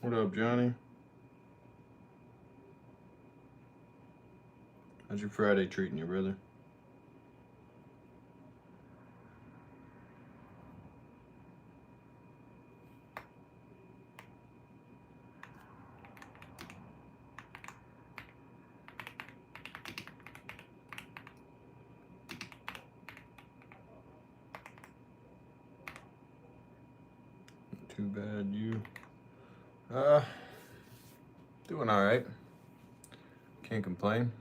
What up, Johnny? How's your Friday treating you, brother? Too bad you. Doing all right. Can't complain.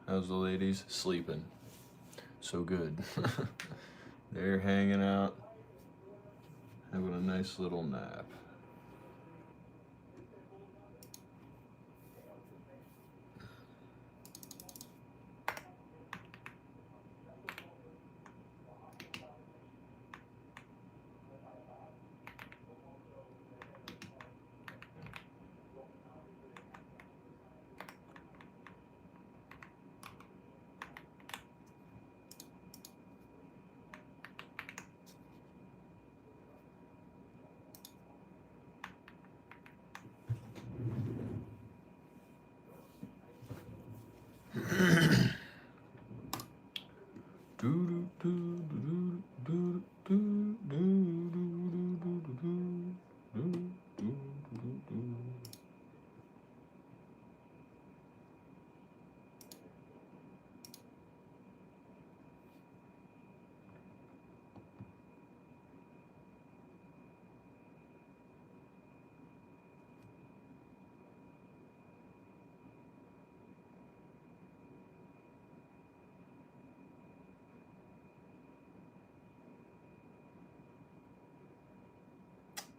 How's the ladies? Sleeping. So good. They're hanging out, having a nice little nap.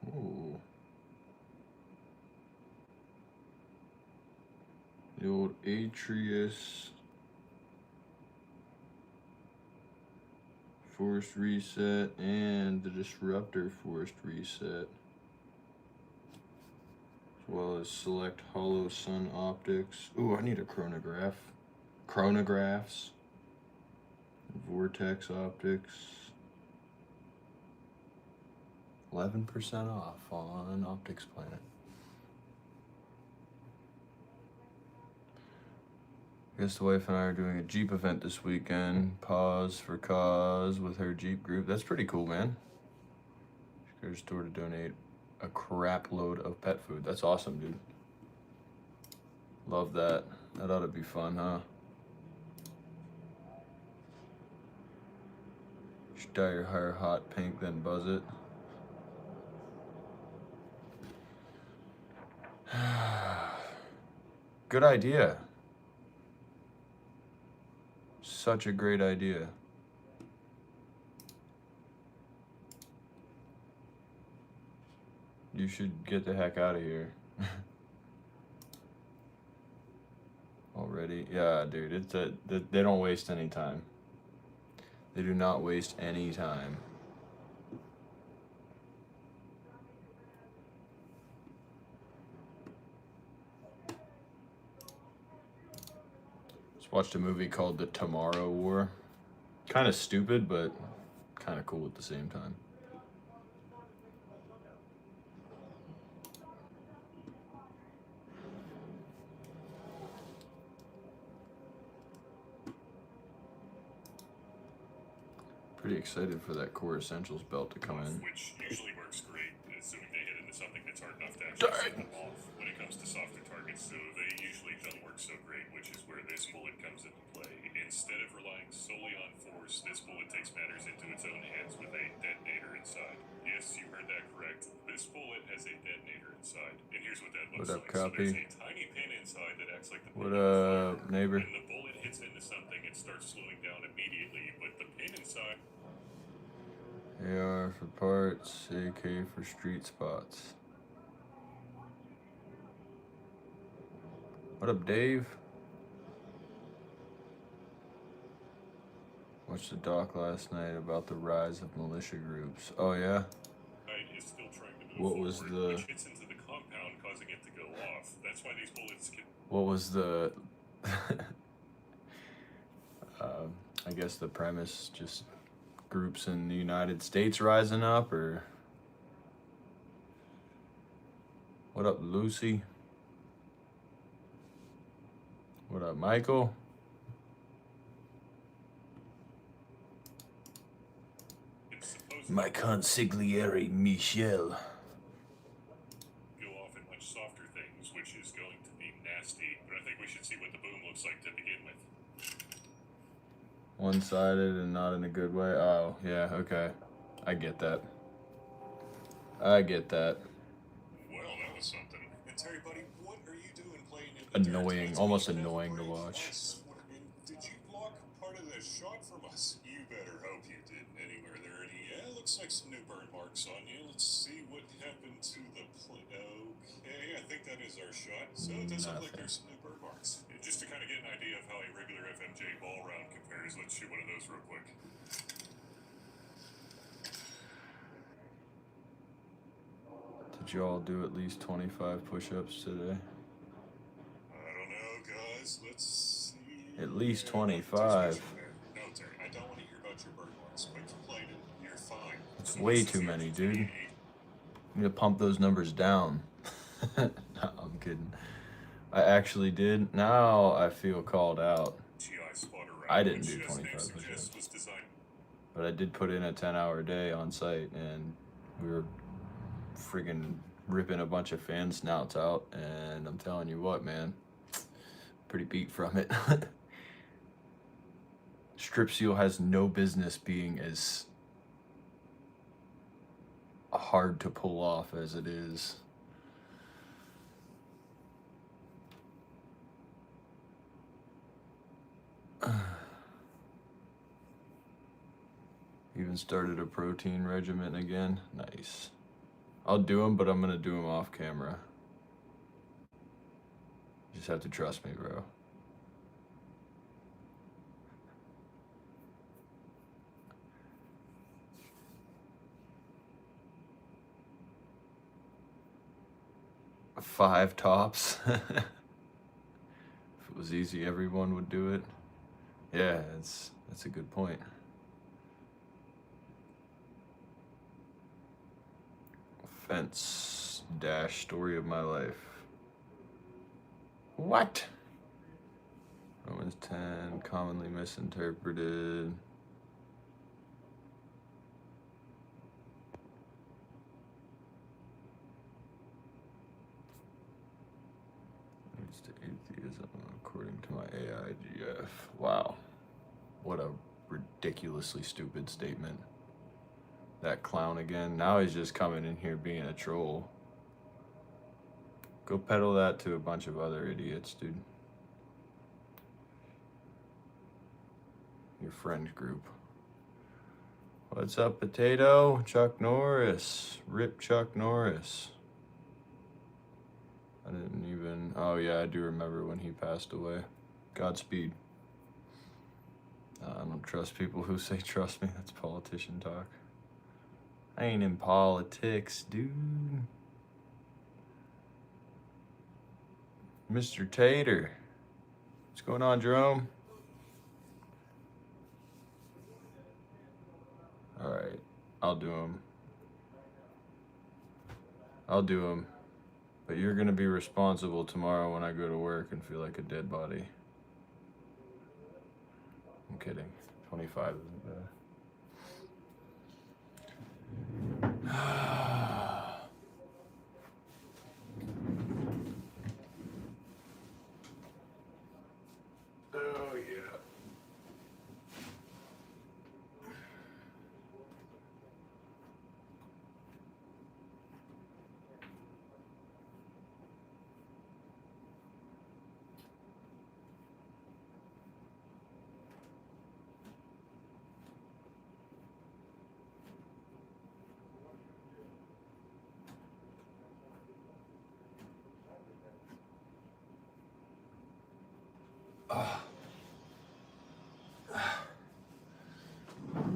Ooh. The old Atreus forced reset and the Disruptor forced reset, as well as select Hollow Sun optics. Ooh, I need a chronograph. Chronographs. Vortex optics. 11% off on Optics Planet. I guess the wife and I are doing a Jeep event this weekend. Pause for Cause with her Jeep group. That's pretty cool, man. She got her store to donate a crap load of pet food. That's awesome, dude. Love that. That ought to be fun, huh? You should dye your hair hot pink, then buzz it. Good idea. Such a great idea. You should get the heck out of here. Already? Yeah, dude, it's they don't waste any time. They do not waste any time. Just watched a movie called The Tomorrow War. Kind of stupid, but kind of cool at the same time. Pretty excited for that Core Essentials belt to come in. Which usually works great, assuming they hit into something that's hard enough to actually set them off when it comes to softer targets, so they usually don't work so great, which is where this bullet comes into play. Instead of relying solely on force, this bullet takes matters into its own hands with a inside. Yes, you heard that correct. This bullet has a detonator inside. And here's what that looks What up, like. So there's copy? a tiny pin inside that acts like the What pin on the fire. up, neighbor? When the bullet hits into something, it starts slowing down immediately, but the pin inside... AR for parts, AK for street spots. What up, Dave? Watched the doc last night about the rise of militia groups. Oh yeah? is still trying to move What forward, was the... which hits into the compound, causing it to go off. That's why these bullets can... What was the... I guess the premise, just groups in the United States rising up, or... What up, Lucy? What up, Michael? My consigliere, Michelle. Go off at much softer things, which is going to be nasty, but I think we should see what the boom looks like to begin with. One-sided and not in a good way. Oh, yeah, okay. I get that. I get that. Well, that was something. And Terry, buddy, what are you doing playing in the Annoying, almost annoying to watch. Did you block part of the shot from us? You better hope you did. Anywhere there any... Yeah, looks like some new burn marks on you. Let's see what happened to the Okay, I think that is our shot. So it does look like there's some new burn marks. And just to kind of get an idea of how a regular FMJ ball round compares, let's shoot one of those real quick. Did you all do at least 25 push-ups today? I don't know, guys. Let's see. At least 25. No, Terry, I don't want to hear about your burn marks. Quit complaining. You're fine. It's way too many, dude. You need to pump those numbers down. No, I'm kidding. I actually did. Now I feel called out. I didn't do 25 push-ups. But I did put in a 10-hour day on site, and we were friggin' ripping a bunch of fan snouts out, and I'm telling you what, man, pretty beat from it. Strip seal has no business being as hard to pull off as it is. Even started a protein regimen again. Nice. I'll do them, but I'm gonna do them off camera. You just have to trust me, bro. Five tops. If it was easy, everyone would do it. Yeah, that's a good point. Fence dash story of my life. What? Romans 10, commonly misinterpreted. Leads to atheism according to my AIGF. Wow. What a ridiculously stupid statement. That clown again. Now he's just coming in here being a troll. Go peddle that to a bunch of other idiots, dude. Your friend group. What's up, Potato? Chuck Norris. Rip Chuck Norris. I didn't even... Oh yeah, I do remember when he passed away. Godspeed. I don't trust people who say trust me. That's politician talk. I ain't in politics, dude. Mr. Tater. What's going on, Jerome? Alright, I'll do them. I'll do them. But you're gonna be responsible tomorrow when I go to work and feel like a dead body. I'm kidding. 25 isn't bad. Oh yeah.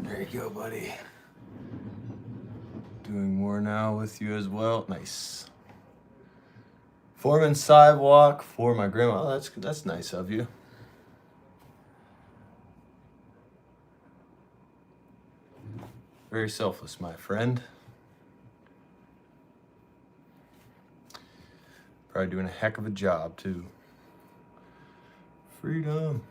There you go, buddy. Doing more now with you as well. Nice. Foreman sidewalk for my grandma. Oh, that's nice of you. Very selfless, my friend. Probably doing a heck of a job too. Freedom.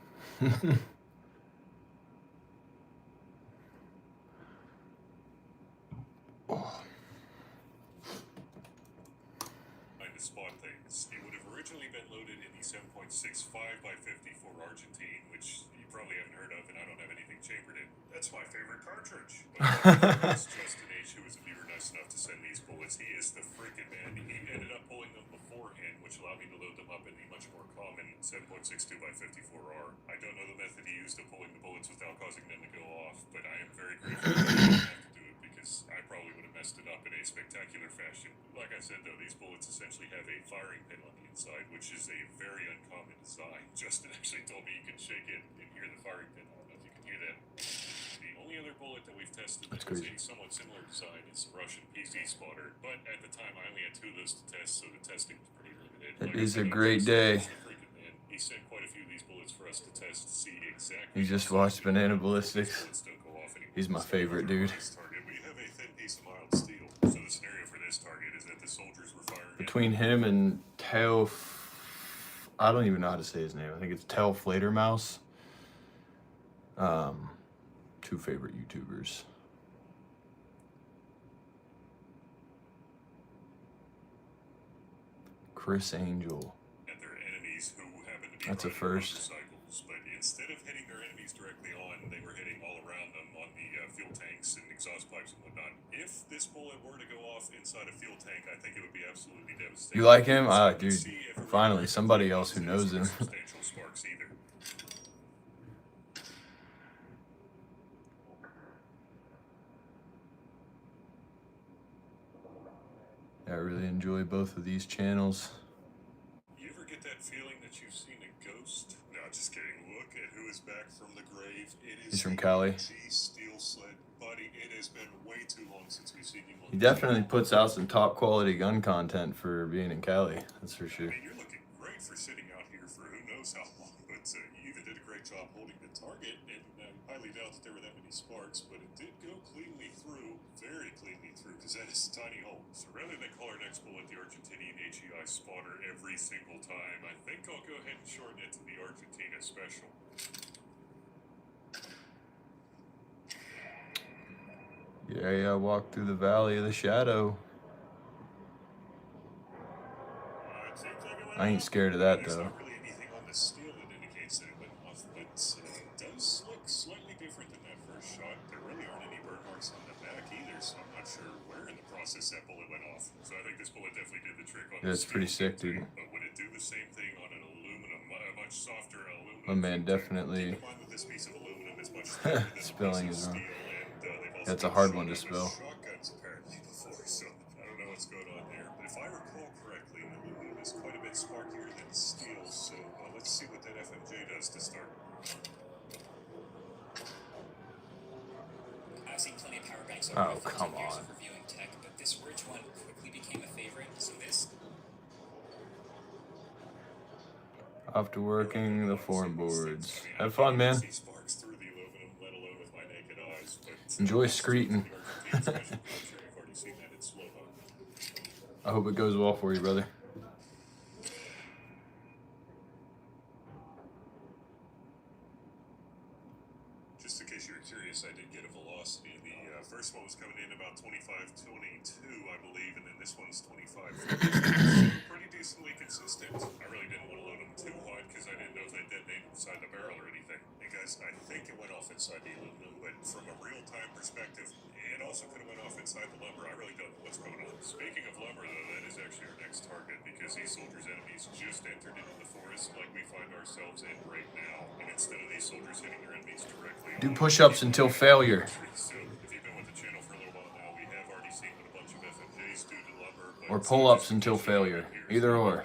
Spot things. It would have originally been loaded in the 7.65 by 50 for Argentine, which you probably haven't heard of, and I don't have anything chambered in. That's my favorite cartridge. But it's Justin H, who was a viewer nice enough to send these bullets. He is the freaking man. He ended up pulling them beforehand, which allowed me to load them up in the much more common 7.62 by 54R. I don't know the method he used of pulling the bullets without causing them to go off, but I am very grateful that I didn't have to do it because I probably would have messed it up in a spectacular fashion. Like I said, though, these bullets essentially have a firing pin on the inside, which is a very uncommon design. Justin actually told me you can shake it and hear the firing pin. I don't know if you can hear that. The only other bullet that we've tested that is a somewhat similar design is the Russian PC spotter, but at the time I only had 2 of those to test, so the testing was pretty limited. It is a great day. He sent quite a few of these bullets for us to test to see exactly. You just watched Banana Ballistics. He's my favorite dude. We have a thin piece of mild steel, so the scenario for this target is that the soldiers were firing. Between him and Teo, I don't even know how to say his name. I think it's Teo Flatermouse. 2 favorite YouTubers. Chris Angel. At their enemies who happen to be That's a first. Motorcycles, but instead of hitting their enemies directly on, they were hitting all around them on the fuel tanks and exhaust pipes and whatnot. If this bullet were to go off inside a fuel tank, I think it would be absolutely devastating. You like him? Ah, dude. Finally, somebody else who knows him. Substantial sparks either. I really enjoy both of these channels. You ever get that feeling that you've seen a ghost? No, just kidding. Look at who is back from the grave. It is He's from Cali. Steel sled, buddy. It has been way too long since we've seen you. He definitely puts out some top quality gun content for being in Cali. That's for sure. I mean, you're looking great for sitting out here for who knows how long, but you even did a great job holding the target, and I highly doubt that there were that many sparks, but it did go cleanly through, very cleanly through, because that is a tiny hole. So rather than call our next bullet the Argentinian HEI spotter every single time, I think I'll go ahead and shorten it to the Argentina special. Yeah, walk through the valley of the shadow. I ain't scared of that, though. There's not really anything on the steel that indicates that it went off, but it does look slightly different than that first shot. There really aren't any burn marks on the back either, so I'm not sure where in the process that bullet went off. So I think this bullet definitely did the trick on the That's pretty sick, dude. But would it do the same thing on an aluminum, much softer aluminum? My man, definitely. Keep in mind that this piece of aluminum is much thinner than Spelling is wrong. That's a also hard one to shot spell. Shotguns apparently before, so I don't know what's going on there. But if I recall correctly, aluminum is quite a bit sparkier than steel, so let's see what that FMJ does to start. I've seen plenty of power banks Oh, over come 15 years on. of reviewing tech, but this Ridge one quickly became a favorite, so this... After working the form boards. Have fun, man. Enjoy screeting. I hope it goes well for you, brother. Just in case you were curious, I did get a velocity. The first one was coming in about 25.22, I believe, and then this one's 25. Pretty decently consistent. I really didn't want to load them too hard because I didn't know if they detonated inside the barrel or anything. Hey guys, I think it went off inside the aluminum, but from a real-time perspective, it also could have went off inside the lumber. I really don't know what's going on. Speaking of lumber, though, that is actually our next target because these soldiers' enemies just entered into the forest like we find ourselves in right now. And instead of these soldiers hitting their enemies directly... Do push-ups until failure. So, if you've been with the channel for a little while now, we have already seen what a bunch of FMJs do to lumber. Or pull-ups until failure. Either or.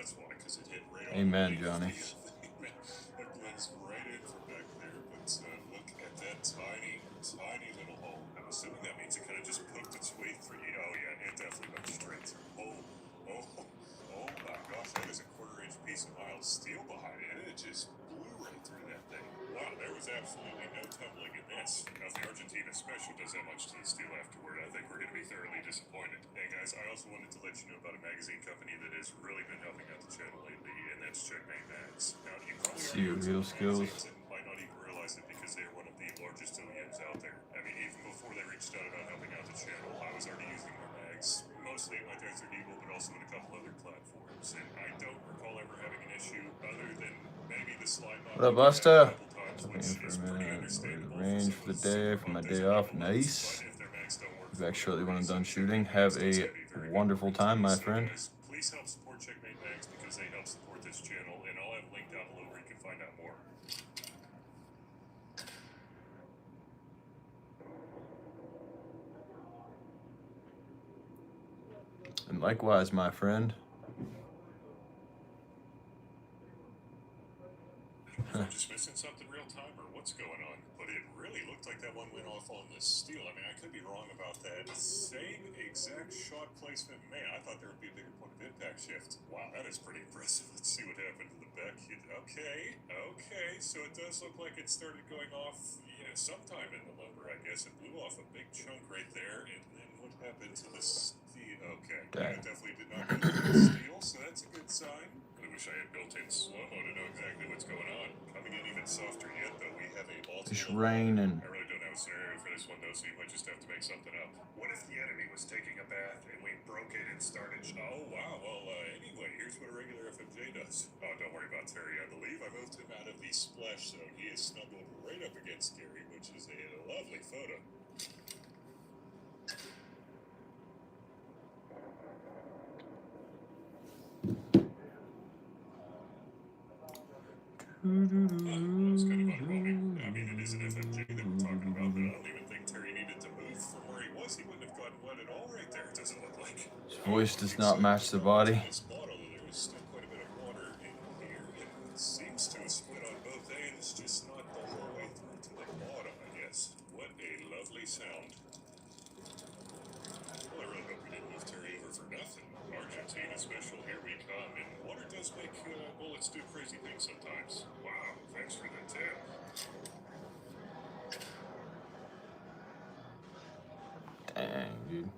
that's why, because it hit right on Amen, the Johnny. It blends right in from back there, but look at that tiny, tiny little hole. I'm assuming that means it kind of just poked its way through. Oh yeah, it definitely went straight through. Oh my gosh, that is a 1/4 inch piece of mild steel behind it, and it just blew right through that thing. Wow, there was absolutely no tumbling in this. Now, if the Argentina special does that much to the steel afterward, I think we're going to be thoroughly disappointed. Hey guys, I also wanted to let you know about a magazine company that has really been helping out the channel lately, and that's Checkmate Mags. Now, you probably See your already real use skills. magazines and might not even realize it because they're one of the largest OEMs out there. I mean, even before they reached out about helping out the channel, I was already using their mags, mostly in my Desert Eagle, but also in a couple other platforms. And I don't recall ever having an issue other than maybe the slide not What up, working Busta? a couple times, Jumping which in for is a pretty minute. Over understandable the range for the day, for my day off. Nice. if their mags don't work Be for back shortly when I'm whatever done reason, shooting. Checkmate Have Mags does a have a very good wonderful time, warranty. my So friend. guys, please help support Checkmate Mags because they help support this channel, and I'll have a link down below where you can find out more. And likewise, my friend. Am I just missing something real time, or what's going on? But it really looked like that one went off on the steel. I mean, I could be wrong about that. Same exact shot placement. Man, I thought there would be a bigger point of impact shift. Wow, that is pretty impressive. Let's see what happened to the back. Okay, so it does look like it started going off, sometime in the lumber, I guess. It blew off a big chunk right there, and then what happened to the steel? Okay, yeah, it definitely did not go through the steel, so that's a good sign. I wish I had built in slow-mo to know exactly what's going on. Coming in even softer yet, though, we have a It's multiple. raining. I really don't have a scenario for this one, though, so you might just have to make something up. What if the enemy was taking a bath and we broke it and started? Oh, wow. Well, anyway, here's what a regular FMJ does. Oh, don't worry about Terry. I believe I moved him out of the splash zone. He is snuggled right up against Gary, which is a lovely photo. That's kind of underwhelming. I mean, it is an FMJ that we're talking about, but I don't even think Terry needed to move from where he was. He wouldn't have gotten wet at all right there, it doesn't look like. His voice does not match the body. This bottle, there is still quite a bit of water in here. It seems to have split on both ends, just not the whole way through to the bottom, I guess. What a lovely sound. Well, I really hope we didn't move Terry over for nothing. Argentina special, here we come. And water does make bullets do crazy things sometimes. Wow, thanks for the tip. Dang, dude.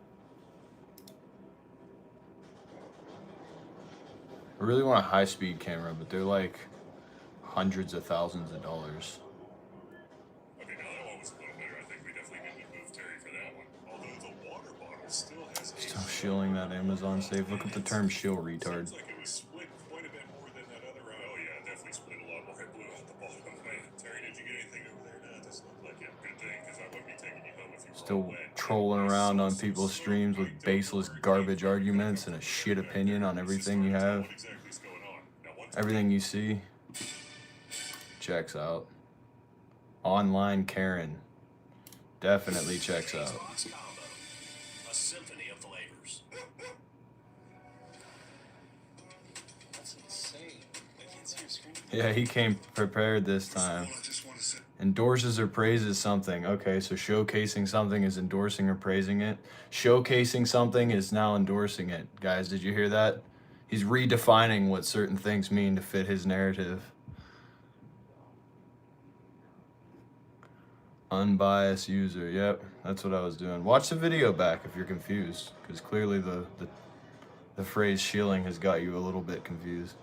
I really want a high-speed camera, but they're like hundreds of thousands of dollars. Okay, now that one was a little better. I think we definitely didn't move Terry for that one. Although the water bottle still has Still shilling that Amazon safe. Look up the term shill, retard. Seems like it was split quite a bit more than that other round. Oh yeah, definitely split a lot more. It blew out the bottom. Man, Terry, did you get anything over there? No, it doesn't look like it. Good thing, because I wouldn't be taking you home if you were Still all wet. trolling around on people's streams with baseless garbage arguments and a shit opinion on everything you have. What exactly is going on? Now, one Everything you see checks out. Online Karen definitely checks out. Box combo, a symphony of flavors. That's insane. I can't see your screen. Yeah, he came prepared this time. I just want to say. Endorses or praises something. Okay, so showcasing something is endorsing or praising it. Showcasing something is now endorsing it. Guys, did you hear that? He's redefining what certain things mean to fit his narrative. Unbiased user. Yep, that's what I was doing. Watch the video back if you're confused, because clearly the phrase shilling has got you a little bit confused.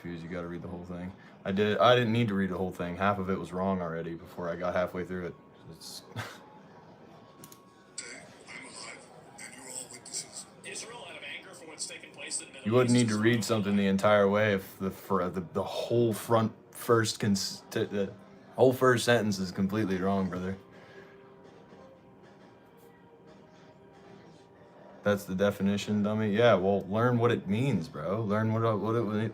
You got to read the whole thing. I didn't need to read the whole thing. Half of it was wrong already before I got halfway through it. It's I'm alive, and you're all witnesses. Israel out of anger for what's taken place in the Middle you wouldn't East need to is read wrong. something the entire way if the whole the whole first sentence is completely wrong, brother. That's the definition, dummy. Yeah, well, learn what it means, bro. Learn what it.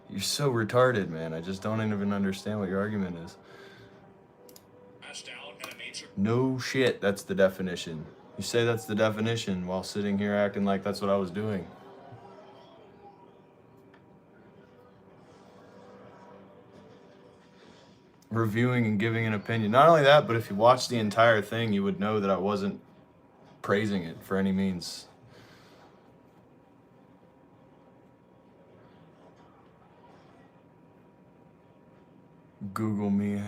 You're so retarded, man. I just don't even understand what your argument is. Mashed out and a major No shit, that's the definition. You say that's the definition while sitting here acting like that's what I was doing. reviewing and giving an opinion. Not only that, but if you watched the entire thing, you would know that I wasn't praising it for any means. Google me.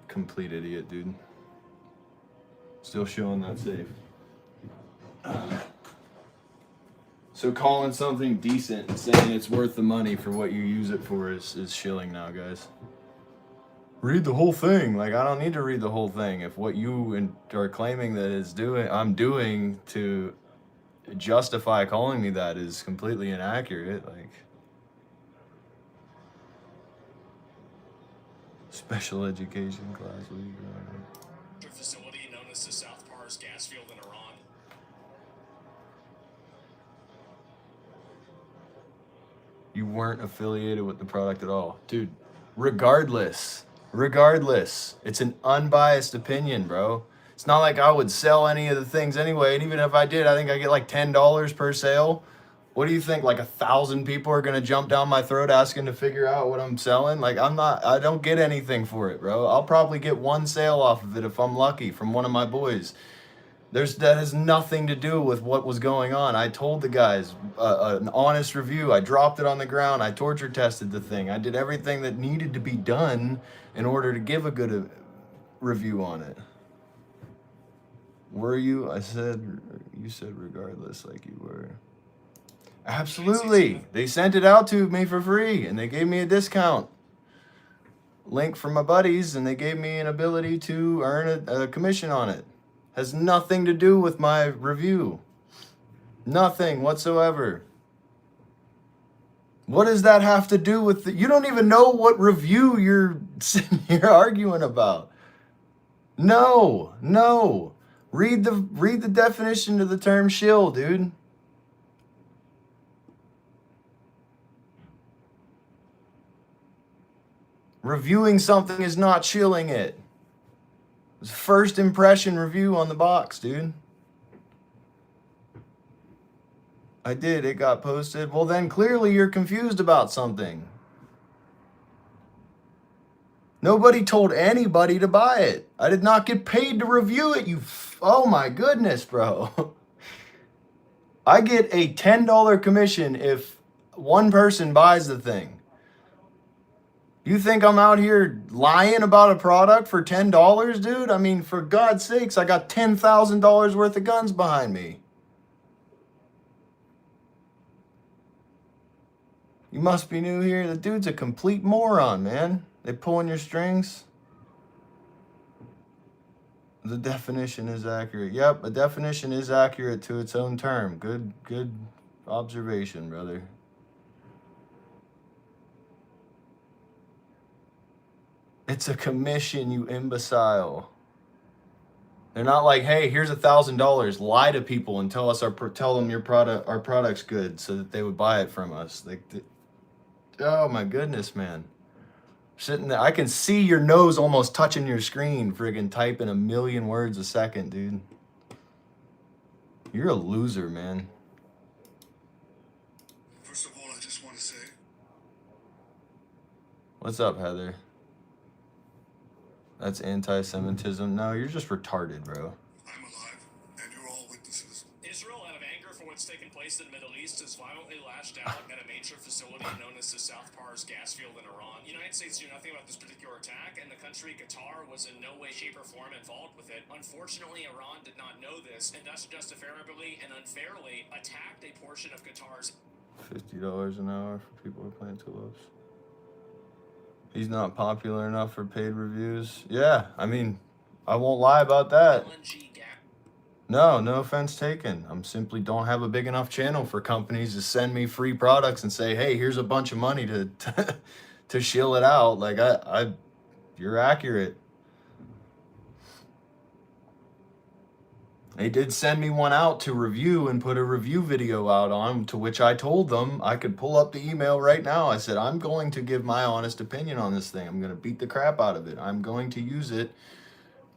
Complete idiot, dude. Still showing that safe. So calling something decent and saying it's worth the money for what you use it for is shilling now, guys. Read the whole thing. Like, I don't need to read the whole thing. If what you are claiming that I'm doing to justify calling me that is completely inaccurate, like, special education class. What are you doing? Facility known as the South Pars gas field in Iran. You weren't affiliated with the product at all. Dude, regardless, it's an unbiased opinion, bro. It's not like I would sell any of the things anyway, and even if I did, I think I get like $10 per sale. What do you think? Like 1,000 people are gonna jump down my throat asking to figure out what I'm selling? Like, I don't get anything for it, bro. I'll probably get one sale off of it if I'm lucky from one of my boys. That has nothing to do with what was going on. I told the guys an honest review. I dropped it on the ground. I torture tested the thing. I did everything that needed to be done in order to give a good review on it. Were you? You said regardless, like you were. Absolutely. They sent it out to me for free and they gave me a discount link from my buddies and they gave me an ability to earn a commission on it. Has nothing to do with my review. Nothing whatsoever. What does that have to do with you don't even know what review you're arguing about. No. Read the definition of the term shill, dude. Reviewing something is not shilling it. It's first impression review on the box, dude. I did. It got posted. Well, then clearly you're confused about something. Nobody told anybody to buy it. I did not get paid to review it. Oh my goodness, bro. I get a $10 commission if one person buys the thing. You think I'm out here lying about a product for $10, dude? I mean, for God's sakes, I got $10,000 worth of guns behind me. You must be new here. The dude's a complete moron, man. They pulling your strings. The definition is accurate. Yep, a definition is accurate to its own term. Good observation, brother. It's a commission, you imbecile. They're not like, hey, here's $1,000. Lie to people and tell them our product's good, so that they would buy it from us. Like, oh my goodness, man. Sitting there, I can see your nose almost touching your screen, friggin' typing 1 million words a second, dude. You're a loser, man. First of all, I just want to say, What's up, Heather? That's anti-Semitism. No, you're just retarded, bro. I'm alive, and you're all witnesses. Israel, out of anger for what's taken place in the Middle East, has violently lashed out at a major facility known as the South Pars gas field in Iran. The United States knew nothing about this particular attack, and the country, Qatar, was in no way, shape, or form involved with it. Unfortunately, Iran did not know this, and thus justifiably and unfairly attacked a portion of Qatar's $50 an hour for people who plant tulips. He's not popular enough for paid reviews. Yeah, I mean, I won't lie about that. LNG gas. No offense taken. I'm simply don't have a big enough channel for companies to send me free products and say, hey, here's a bunch of money to shill it out. Like, you're accurate. They did send me one out to review and put a review video out on, to which I told them I could pull up the email right now. I said, I'm going to give my honest opinion on this thing. I'm going to beat the crap out of it. I'm going to use it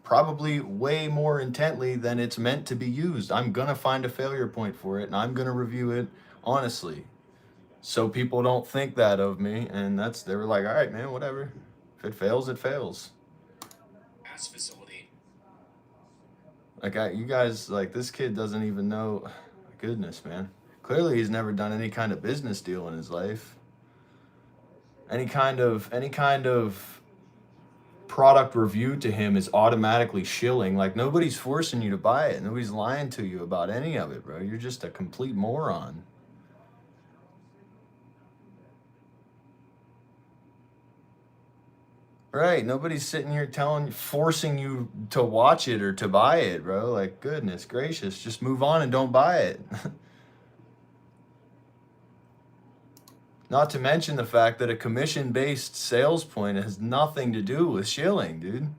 probably way more intently than it's meant to be used. I'm going to find a failure point for it, and I'm going to review it honestly. so people don't think that of me, and they were like, all right, man, whatever. If it fails, it fails. gas facility. Like you guys, like this kid doesn't even know. Goodness, man. Clearly, he's never done any kind of business deal in his life. Any kind of product review to him is automatically shilling. Like nobody's forcing you to buy it. Nobody's lying to you about any of it, bro. You're just a complete moron. Right, nobody's sitting here forcing you to watch it or to buy it, bro. Like, goodness gracious, just move on and don't buy it. Not to mention the fact that a commission-based sales point has nothing to do with shilling, dude.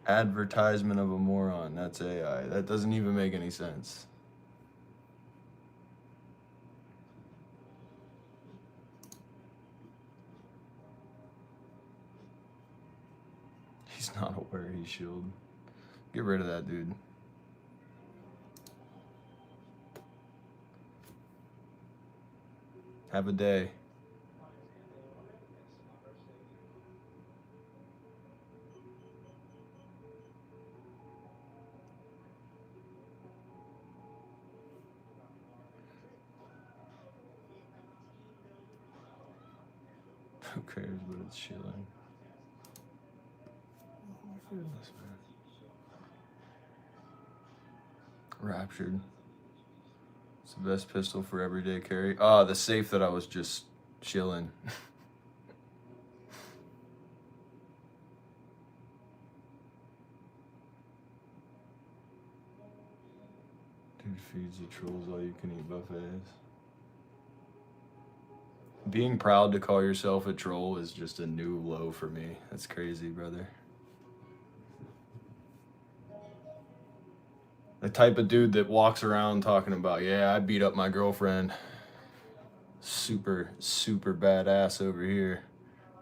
Advertisement of a moron. That's AI. That doesn't even make any sense. He's not aware he's shielded. Get rid of that dude. Have a day. Who cares, but it's shilling. Oh my goodness, man. Raptured. It's the best pistol for everyday carry. Ah, the safe that I was just chilling. Dude feeds the trolls all you can eat buffets. Being proud to call yourself a troll is just a new low for me. That's crazy, brother. The type of dude that walks around talking about, yeah, I beat up my girlfriend. Super, super badass over here.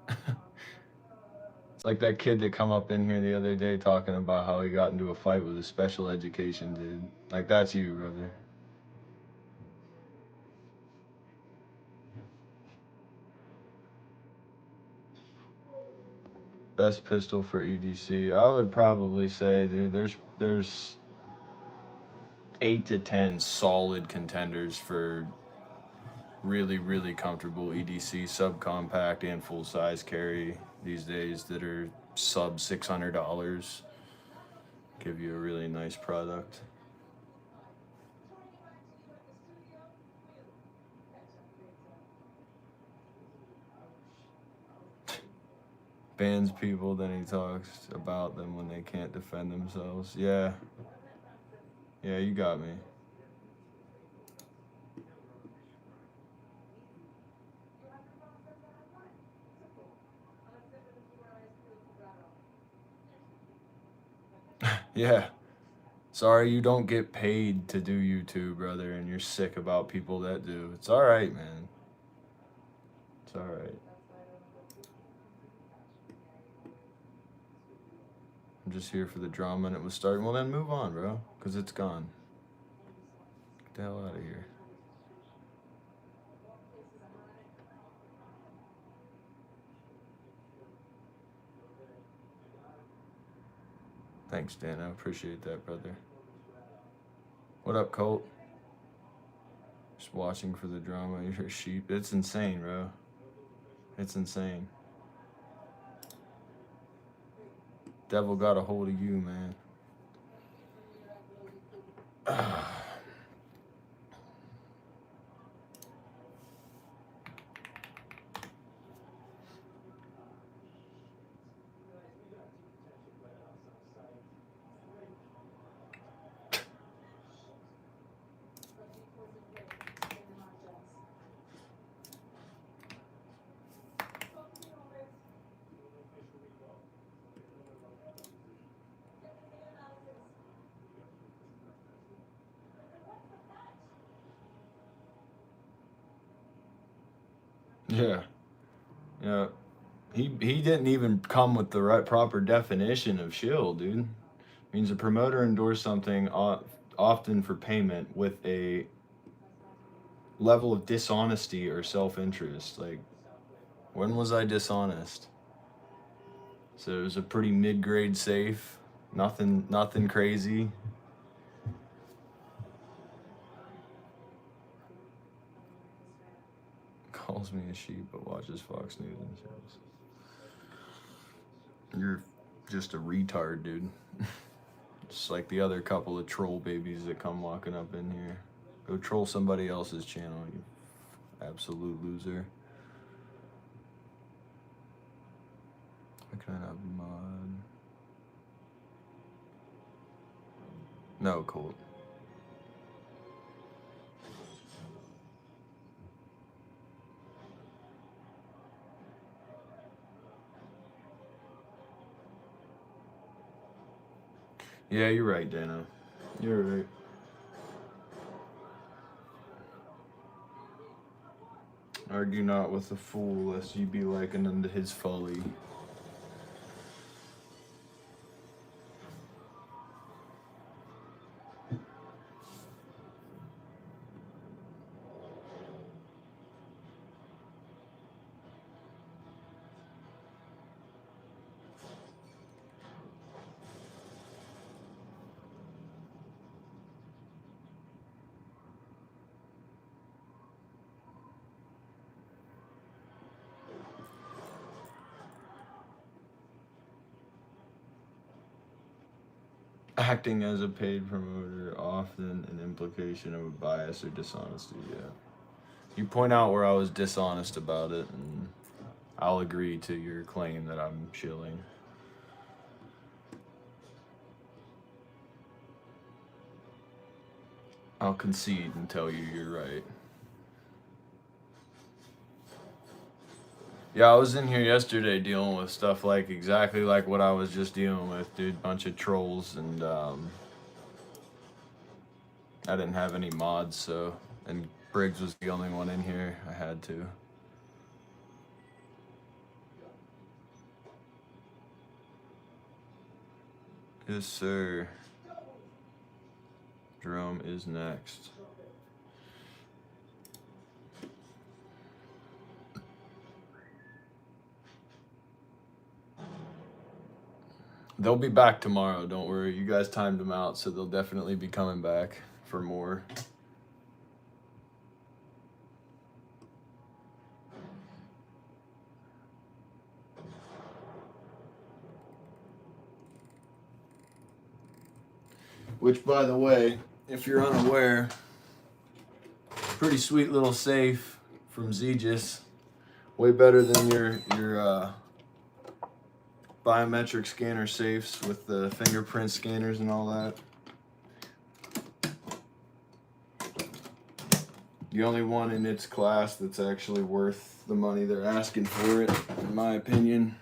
It's like that kid that come up in here the other day talking about how he got into a fight with a special education dude. Like, that's you, brother. Best pistol for EDC. I would probably say, dude, there's 8 to 10 solid contenders for really, really comfortable EDC subcompact and full size carry these days that are sub $600. Give you a really nice product. Bans people, then he talks about them when they can't defend themselves. Yeah. Yeah, you got me. Yeah. Sorry you don't get paid to do YouTube, brother, and you're sick about people that do. It's alright, man. It's alright. I'm just here for the drama and it was starting. Well, then move on, bro, because it's gone. Get the hell out of here. Thanks, Dan. I appreciate that, brother. What up, Colt? Just watching for the drama. You're a sheep. It's insane, bro. It's insane. Devil got a hold of you, man. Yeah. Yeah. He didn't even come with the right proper definition of shield, dude. Means a promoter endorsed something often for payment with a level of dishonesty or self-interest. Like, when was I dishonest? So it was a pretty mid-grade safe. Nothing crazy. Calls me a sheep but watches Fox News and says, "You're just a retard, dude." Just like the other couple of troll babies that come walking up in here. Go troll somebody else's channel, you absolute loser. Why can I not mod? No, Colt. Yeah, you're right, Dano. You're right. Argue not with a fool, lest ye be likened unto his folly. Acting as a paid promoter, often an implication of a bias or dishonesty, yeah. You point out where I was dishonest about it, and I'll agree to your claim that I'm shilling. I'll concede and tell you you're right. Yeah, I was in here yesterday dealing with stuff like exactly like what I was just dealing with, dude. Bunch of trolls, and I didn't have any mods, so, and Briggs was the only one in here. I had to. Yes, sir. Jerome is next. They'll be back tomorrow, don't worry. You guys timed them out, so they'll definitely be coming back for more. Which, by the way, if you're unaware, pretty sweet little safe from Zegis. Way better than your biometric scanner safes with the fingerprint scanners and all that. The only one in its class that's actually worth the money they're asking for it, in my opinion.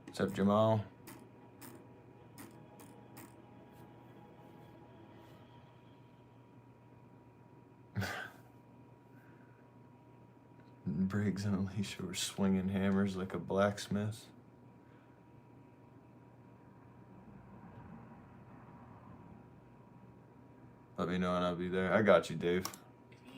What's up, Jamal? Briggs and Alicia were swinging hammers like a blacksmith. Let me know and I'll be there. I got you, Dave.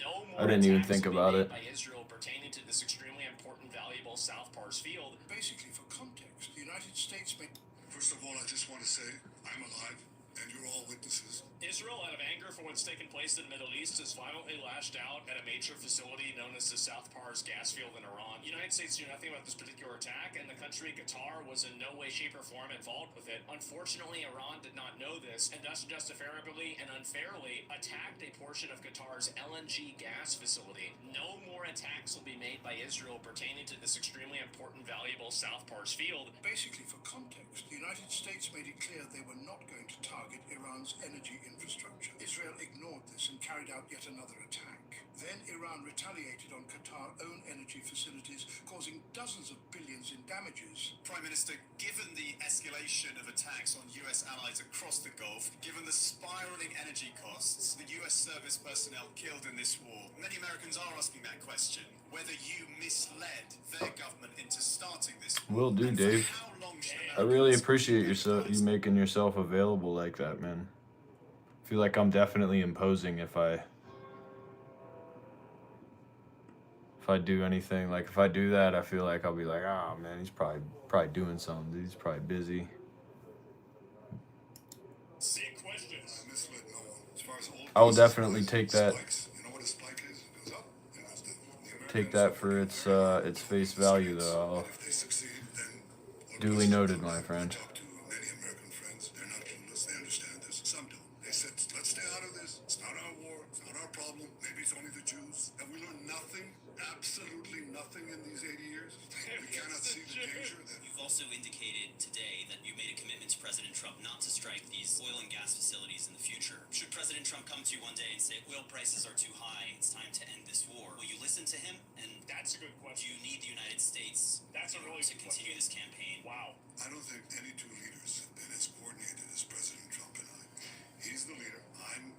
No more I didn't even attacks think will be about made it. by Israel pertaining to this extremely important, valuable South Pars field. Basically, for context, the United States may... First of all, I just want to say I'm alive, and you're all witnesses. Israel, out of anger for what's taken place in the Middle East, has violently lashed out at a major facility known as the South Pars gas field in Iran. The United States knew nothing about this particular attack, and the country, Qatar, was in no way, shape, or form involved with it. Unfortunately, Iran did not know this, and thus justifiably and unfairly attacked a portion of Qatar's LNG gas facility. No more attacks will be made by Israel pertaining to this extremely important, valuable South Pars field. Basically, for context, the United States made it clear they were not going to target Iran's energy infrastructure. Israel ignored this and carried out yet another attack. Then Iran retaliated on Qatar's own energy facilities, causing dozens of billions in damages. Prime Minister, given the escalation of attacks on US allies across the Gulf, given the spiraling energy costs, the US service personnel killed in this war, many Americans are asking that question, whether you misled their government into starting Will do, Dave. How long should I really appreciate you making yourself available like that, man. I feel like I'm definitely imposing if I do anything. Like if I do that, I feel like I'll be like, oh man, he's probably doing something. He's probably busy. See questions. I misled no one. As far as oil I will prices definitely rise, take that. spikes. You know what a spike is? It goes up. You know, it's the Take Americans that are for working its very hard face on the value, streets, though. and if they succeed, then oil Duly prices noted, will my rise. friend. I talk to many American friends. They're not clueless. They understand this. Some don't. They said, let's stay out of this. It's not our war. It's not our problem. Maybe it's only the Jews. Have we learned nothing? Absolutely nothing in these 80 years? We cannot see the danger that... You've also indicated today that you made a commitment to President Trump not to strike these oil and gas facilities in the future. Should President Trump come to you one day and say oil prices are too high, it's time to end this war, will you listen to him? And That's a good do question. you need the United States That's a really to good continue question. this campaign? Wow. I don't think any two leaders have been as coordinated as President Trump and I. He's the leader. I'm,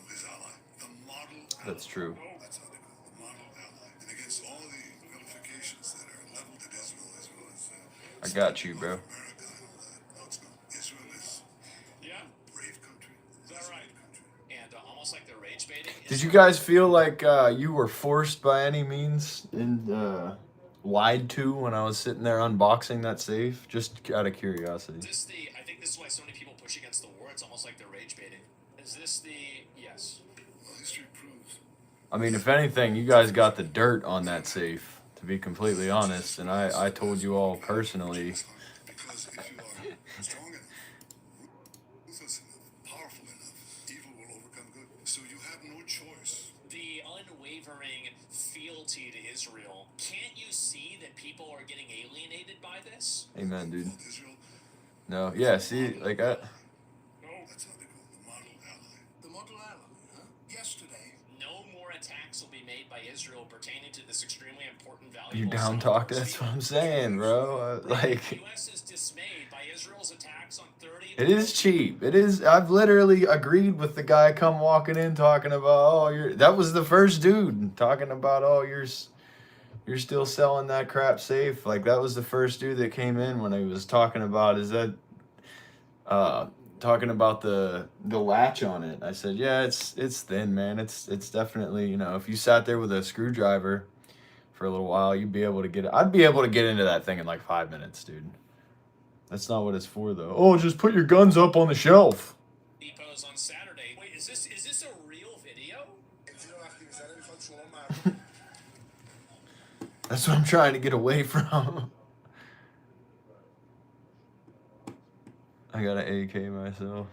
his ally. The model ally. That's true. That's how they go. The model ally. And against all the vilifications that are leveled at Israel as well as I got you, bro. America and all that. No, it's not. Israel is Yeah. a brave country. Is that right? Country. And almost like they're rage baiting. Did you guys feel like you were forced by any means and lied to when I was sitting there unboxing that safe? Just out of curiosity. I think this is why so many people push against the war. It's almost like they're rage baiting. Is this yes? Well, history proves. I mean, if anything, you guys got the dirt on that safe, to be completely honest. And I told you all personally. Because if you are strong enough, ruthless enough, powerful enough, evil will overcome good. So you have no choice. The unwavering fealty to Israel. Can't you see that people are getting alienated by this? Amen, dude. Israel, No, yeah, see, like I. that's how they go. The model ally. The model ally, huh? Yesterday. No more attacks will be made by Israel pertaining to this extremely important value. You down talk, that's what I'm saying, bro. Like. The U.S. is dismayed by Israel's attacks on 30. It is cheap. It is. I've literally agreed with the guy come walking in talking about, oh, that was the first dude talking about, oh, you're still selling that crap safe. Like that was the first dude that came in when he was talking about, talking about the latch on it. I said, yeah, it's thin, man. It's definitely, if you sat there with a screwdriver for a little while, you'd be able to get it. I'd be able to get into that thing in like 5 minutes, dude. That's not what it's for, though. Oh, just put your guns up on the shelf. Depots on Saturday. Wait, is this a real video? That's what I'm trying to get away from. I got an AK myself.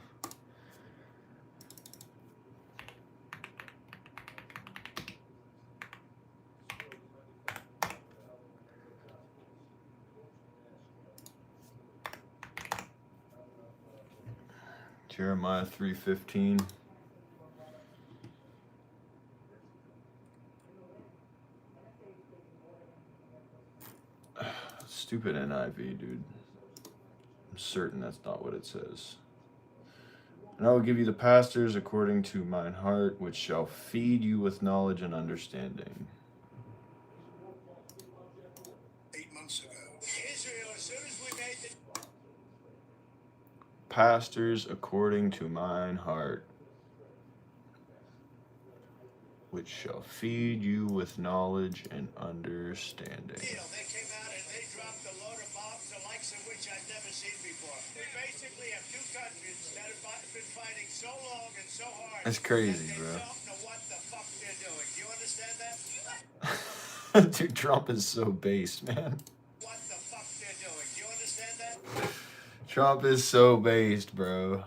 Jeremiah 3:15. Stupid NIV, dude. I'm certain that's not what it says. And I will give you the pastors according to mine heart, which shall feed you with knowledge and understanding. 8 months ago. Israel, as soon as we made the Pastors according to mine heart, which shall feed you with knowledge and understanding. deal, they came out and they dropped a load of bombs, the likes of which I've never seen before. We basically have two countries that have been fighting so long and so hard. That's crazy, that they bro. don't know what the fuck they're doing. Do you understand that? Dude, Trump is so based, man. What the fuck they're doing. Do you understand that? Trump is so based, bro.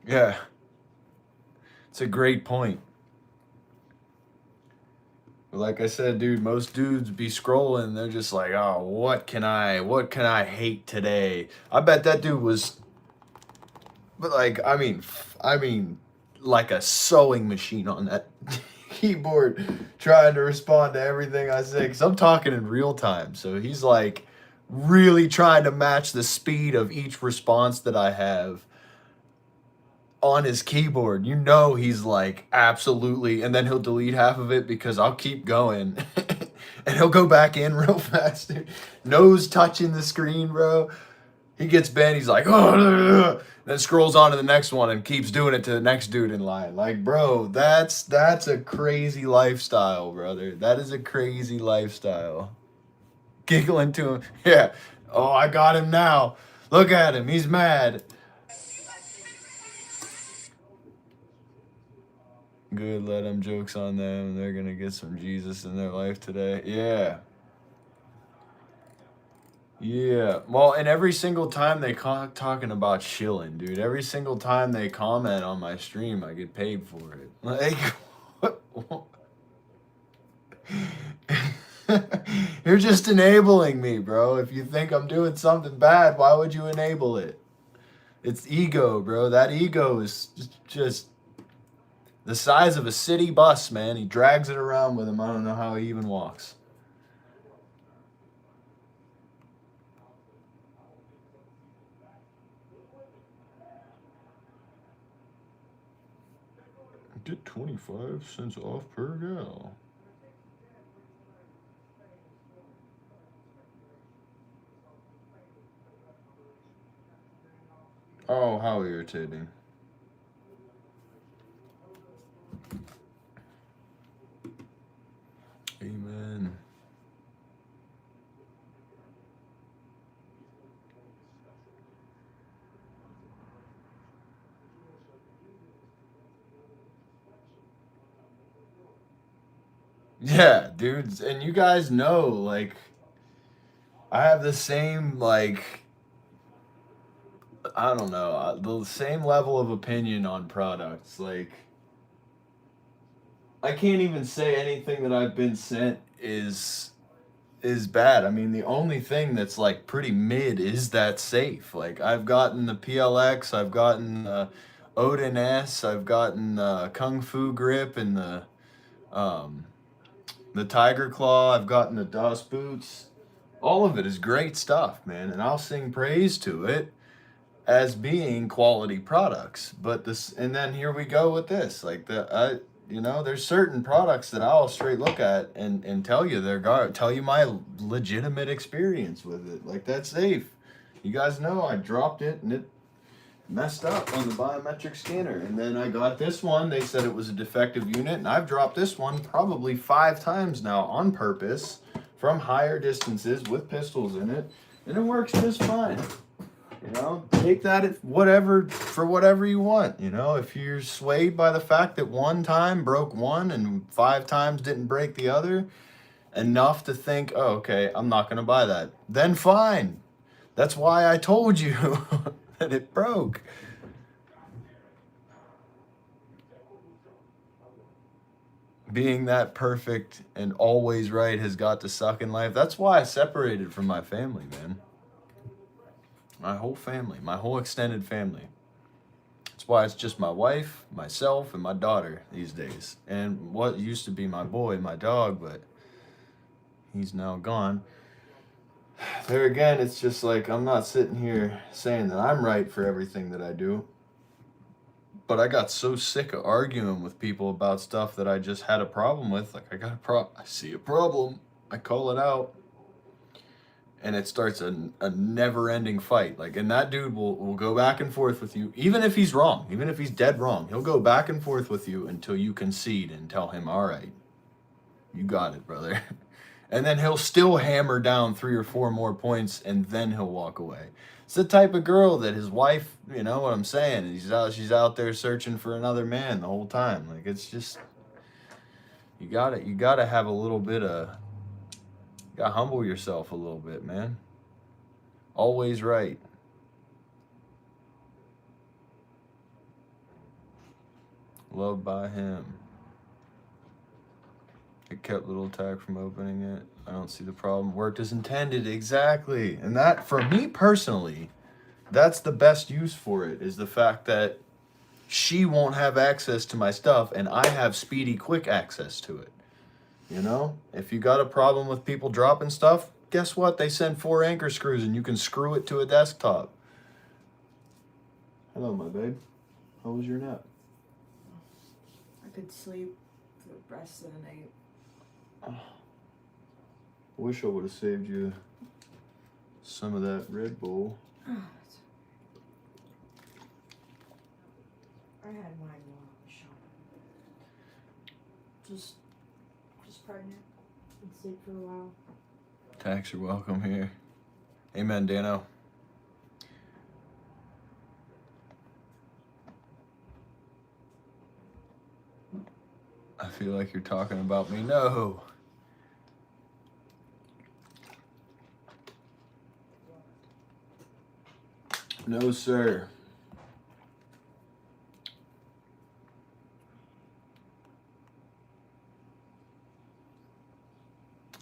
Yeah. It's a great point. But like I said, dude, most dudes be scrolling, they're just like, oh, what can I hate today? I bet that dude was, but like, I mean, like a sewing machine on that keyboard trying to respond to everything I say, because I'm talking in real time. So he's like really trying to match the speed of each response that I have on his keyboard. You know, he's like absolutely, and then he'll delete half of it because I'll keep going. And he'll go back in real fast, dude. Nose touching the screen, bro. He gets bent, he's like, oh, then scrolls on to the next one and keeps doing it to the next dude in line. Like, bro, that's a crazy lifestyle, brother. That is a crazy lifestyle. Giggling to him. Yeah. Oh, I got him now. Look at him. He's mad. Good, let them jokes on them. They're going to get some Jesus in their life today. Yeah. Yeah, well, and every single time they talking about chilling, dude. Every single time they comment on my stream, I get paid for it. Like, you're just enabling me, bro. If you think I'm doing something bad, why would you enable it? It's ego, bro. That ego is just the size of a city bus, man. He drags it around with him. I don't know how he even walks. Get 25 cents off per gal. Oh, how irritating. Amen. Yeah, dudes, and you guys know, like, I have the same, like, I don't know, the same level of opinion on products. Like, I can't even say anything that I've been sent is bad. I mean, the only thing that's like pretty mid is that safe. Like, I've gotten the PLX, I've gotten the Odin S, I've gotten the Kung Fu grip and the Tiger Claw, I've gotten the DOS boots. All of it is great stuff, man, and I'll sing praise to it as being quality products. But this, and then here we go with this. Like, there's certain products that I'll straight look at and tell you tell you my legitimate experience with it. Like, that's safe. You guys know I dropped it and it messed up on the biometric scanner. And then I got this one. They said it was a defective unit, and I've dropped this one probably 5 times now on purpose from higher distances with pistols in it, and it works just fine. You know, take that at whatever you want. You know, if you're swayed by the fact that one time broke one and 5 times didn't break the other, enough to think, oh, okay, I'm not going to buy that, then fine. That's why I told you that it broke. Being that perfect and always right has got to suck in life. That's why I separated from my family, man. My whole family, my whole extended family. That's why it's just my wife, myself, and my daughter these days. And what used to be my boy, my dog, but he's now gone. There again, it's just like, I'm not sitting here saying that I'm right for everything that I do. But I got so sick of arguing with people about stuff that I just had a problem with. Like, I see a problem, I call it out. And it starts a never-ending fight. Like, and that dude will go back and forth with you, even if he's wrong, even if he's dead wrong. He'll go back and forth with you until you concede and tell him, all right, you got it, brother. And then he'll still hammer down 3 or 4 more points, and then he'll walk away. It's the type of girl that his wife, you know what I'm saying? She's out there searching for another man the whole time. Like, it's just, you gotta have a little bit of, you gotta humble yourself a little bit, man. Always right. Loved by him. It kept Little Tack from opening it. I don't see the problem. Worked as intended, exactly. And that, for me personally, that's the best use for it, is the fact that she won't have access to my stuff, and I have speedy, quick access to it. You know, if you got a problem with people dropping stuff, guess what? They send 4 anchor screws, and you can screw it to a desktop. Hello, my babe. How was your nap? I could sleep for the rest of the night. I wish I would have saved you some of that Red Bull. I had mine while I was shopping. Just pregnant and sleep for a while. Tax, you're welcome here. Amen, Dano. I feel like you're talking about me. No. No, sir.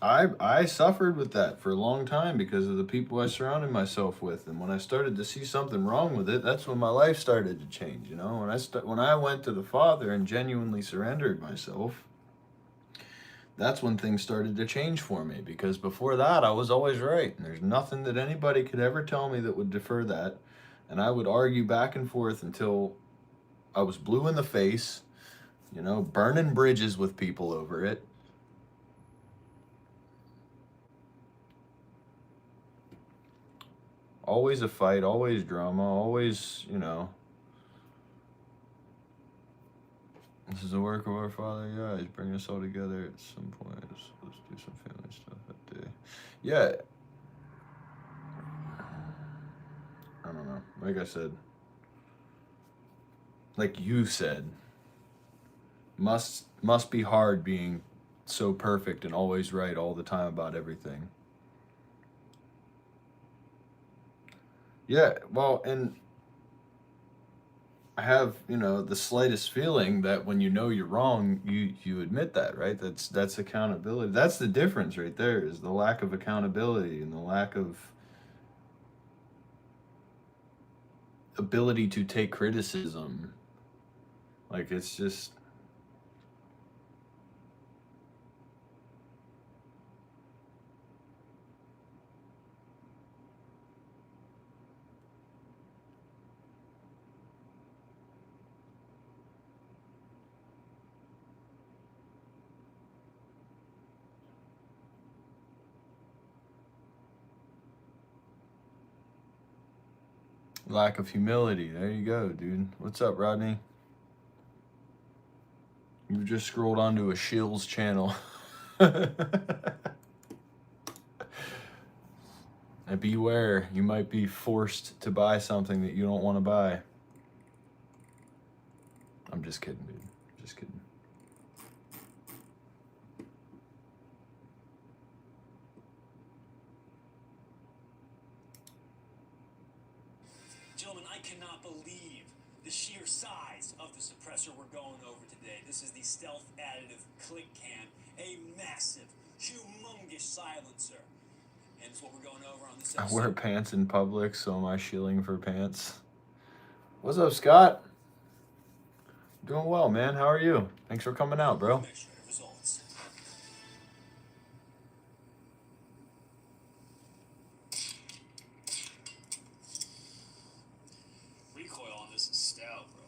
I suffered with that for a long time because of the people I surrounded myself with, and when I started to see something wrong with it, that's when my life started to change. You know, when I went to the Father and genuinely surrendered myself, that's when things started to change for me. Because before that, I was always right, and there's nothing that anybody could ever tell me that would defer that, and I would argue back and forth until I was blue in the face, you know, burning bridges with people over it. Always a fight, always drama, always, you know. This is the work of our Father. Yeah, He's bringing us all together at some point. Let's do some family stuff that day. Yeah. I don't know. Like I said. Like you said. Must be hard being so perfect and always right all the time about everything. Yeah, well, and I have, you know, the slightest feeling that when you know you're wrong, you admit that, right? That's accountability. That's the difference right there, is the lack of accountability and the lack of ability to take criticism. Like, it's just lack of humility. There you go, dude. What's up, Rodney? You just scrolled onto a Shills channel. And beware, you might be forced to buy something that you don't want to buy. I'm just kidding, dude. Just kidding. Gentlemen, I cannot believe the sheer size of the suppressor we're going over today. This is the stealth additive click cam, a massive, humongous silencer. And it's what we're going over on this episode. I wear pants in public, so am I shilling for pants? What's up, Scott? Doing well, man. How are you? Thanks for coming out, bro. Measure results. Recoil on this is stout, bro.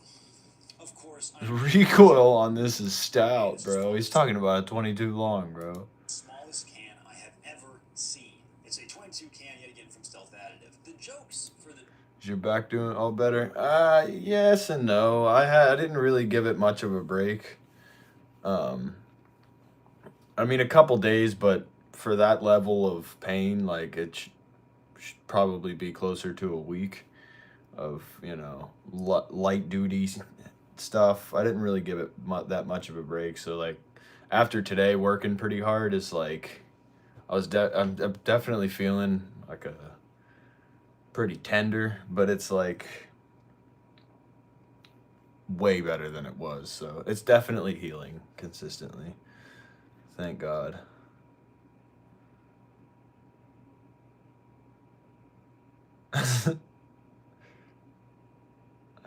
Of course, Recoil on this is stout, bro. He's talking about a 22 long, bro. Smallest can I have ever seen. It's a 22 can yet again from Stealth Additive. The jokes for the Is your back doing all better? Yes and no. I didn't really give it much of a break. I mean, a couple days, but for that level of pain, like, it should probably be closer to a week of, you know, light duty stuff. I didn't really give it that much of a break. So, like, after today working pretty hard, is like, I'm definitely feeling like a pretty tender, but it's like way better than it was. So it's definitely healing consistently. Thank God.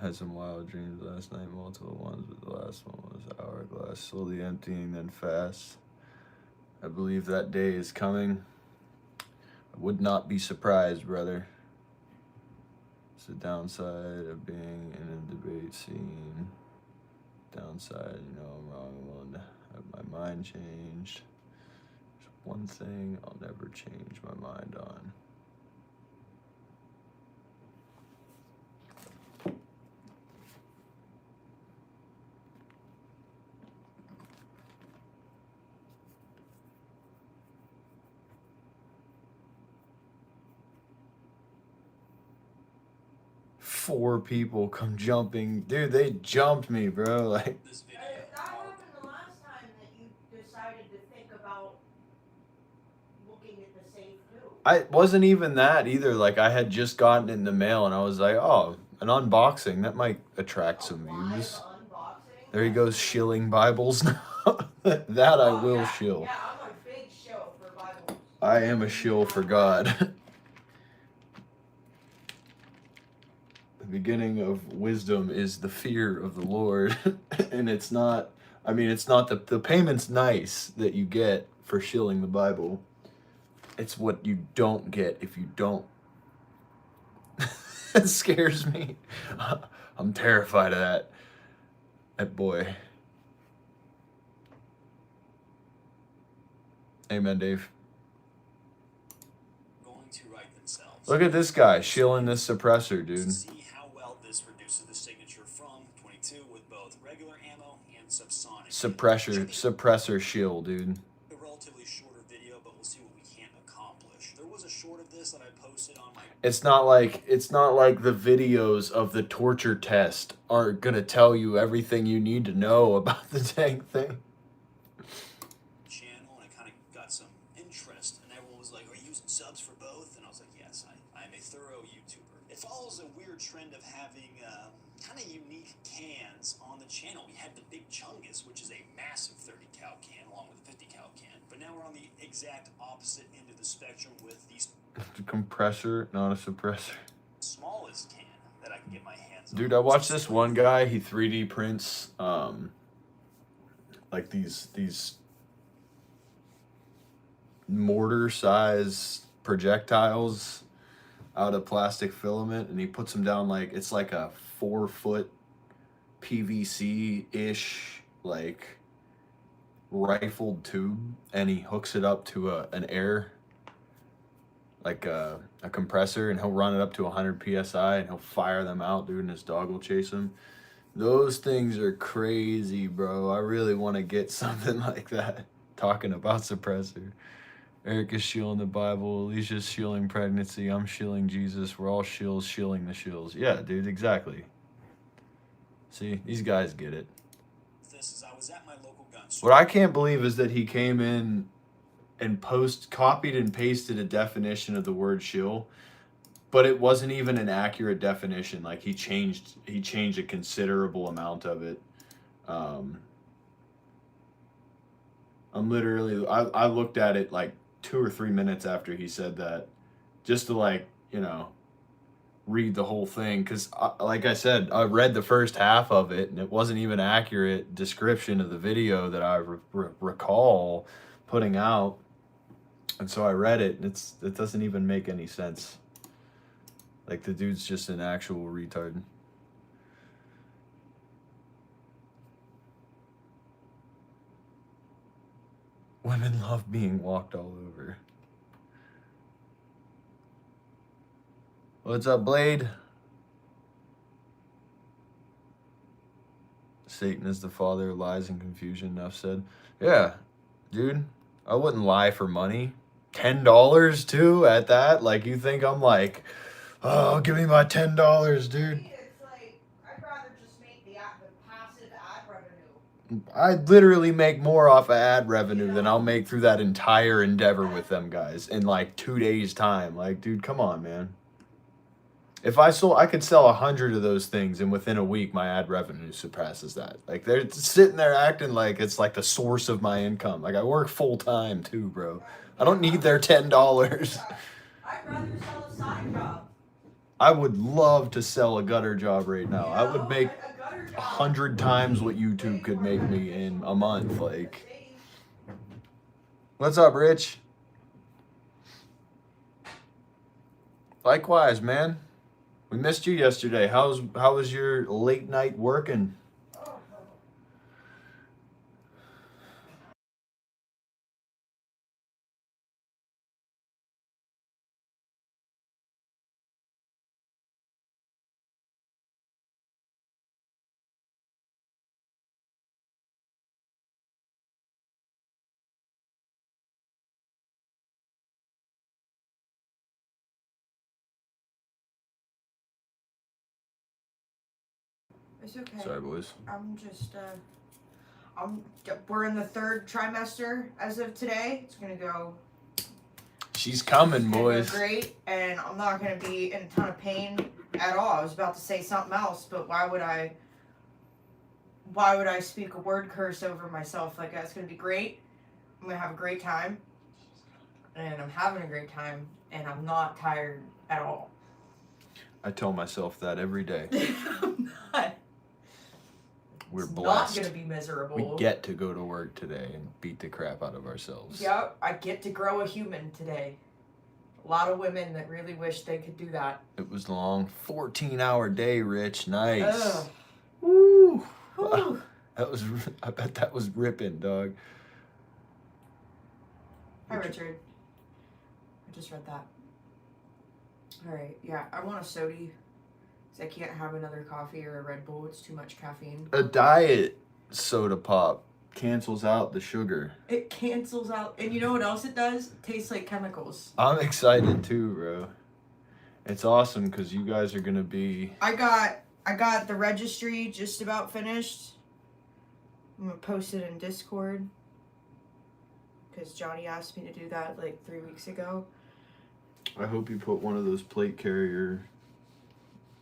Had some wild dreams last night, multiple ones, but the last one was hourglass, slowly emptying, then fast. I believe that day is coming. I would not be surprised, brother. It's the downside of being in a debate scene. Downside, you know, I'm wrong. I'm willing to have my mind changed. There's one thing I'll never change my mind on. Four people come jumping. Dude, they jumped me, bro. Like, This video. That happened the last time that you decided to think about looking at the safe too. I wasn't even that either. Like, I had just gotten it in the mail and I was like, oh, an unboxing. That might attract some views. Unboxing? There he goes, shilling Bibles now. That I will shill. Yeah, I'm a big shill for Bibles. I am a shill for God. The beginning of wisdom is the fear of the Lord. And it's not, I mean, it's not the payment's nice that you get for shilling the Bible. It's what you don't get if you don't. It scares me. I'm terrified of that. That boy. Amen, Dave. Going to write themselves. Look at this guy shilling this suppressor, dude. See how well this reduces the signature from 22 with both regular ammo and subsonic. Suppressor shill, dude. A relatively shorter video, but we'll see what we can accomplish. There was a short of this that I posted on my It's not like the videos of the torture test aren't gonna tell you everything you need to know about the dang thing. channel, and I kind of got some interest, and everyone was like, are you using subs for both? And I was like, yes, I am a thorough YouTuber. It follows a weird trend of having kind of unique cans on the channel. We had the Big Chungus, which is a massive 30 cal can, along with a 50 cal can, but now we're on the exact opposite end of the spectrum with these It's a compressor, not a suppressor. smallest can that I can get my hands on. Dude, I watched this one guy, he 3D prints like these mortar size projectiles out of plastic filament, and he puts them down like it's like a 4-foot PVC-ish like rifled tube, and he hooks it up to an air like a compressor, and he'll run it up to 100 psi and he'll fire them out, dude, and his dog will chase him. Those things are crazy, bro. I really want to get something like that. Talking about suppressor. Eric is shilling the Bible. Alicia's shilling pregnancy. I'm shilling Jesus. We're all shills shilling the shills. Yeah, dude, exactly. See, these guys get it. This is I was at my local gun store. What I can't believe is that he came in and copied and pasted a definition of the word shill, but it wasn't even an accurate definition. Like he changed a considerable amount of it. I looked at it like 2 or 3 minutes after he said that, just to like, you know, read the whole thing, because like I said, I read the first half of it and it wasn't even an accurate description of the video that I recall putting out. And so I read it, and it doesn't even make any sense. Like, the dude's just an actual retard. Women love being walked all over. What's up, Blade? Satan is the father of lies and confusion, enough said. Yeah, dude, I wouldn't lie for money. $10 too at that? Like, you think I'm like, oh, give me my $10, dude. It's like, I'd rather just make the passive ad revenue. I literally make more off of ad revenue than I'll make through that entire endeavor with them guys in like 2 days time. Like, dude, come on, man. If I could sell 100 of those things, and within a week my ad revenue surpasses that. Like, they're sitting there acting like it's like the source of my income. Like, I work full time too, bro. I don't need their $10. I'd rather sell a side job. I would love to sell a gutter job right now. I would make a gutter job. 100 times what YouTube could make me in a month. Like, what's up, Rich? Likewise, man. We missed you yesterday. How was your late night working? It's okay. Sorry, boys. I'm just, we're in the 3rd trimester as of today. It's gonna go. She's coming, It's gonna boys. go great, and I'm not gonna be in a ton of pain at all. I was about to say something else, but why would I speak a word curse over myself like that? It's gonna be great. I'm gonna have a great time, and I'm having a great time, and I'm not tired at all. I tell myself that every day. I'm not. We're It's blessed. not gonna be miserable. We get to go to work today and beat the crap out of ourselves. Yep, I get to grow a human today. A lot of women that really wish they could do that. It was a long 14-hour day, Rich. Nice. Ugh. Woo. Whew. I bet that was ripping, dog. Hi, Richard. I just read that. Alright, yeah, I want a sody. I can't have another coffee or a Red Bull. It's too much caffeine. A diet soda pop cancels out the sugar. It cancels out. And you know what else it does? It tastes like chemicals. I'm excited too, bro. It's awesome because you guys are gonna be. I got the registry just about finished. I'm gonna post it in Discord because Johnny asked me to do that like 3 weeks ago. I hope you put one of those plate carrier.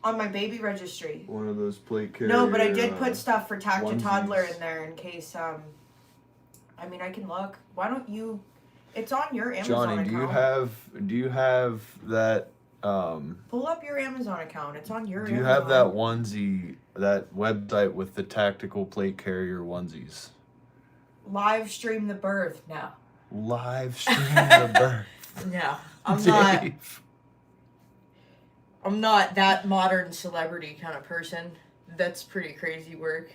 On my baby registry. One of those plate carrier. No, but I did put stuff for Tacti-Toddler onesies. in there in case. I mean, I can look. Why don't you? It's on your Amazon Johnny, account. do you have that? Pull up your Amazon account. It's on your. Do you Amazon. have that onesie, that website with the tactical plate carrier onesies? Live stream the birth. No. Live stream the birth. No, I'm not. Dave. I'm not that modern celebrity kind of person. That's pretty crazy work.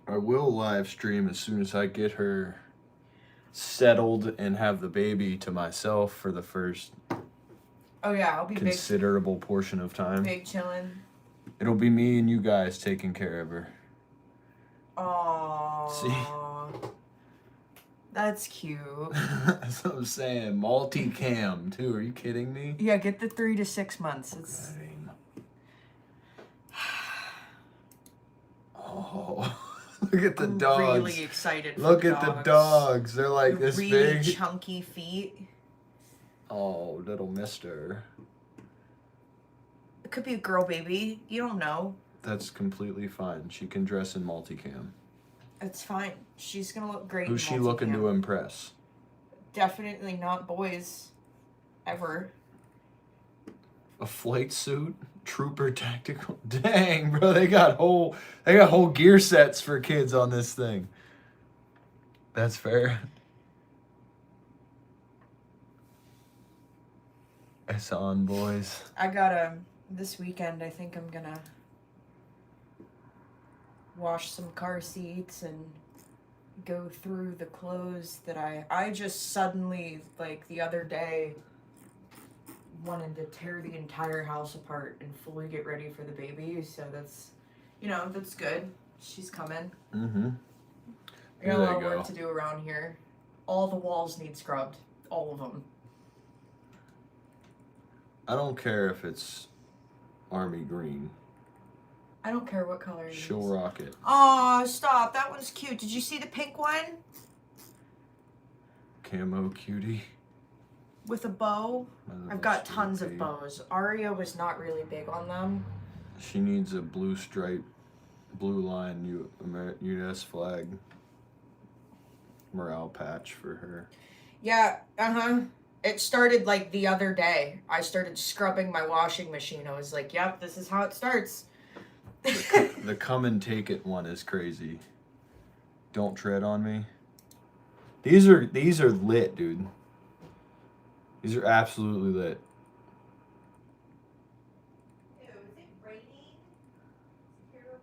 I will live stream as soon as I get her settled and have the baby to myself for the first Oh yeah, I'll be considerable portion of time. big chillin'. It'll be me and you guys taking care of her. Aww. See? That's cute. That's what I'm saying. Multi-cam, too. Are you kidding me? Yeah, get the 3 to 6 months. It's... Oh, look at the I'm dogs. really excited for Look the at the dogs. dogs. They're like this really big. chunky feet. Oh, little mister. It could be a girl baby. You don't know. That's completely fine. She can dress in multicam. It's fine. She's gonna look great. Who's she looking to impress? Definitely not boys. Ever. A flight suit? Trooper tactical? Dang, bro, they got whole gear sets for kids on this thing. That's fair. It's on, boys. I got this weekend I think I'm gonna wash some car seats and go through the clothes that I just suddenly, like the other day, wanted to tear the entire house apart and fully get ready for the baby. So that's, that's good. She's coming. Mm-hmm. I got a lot of work to do around here. All the walls need scrubbed. All of them. I don't care if it's army green. I don't care what color it is. She'll rock it. Aw, stop. That one's cute. Did you see the pink one? Camo cutie. With a bow? I've got tons of baby. bows. Aria was not really big on them. She needs a blue stripe, blue line U.S. flag morale patch for her. Yeah, It started like the other day. I started scrubbing my washing machine. I was like, yep, this is how it starts. The come and take it one is crazy. Don't tread on me. These are lit, dude. These are absolutely lit. Ew, is it raining? It's terrible.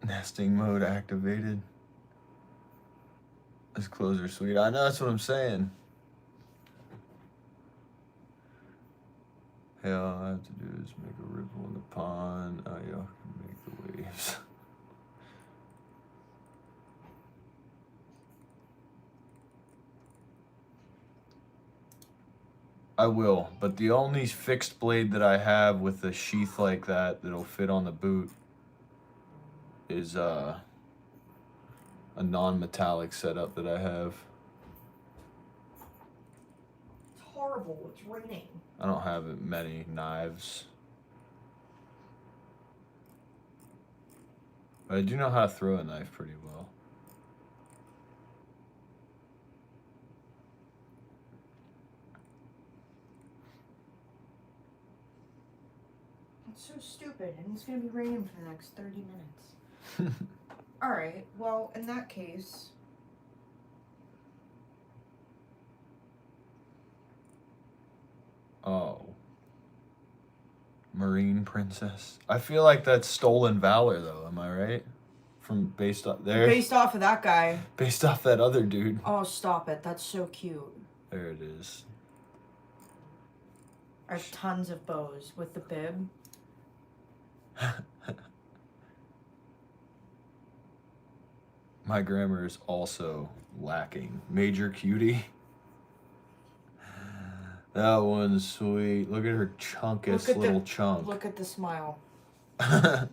Nesting mode activated. This clothes are sweet. I know, that's what I'm saying. Hey, all I have to do is make a ripple in the pond. Oh, y'all can make the waves. I will, but the only fixed blade that I have with a sheath like that that'll fit on the boot is a non-metallic setup that I have. It's horrible. It's raining. I don't have many knives. But I do know how to throw a knife pretty well. It's so stupid, and it's gonna be raining for the next 30 minutes. Alright, well, in that case... Oh. Marine Princess. I feel like that's stolen valor, though. Am I right? From based off there. Based off of that guy. Based off that other dude. Oh, stop it. That's so cute. There it is. I have tons of bows with the bib. My grammar is also lacking. Major cutie. That one's sweet. Look at her chunkiest little chunk. Look at the smile. Oh.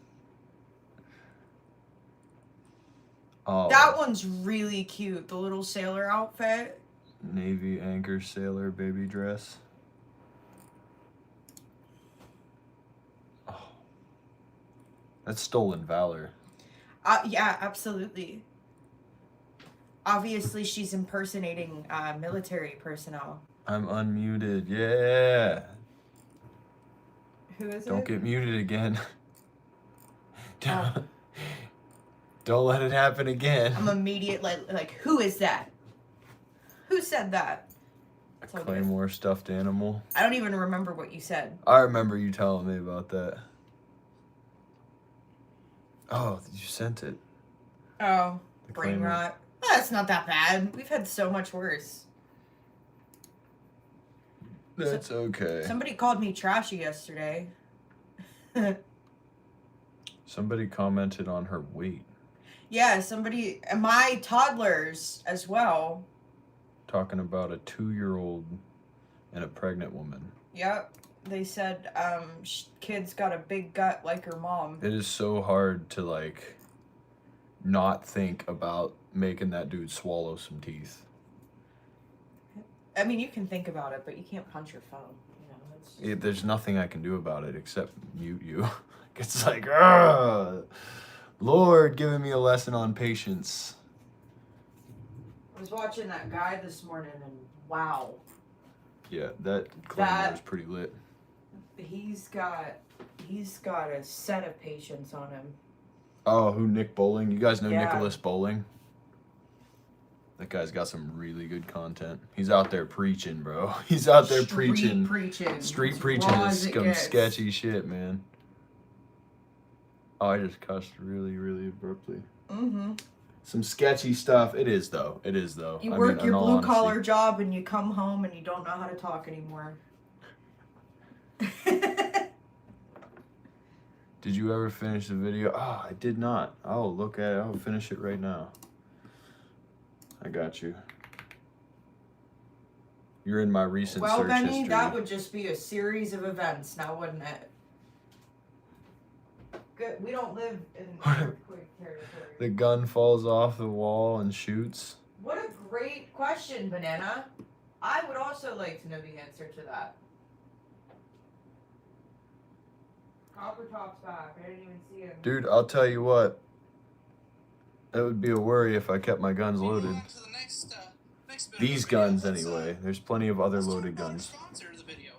That one's really cute. The little sailor outfit. Navy anchor sailor baby dress. Oh. That's stolen valor. Yeah, absolutely. Obviously, she's impersonating military personnel. I'm unmuted. Yeah. Who is it? Don't get muted again. Don't let it happen again. I'm immediately like, who is that? Who said that? A Claymore stuffed animal. I don't even remember what you said. I remember you telling me about that. Oh, you sent it. Oh, The brain Claymore. rot. Oh, that's not that bad. We've had so much worse. That's okay. Somebody called me trashy yesterday. Somebody commented on her weight. Yeah, my toddlers as well. Talking about a 2-year-old and a pregnant woman. Yep. They said, kid's got a big gut like her mom. It is so hard to, like, not think about making that dude swallow some teeth. I mean, you can think about it, but you can't punch your phone. You know, it's just... There's nothing I can do about it except mute you. It's like, Ugh! Lord, giving me a lesson on patience. I was watching that guy this morning, and wow. Yeah, that Claymore is pretty lit. He's got a set of patience on him. Oh, who, Nick Bowling? You guys know Yeah. Nicholas Bowling? That guy's got some really good content. He's out there preaching, bro. He's out there preaching. Street preaching is some sketchy shit, man. Oh, I just cussed really, really abruptly. Mm-hmm. Some sketchy stuff. It is, though. You work your blue-collar job, and you come home, and you don't know how to talk anymore. Did you ever finish the video? Oh, I did not. I'll look at it. I'll finish it right now. I got you. You're in my recent search Benny, history. that would just be a series of events now, wouldn't it? Good. We don't live in earthquake territory. The gun falls off the wall and shoots. What a great question, Banana. I would also like to know the answer to that. Copper Top's back. I didn't even see him. Dude, I'll tell you what. That would be a worry if I kept my guns Moving loaded. on to the next bit of These the video, guns, let's, anyway. There's plenty of other let's talk loaded about our guns. sponsor of the video.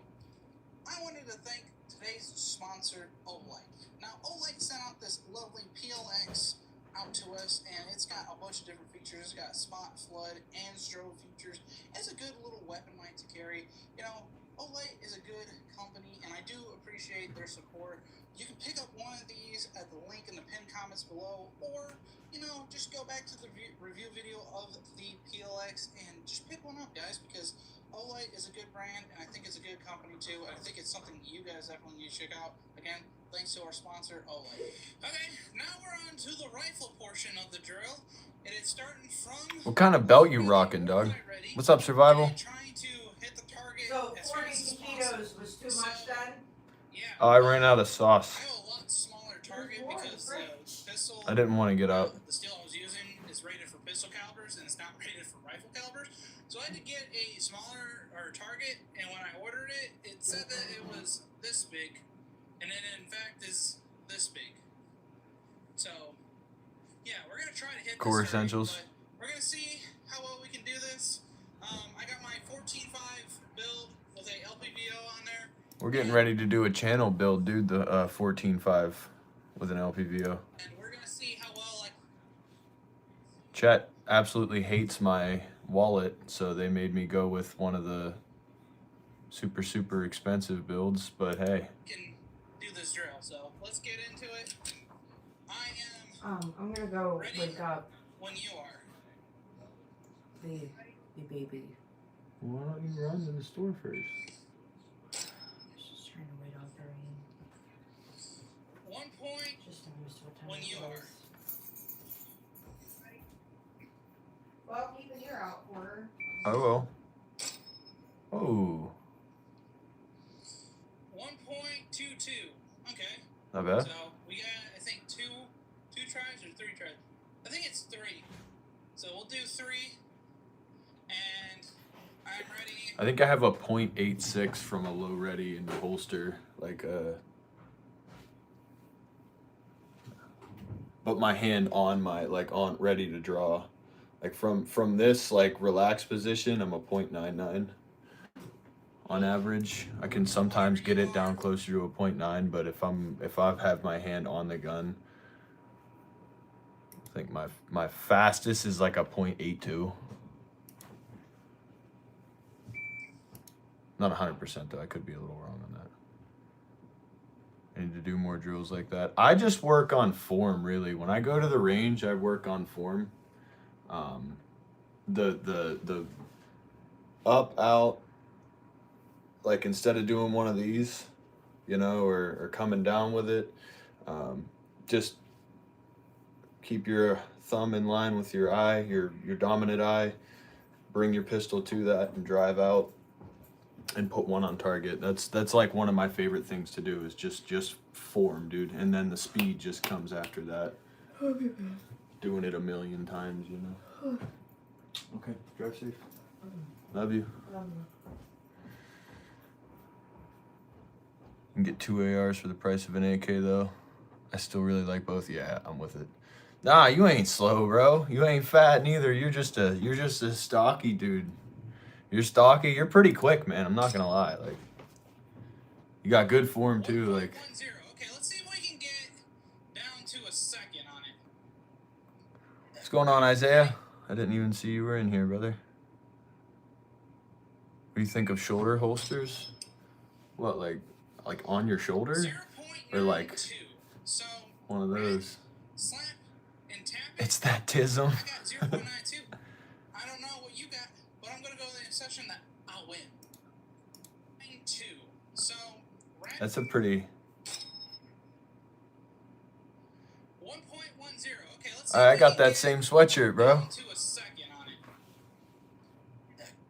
I wanted to thank today's sponsor, Olight. Now, Olight sent out this lovely PLX out to us, and it's got a bunch of different features. It's got spot, flood, and strobe features. It's a good little weapon mic to carry. You know, Olight is a good company, and I do appreciate their support. You can pick up one of these at the link in the pinned comments below, or, you know, just go back to the review video of the PLX and just pick one up, guys, because Olight is a good brand, and I think it's a good company, too. And I think it's something you guys definitely need to check out. Again, thanks to our sponsor, Olight. Okay, now we're on to the rifle portion of the drill, and it's starting from... What kind of belt you rocking, dog? What's up, Survival? Trying to hit the target So as 40 fast as possible. taquitos was too much then? Yeah. Oh, I ran out of sauce. I have a lot smaller target because the pistol... I didn't want to get out. The steel I was using is rated for pistol calibers, and it's not rated for rifle calibers. So I had to get a smaller target, and when I ordered it, it said that it was this big, and it in fact is this big. So, yeah, we're going to try to hit Core this target, essentials. but we're going to see how well we can do this. I got my 14.5 build with a LPVO on there. We're getting ready to do a channel build, dude. The 14.5 with an LPVO. And we're going to see how well Chet absolutely hates my wallet, so they made me go with one of the super expensive builds, but hey. can do this drill. So let's get into it. I am I'm gonna go ready wake up when you are. the baby. Why don't you run to the store first? Just trying to wait out the rain. 1 point Just noticed what time when it you was. are. Well, keep an ear out for her. I will. Oh, 1.22. Okay. not bad. So we got, I think, two tries or 3 tries. I think it's 3. So we'll do 3. And I'm ready. I think I have a .86 from a low ready in the holster, like but my hand on my on ready to draw, like from this relaxed position, I'm a .99 on average. I can sometimes get it down closer to a .9, but if I have my hand on the gun, I think my fastest is like a .82. Not 100% though. I could be a little wrong on that. I need to do more drills like that. I just work on form, really. When I go to the range, I work on form. The up, out, like instead of doing one of these, you know, or coming down with it, just keep your thumb in line with your eye, your dominant eye. Bring your pistol to that and drive out. And put one on target. That's like one of my favorite things to do is just form, dude. And then the speed just comes after that. Doing it a million times, you know. Okay, drive safe. Love you. You can get 2 ARs for the price of an AK though. I still really like both. Yeah, I'm with it. Nah, you ain't slow, bro. You ain't fat neither. You're just a stocky dude. You're stocky. You're pretty quick, man. I'm not gonna lie. Like, you got good form too. Like, 1.10. Okay, let's see if we can get down to a second on it. what's going on, Isaiah? I didn't even see you were in here, brother. What do you think of shoulder holsters? What, like on your shoulder, 0.92. or like So one of those? slap and tap it. It's that tism. I got 0.92. I don't know what you got, but I'm gonna go with the assumption that I'll win. 92. So That's a pretty. 1.10. Okay, let's see. I got that same sweatshirt, bro. Down to a second on it.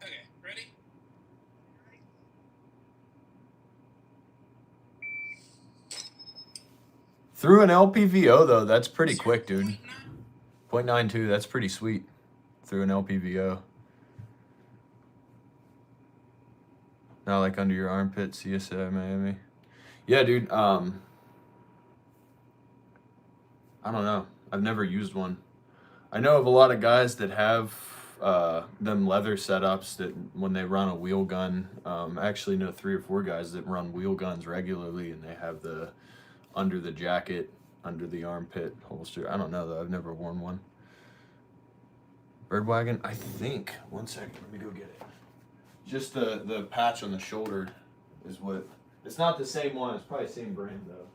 Okay, ready? Through an LPVO though, that's pretty quick, dude. 0.92, that's pretty sweet. Through an LPVO. Not like under your armpit, CSI Miami. Yeah, dude. I don't know. I've never used one. I know of a lot of guys that have them leather setups that when they run a wheel gun, I actually know 3 or 4 guys that run wheel guns regularly, and they have the under the jacket, under the armpit holster. I don't know though. I've never worn one. Birdwagon, I think. One second, let me go get it. Just the patch on the shoulder is what. It's not the same one. It's probably the same brand though.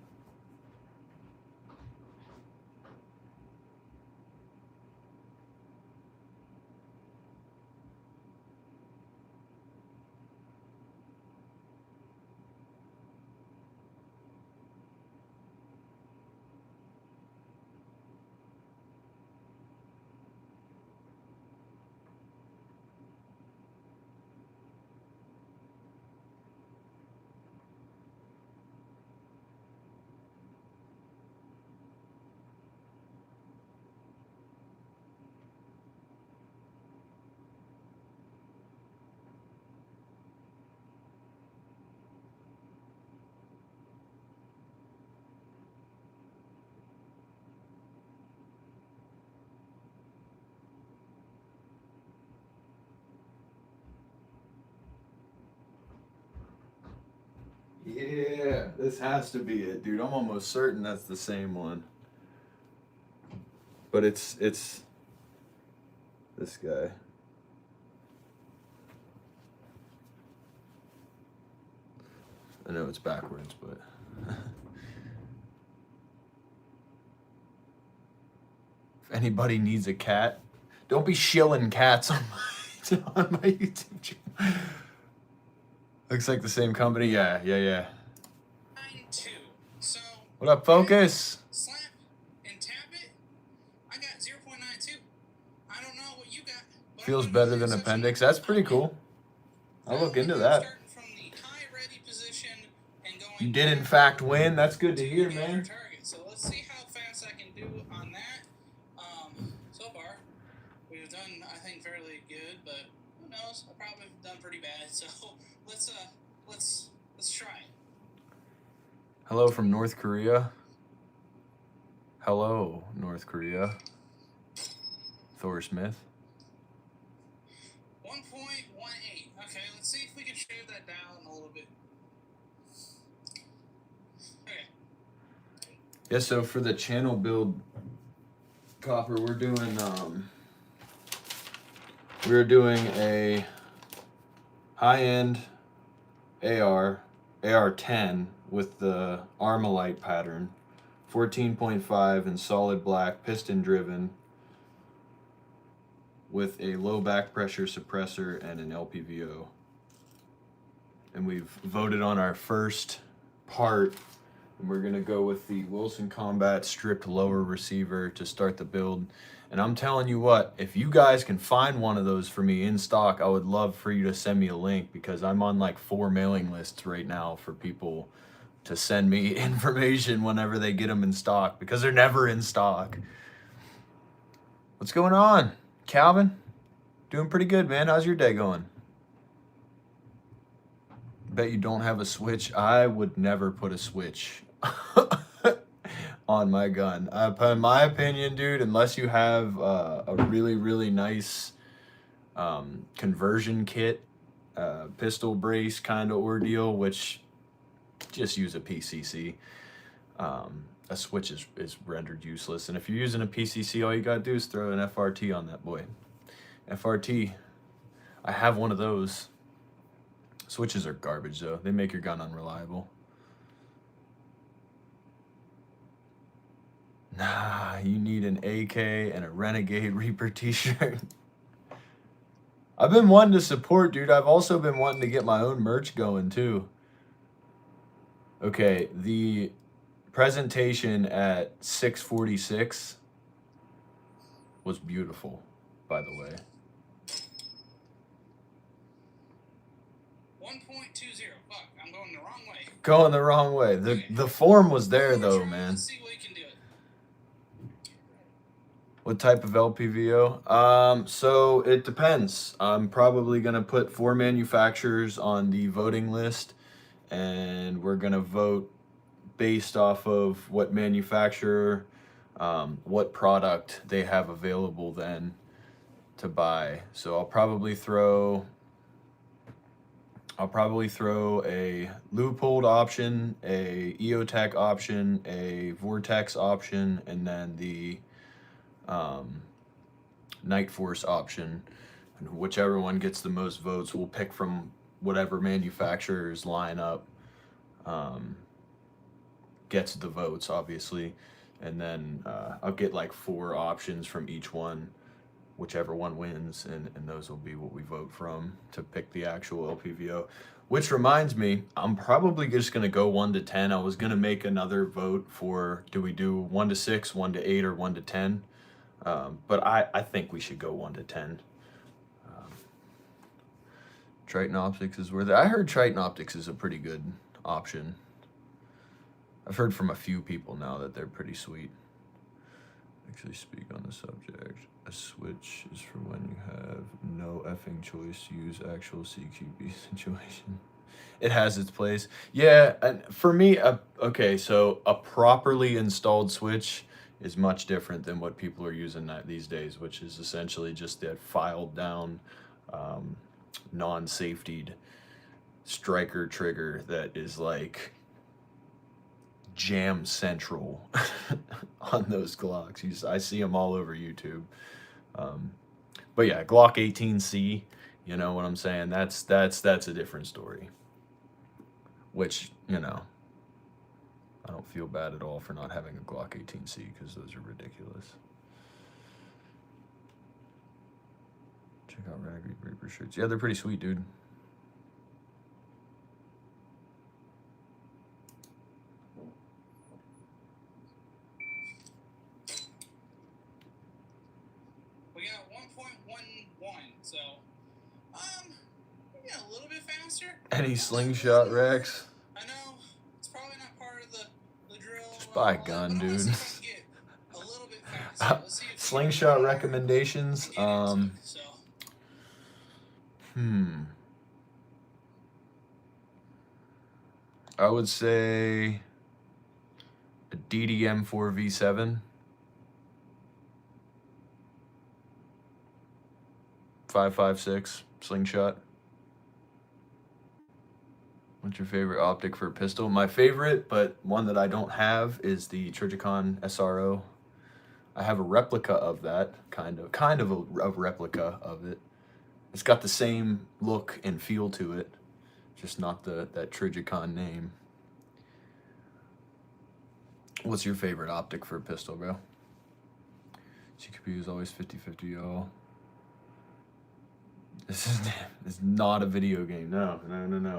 Yeah, this has to be it, dude. I'm almost certain that's the same one. But it's this guy. I know it's backwards, but if anybody needs a cat, don't be shilling cats on my YouTube channel. Looks like the same company. Yeah. 9-2. So What up, Focus? slap and tap it. I got 0.92. I don't know what you got. But Feels I'm gonna better do than such a- appendix. That's pretty cool. I'll look into that. Starting from the high ready position and going You did in fact win. That's good to hear, to your man. target. So let's see how fast I can do on that. So far, we've done, I think, fairly good, but who knows? I probably have done pretty bad. So let's try it. Hello from North Korea. Hello, North Korea. Thor Smith. 1.18. Okay, let's see if we can shave that down a little bit. Okay. Yeah, so for the channel build, Copper, we're doing a high-end AR-10 with the Armalite pattern, 14.5 in solid black, piston driven, with a low back pressure suppressor and an LPVO. And we've voted on our first part, and we're gonna go with the Wilson Combat stripped lower receiver to start the build. And I'm telling you what, if you guys can find one of those for me in stock, I would love for you to send me a link, because I'm on like 4 mailing lists right now for people to send me information whenever they get them in stock, because they're never in stock. What's going on, Calvin? Doing pretty good, man. How's your day going? Bet you don't have a switch. I would never put a switch on my gun. In my opinion, dude, unless you have a really, really nice conversion kit, pistol brace kind of ordeal, which just use a PCC. A switch is rendered useless. And if you're using a PCC, all you gotta do is throw an FRT on that boy. FRT, I have one of those. Switches are garbage though. They make your gun unreliable. Nah, you need an AK and a Renegade Reaper t-shirt. I've been wanting to support, dude. I've also been wanting to get my own merch going too. Okay, the presentation at 646 was beautiful, by the way. 1.20. Fuck, I'm going the wrong way. Going the wrong way. The form was there though, man. Let's see what we can do it. What type of LPVO? So it depends. I'm probably gonna put 4 manufacturers on the voting list, and we're gonna vote based off of what manufacturer what product they have available then to buy. So I'll probably throw a Leupold option, a EOTech option, a Vortex option, and then the Night Force option. And whichever one gets the most votes, we'll pick from whatever manufacturer's lineup gets the votes, obviously. And then I'll get like 4 options from each one, whichever one wins, and those will be what we vote from to pick the actual LPVO. Which reminds me, I'm probably just going to go 1 to 10. I was going to make another vote for, do we do 1 to 6, 1 to 8, or 1 to 10? But I think we should go 1 to 10. Triton Optics is worth it. I heard Triton Optics is a pretty good option. I've heard from a few people now that they're pretty sweet. Actually speak on the subject. A switch is for when you have no effing choice to use actual CQB situation. It has its place. Yeah, and for me, okay, so a properly installed switch is much different than what people are using these days, which is essentially just that filed down, non-safetied striker trigger that is like jam central on those Glocks. I see them all over YouTube. But yeah, Glock 18C, you know what I'm saying? That's a different story. Which, you know, I don't feel bad at all for not having a Glock 18C because those are ridiculous. Check out Renegade Reaper shirts. Yeah, they're pretty sweet, dude. We got 1.11, so we got a little bit faster. Any slingshot Rex? I know it's probably not part of the drill. Just buy a gun, dude. Let's get a little bit faster. Let's see if Slingshot recommendations. I would say a DDM4 V7. 5.56 slingshot. What's your favorite optic for a pistol? My favorite, but one that I don't have, is the Trijicon SRO. I have a replica of that, kind of a replica of it. It's got the same look and feel to it, just not that Trijicon name. What's your favorite optic for a pistol, bro? CQB is always 50-50, y'all. This is not a video game. No,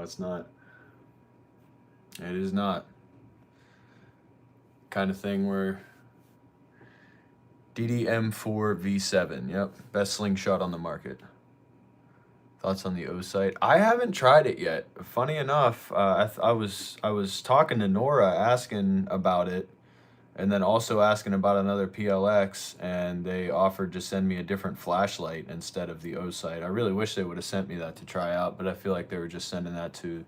it's not. It is not. Kind of thing where DDM4 V7, yep, best slingshot on the market. Thoughts on the O sight? I haven't tried it yet. Funny enough, I was talking to Nora asking about it, and then also asking about another PLX, and they offered to send me a different flashlight instead of the O sight. I really wish they would have sent me that to try out, but I feel like they were just sending that to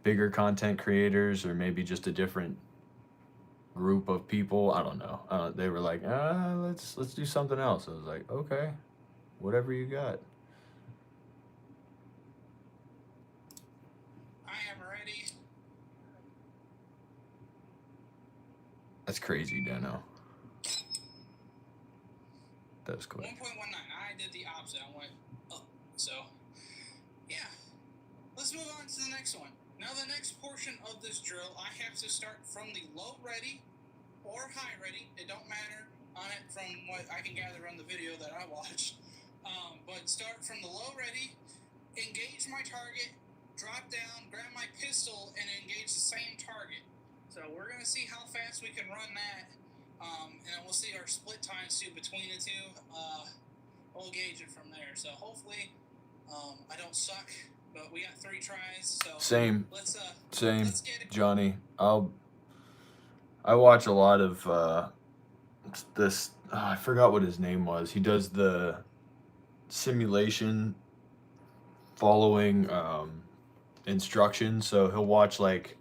bigger content creators, or maybe just a different group of people. I don't know. They were like, let's do something else. I was like, okay, whatever you got. That's crazy, Dano. That was cool. 1.19. I did the opposite. I went up. So, yeah. Let's move on to the next one. Now, the next portion of this drill, I have to start from the low ready or high ready. It don't matter on it from what I can gather on the video that I watched. But start from the low ready, engage my target, drop down, grab my pistol, and engage the same target. So we're going to see how fast we can run that, and then we'll see our split times too between the two. We'll gauge it from there. So hopefully I don't suck, but we got 3 tries. So same, let's get it. Johnny. I watch a lot of this. I forgot what his name was. He does the simulation following instructions. So he'll watch like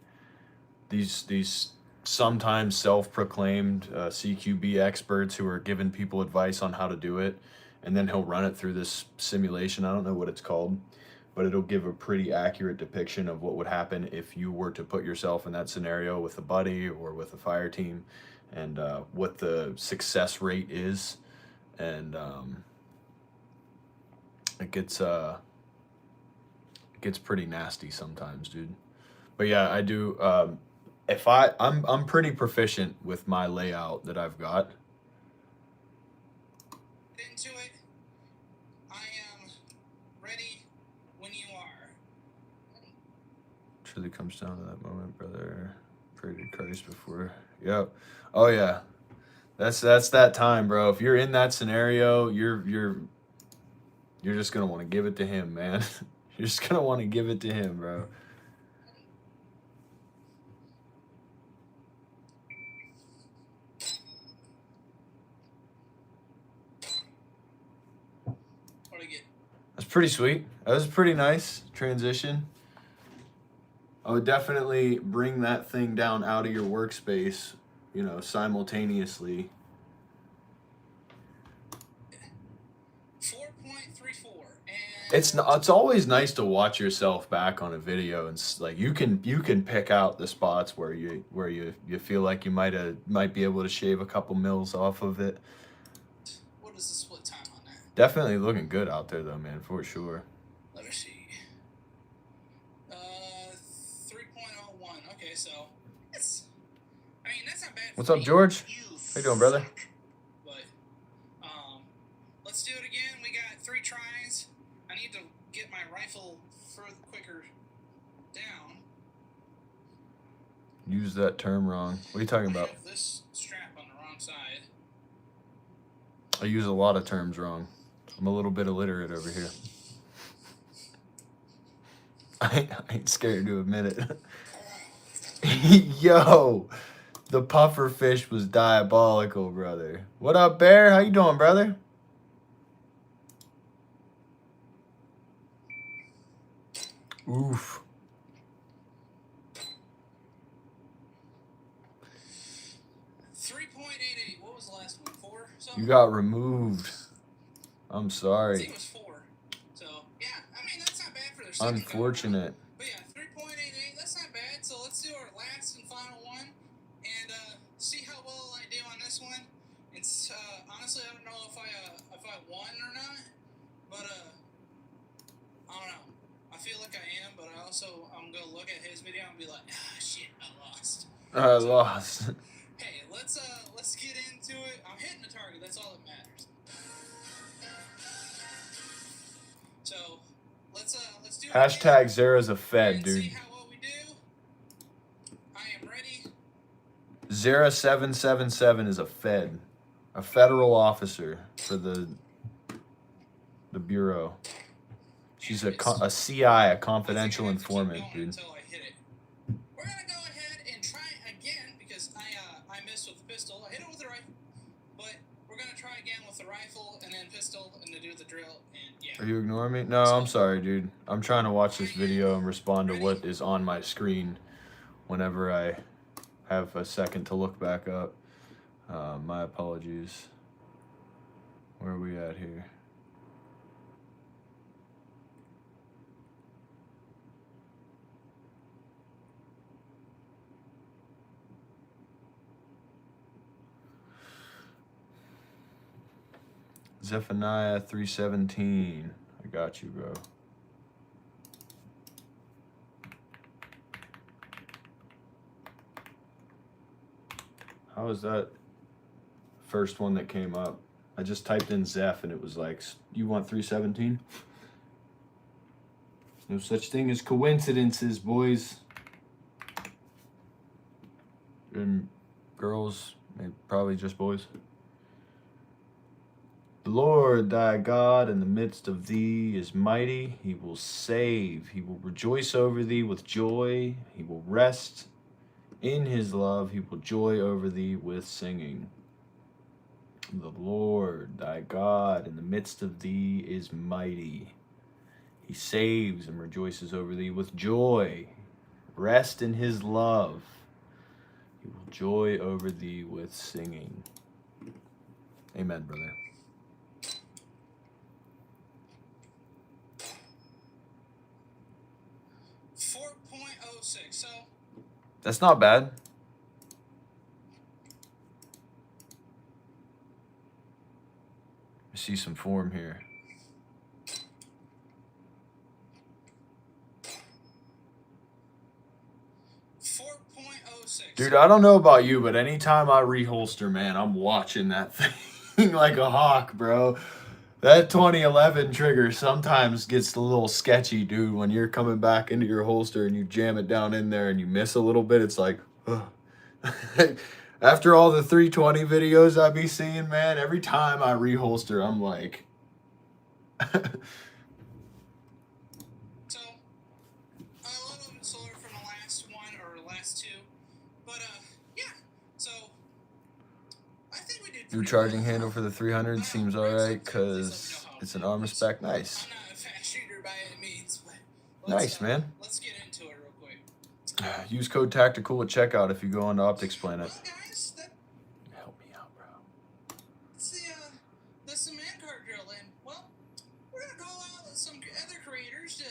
these sometimes self-proclaimed CQB experts who are giving people advice on how to do it, and then he'll run it through this simulation. I don't know what it's called, but it'll give a pretty accurate depiction of what would happen if you were to put yourself in that scenario with a buddy or with a fire team, and what the success rate is. And it gets pretty nasty sometimes, dude. But yeah, I do. If I'm pretty proficient with my layout that I've got. Into it. I am ready when you are. Truly comes down to that moment, brother. Pray to Christ before. Yep. Oh yeah. That's that time, bro. If you're in that scenario, you're just gonna want to give it to him, man. You're just gonna want to give it to him, bro. What do I get? That's pretty sweet. That was a pretty nice transition. I would definitely bring that thing down out of your workspace, you know, simultaneously. 4.34. And It's always nice to watch yourself back on a video, and like you can pick out the spots where you feel like you might be able to shave a couple mils off of it. what is the split time on that? Definitely looking good out there though, man, for sure. Let me see. 3.01. Okay, so that's. I mean, that's not bad. What's up, George? How you doing, brother? But let's do it again. We got 3 tries. I need to get my rifle further quicker down. Use that term wrong. What are you talking I about? have this strap on the wrong side. I use a lot of terms wrong. I'm a little bit illiterate over here. I ain't scared to admit it. Yo, the puffer fish was diabolical, brother. What up, Bear? How you doing, brother? Oof. .88. What was the last one? 4 something? You got removed. I'm I sorry. think it was 4. So yeah, I mean that's not bad for their second Unfortunate. go. But yeah, 3.88. That's not bad. So let's do our last and final one, and see how well I do on this one. It's honestly I don't know if I won or not, but I don't know. I feel like I am, but I'm gonna look at his video and be like, shit, I lost. I lost. Hey, let's get into it. I'm hitting the target. That's all that matters. So let's do it. Hashtag Zera's a Fed, and dude. see how well we do. I am ready. Zera777 is a Fed, a federal officer for the Bureau. She's a CI, a confidential informant, dude. Until I hit it. We're gonna go ahead and try again because I missed with the pistol. I hit it with the rifle, but we're gonna try again with the rifle and then pistol and to do the drill. And yeah. Are you ignoring me? No, I'm sorry, dude. I'm trying to watch this video and respond to what is on my screen whenever I have a second to look back up. My apologies. Where are we at here? Zephaniah 3:17. I got you, bro. How was that first one that came up? I just typed in Zeph and it was like, you want 3:17? No such thing as coincidences, boys. And girls, maybe probably just boys. The Lord thy God in the midst of thee is mighty. He will save. He will rejoice over thee with joy. He will rest in his love. He will joy over thee with singing. The Lord thy God in the midst of thee is mighty. He saves and rejoices over thee with joy. Rest in his love. He will joy over thee with singing. Amen, brother. .06. So That's not bad. I see some form here. Dude, I don't know about you, but anytime I reholster, man, I'm watching that thing like a hawk, bro. That 2011 trigger sometimes gets a little sketchy, dude. When you're coming back into your holster and you jam it down in there and you miss a little bit, it's like, ugh. After all the 320 videos I be seeing, man, every time I reholster, I'm like... So, a little bit slower from the last one or last two, but yeah. So, I think we did. New charging handle for the 300 seems alright because it's an armor spec. Nice. I'm not a fast shooter by any means, but Nice, man. Let's get into it real quick. Use code Tacti-Chillen at checkout if you go on to Optics Planet. Well, guys, Help me out, bro. it's the cement card drill, and well, we're gonna call out some other creators to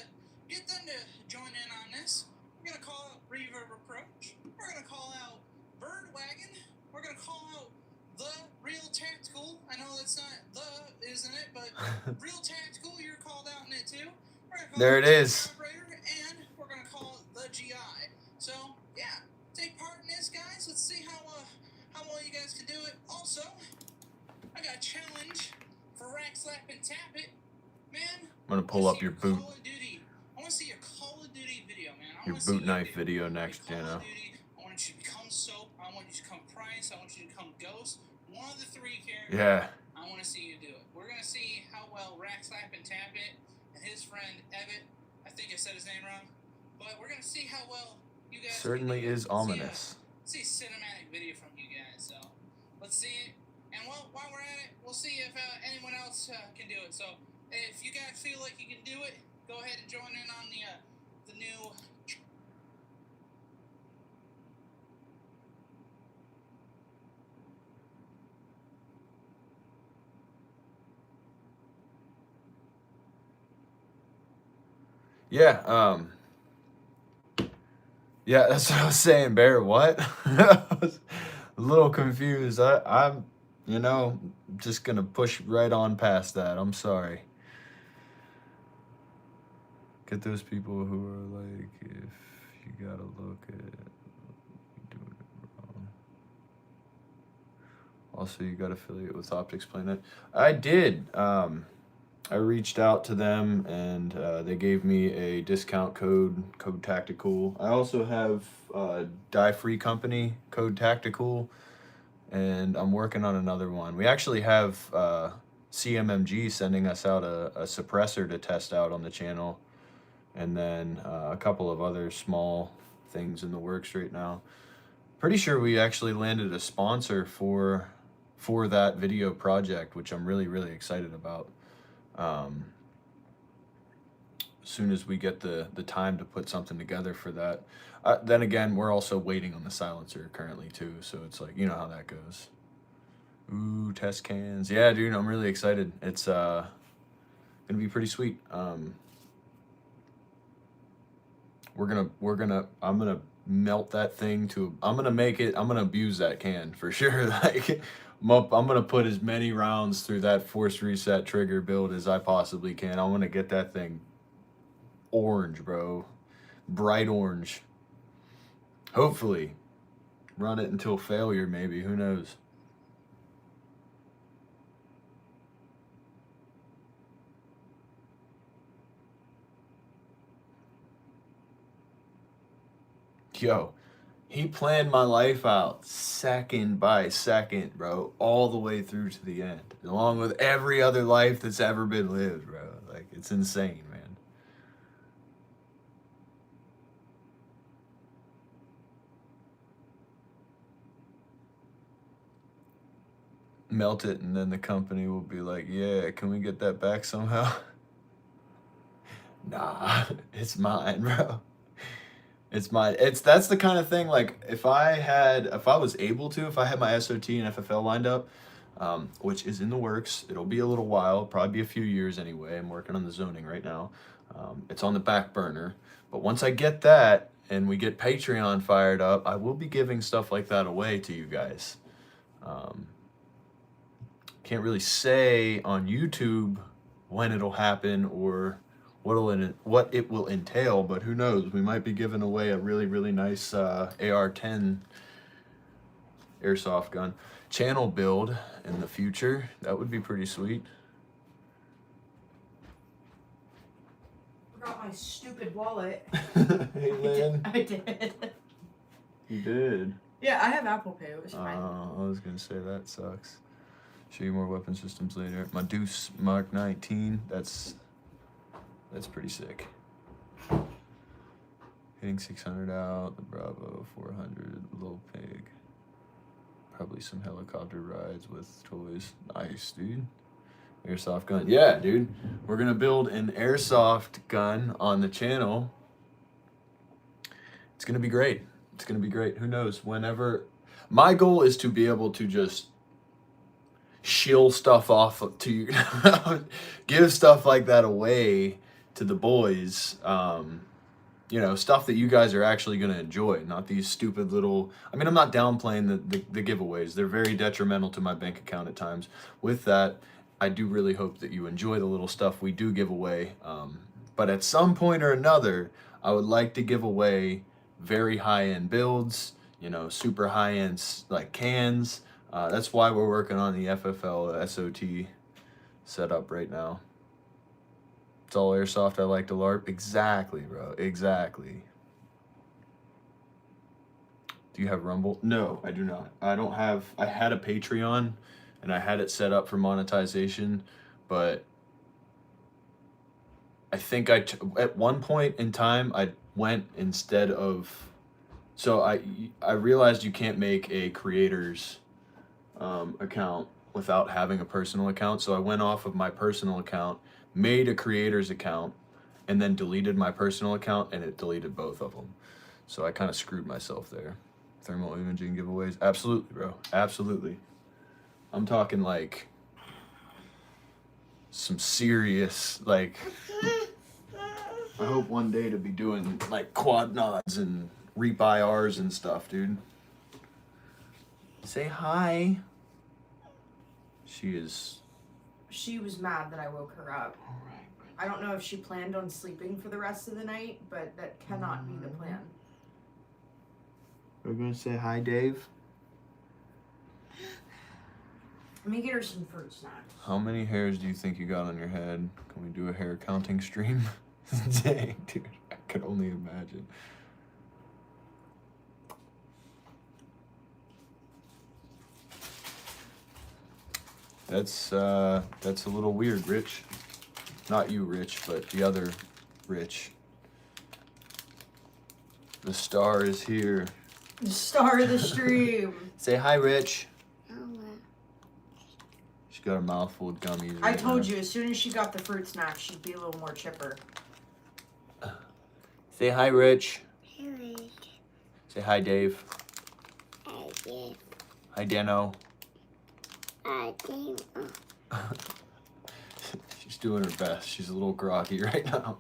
get them to join in on this. We're gonna call out Reverb Approach. We're gonna call out Birdwagon. We're gonna call out the Real Tactical. I know that's not the, isn't it? But Real Tactical, you're called out in it too. We're gonna call There out it is. Operator, and we're gonna call it the GI. So yeah, take part in this, guys. Let's see how well you guys can do it. Also, I got a challenge for Rack Slap and Tap It, man. I'm gonna pull up your boot. Call of Duty. I want to see your Call of Duty video, man. Your boot knife video next, Jano. I want you to become Soap. I want you to become Price. I want you to become Ghost. One of the three characters. Yeah. I want to see you do it. We're gonna see how well Rack Slap and Tap It and his friend Evitt, I think I said his name wrong, but we're gonna see how well you guys. Certainly is ominous. See a cinematic video from you guys, so let's see it. And while we're at it, we'll see if anyone else can do it. So if you guys feel like you can do it, go ahead and join in on the new. Yeah, yeah, that's what I was saying, Bear. What? I was a little confused. I'm, you know, just gonna push right on past that. I'm sorry. Get those people who are like, if you gotta look at doing it wrong. Also, you got affiliate with Optics Planet. I did. I reached out to them and they gave me a discount code Tactical. I also have Die Free Company code Tactical, and I'm working on another one. We actually have CMMG sending us out a suppressor to test out on the channel, and then a couple of other small things in the works right now. Pretty sure we actually landed a sponsor for that video project, which I'm really excited about. As soon as we get the time to put something together for that. Then again, we're also waiting on the silencer currently too, so it's like, you know how that goes. Ooh, test cans. Yeah, dude, I'm really excited. It's gonna be pretty sweet. I'm gonna melt that thing I'm gonna abuse that can for sure. Like, I'm gonna put as many rounds through that force reset trigger build as I possibly can. I'm gonna get that thing orange, bro. Bright orange. Hopefully. Run it until failure, maybe. Who knows? Yo, he planned my life out second by second, bro, all the way through to the end, along with every other life that's ever been lived, bro. Like, it's insane, man. Melt it, and then the company will be like, yeah, can we get that back somehow? Nah, it's mine, bro. That's the kind of thing, like, if I had my SOT and FFL lined up, which is in the works. It'll be a little while, probably be a few years anyway. I'm working on the zoning right now. It's on the back burner. But once I get that and we get Patreon fired up, I will be giving stuff like that away to you guys. Can't really say on YouTube when it'll happen or what it will entail, but who knows? We might be giving away a really, really nice AR-10 airsoft gun channel build in the future. That would be pretty sweet. Forgot my stupid wallet. Hey, Lynn. I did. You did. Yeah, I have Apple Pay. It was fine. I was gonna say that sucks. Show you more weapon systems later. My Deuce Mark 19. That's pretty sick. Hitting 600 out. The Bravo 400. Little Pig. Probably some helicopter rides with toys. Nice, dude. Airsoft gun. Yeah, dude. We're gonna build an airsoft gun on the channel. It's gonna be great. It's gonna be great. Who knows? Whenever. My goal is to be able to just shill stuff off to you, give stuff like that away to the boys. You know, stuff that you guys are actually going to enjoy, not these stupid little. I mean, I'm not downplaying the giveaways. They're very detrimental to my bank account at times. With that, I do really hope that you enjoy the little stuff we do give away. But at some point or another, I would like to give away very high-end builds, you know, super high-end like cans. That's why we're working on the FFL SOT setup right now. It's all airsoft. I like to LARP. Exactly, bro. Exactly. Do you have Rumble? No, I do not. I don't have. I had a Patreon, and I had it set up for monetization, but I think at one point in time I went instead of. So I realized you can't make a creator's account without having a personal account. So I went off of my personal account, made a creator's account, and then deleted my personal account, and it deleted both of them. So I kind of screwed myself there. Thermal imaging giveaways. Absolutely, bro. Absolutely. I'm talking like some serious, like, I hope one day to be doing like quad nods and reap IRs and stuff, dude. Say hi. She was mad that I woke her up. All right. I don't know if she planned on sleeping for the rest of the night, but that cannot be the plan. We're gonna say hi, Dave. Let me get her some fruit snacks. How many hairs do you think you got on your head? Can we do a hair counting stream? Dang, dude, I could only imagine. That's a little weird, Rich. Not you, Rich, but the other Rich. The star is here. The star of the stream. Say hi, Rich. She's got a mouthful of gummies. I right told now. you, as soon as she got the fruit snack, she'd be a little more chipper. Say hi, Rich. Hi, Rich. Say hi, Dave. Hi, Dave. Hi, Dano. Hi, Dave. She's doing her best. She's a little groggy right now.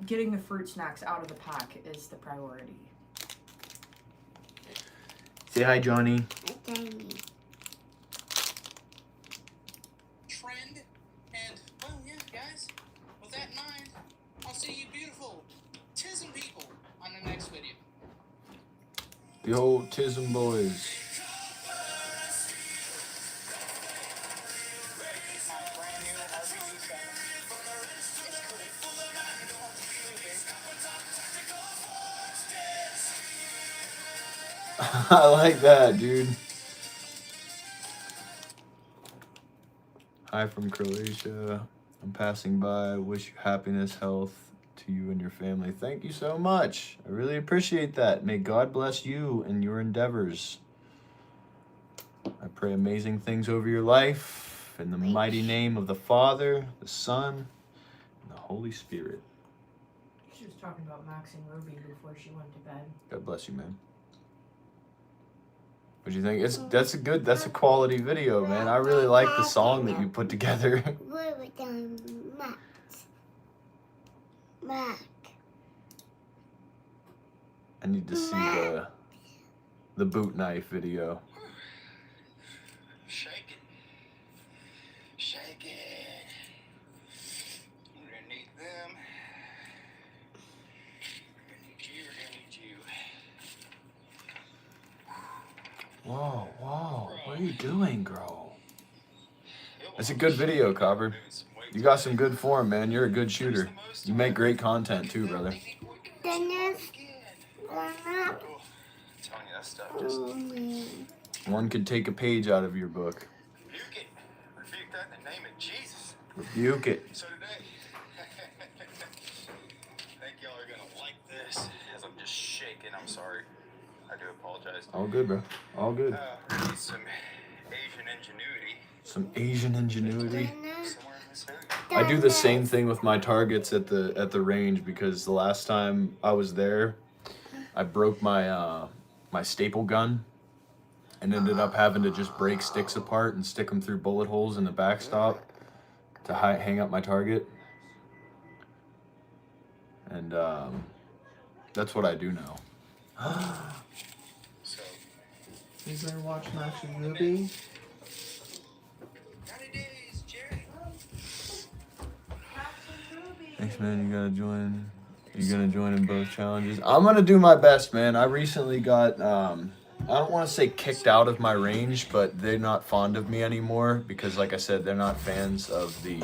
Getting the fruit snacks out of the pack is the priority. Say hi, Johnny. Hi, Johnny. Trend. And, well, yeah, guys, with that in mind, I'll see you beautiful Tism people on the next video. The old Tism boys. My brand new RPG7. It's cool. I like that, dude. Hi from Croatia. I'm passing by. Wish you happiness, health to you and your family. Thank you so much. I really appreciate that. May God bless you and your endeavors. I pray amazing things over your life in the mighty name of the Father, the Son, and the Holy Spirit. She was talking about Max and Ruby before she went to bed. God bless you, man. What do you think? That's a quality video, man. I really like the song that you put together. Mac. I need to see the boot knife video. Shaking. Shaking. We're gonna need them. We're gonna need you. We're gonna need you. Whoa, what are you doing, girl? It's a good video, Copper. You got some good form, man. You're a good shooter. You make great content too, brother. One could take a page out of your book. Rebuke it. Rebuke that in the name of Jesus. Rebuke it. So today, I think y'all are gonna like this. As I'm just shaking, I'm sorry. I do apologize. All good, bro. All good. Need some Asian ingenuity. Some Asian ingenuity. Somewhere in this area. I do the same thing with my targets at the range because the last time I was there, I broke my my staple gun and ended up having to just break sticks apart and stick them through bullet holes in the backstop to hang up my target. And that's what I do now. So, You gonna watch Max and Ruby? 90 days, Jerry. Thanks, man. You gotta join. You gonna join in both challenges? I'm gonna do my best, man. I recently got I don't want to say kicked out of my range, but they're not fond of me anymore because, like I said, they're not fans of the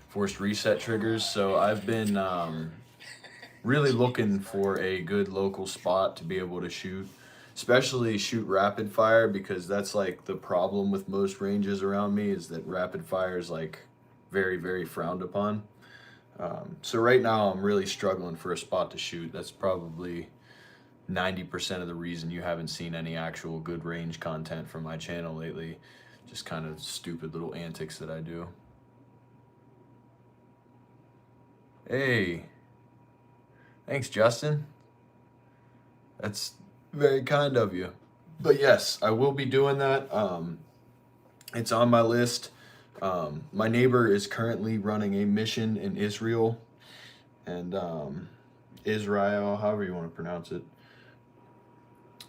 forced reset triggers. So I've been really looking for a good local spot to be able to shoot, especially shoot rapid fire, because that's like the problem with most ranges around me is that rapid fire is like very, very frowned upon. So right now I'm really struggling for a spot to shoot. That's probably 90% of the reason you haven't seen any actual good range content from my channel lately. Just kind of stupid little antics that I do. Hey, thanks, Justin. That's very kind of you. But yes, I will be doing that. It's on my list. My neighbor is currently running a mission in Israel, and Israel, however you want to pronounce it.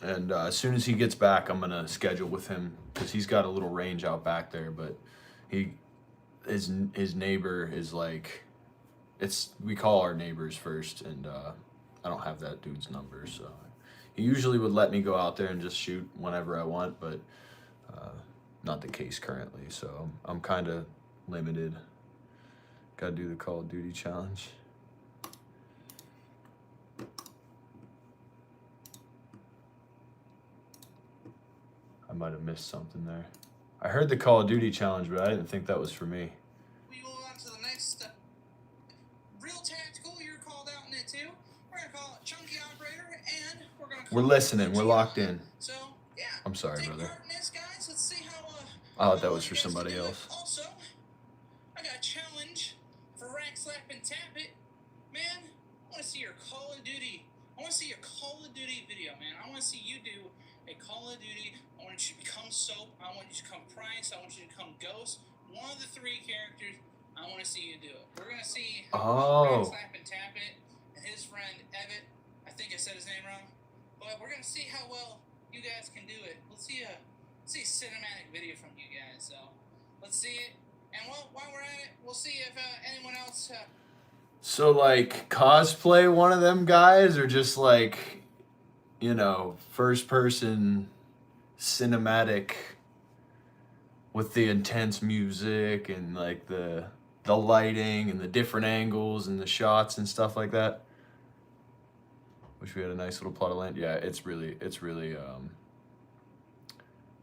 And as soon as he gets back, I'm gonna schedule with him because he's got a little range out back there. But his neighbor is like, we call our neighbors first, and I don't have that dude's number, so he usually would let me go out there and just shoot whenever I want, but not the case currently. So I'm kind of limited. Gotta do the Call of Duty challenge. I might have missed something there. I heard the Call of Duty challenge, but I didn't think that was for me. We move on to the next real tactical. You're called out in it too. We're gonna call it Chunky Operator, and we're gonna. We're listening. We're locked in. So yeah. I'm sorry, take brother. part in this, guys. Let's see how. I thought that was for somebody else. Also, I got a challenge for Rack Slap and Tap It, man. I want to see your Call of Duty. I want to see your Call of Duty video, man. I want to see you do a Call of Duty. I want you to become Soap. I want you to become Price. I want you to become Ghost. One of the three characters. I want to see you do it. We're gonna see Rack Slap and Tap It and his friend Evitt. I think I said his name wrong, but we're gonna see how well you guys can do it. Let's see a cinematic video from you guys. So let's see it. And while we're at it, we'll see if anyone else. So like cosplay one of them guys, or just like, you know, first person cinematic with the intense music and like the lighting and the different angles and the shots and stuff like that. Wish we had a nice little plot of land. Yeah, it's really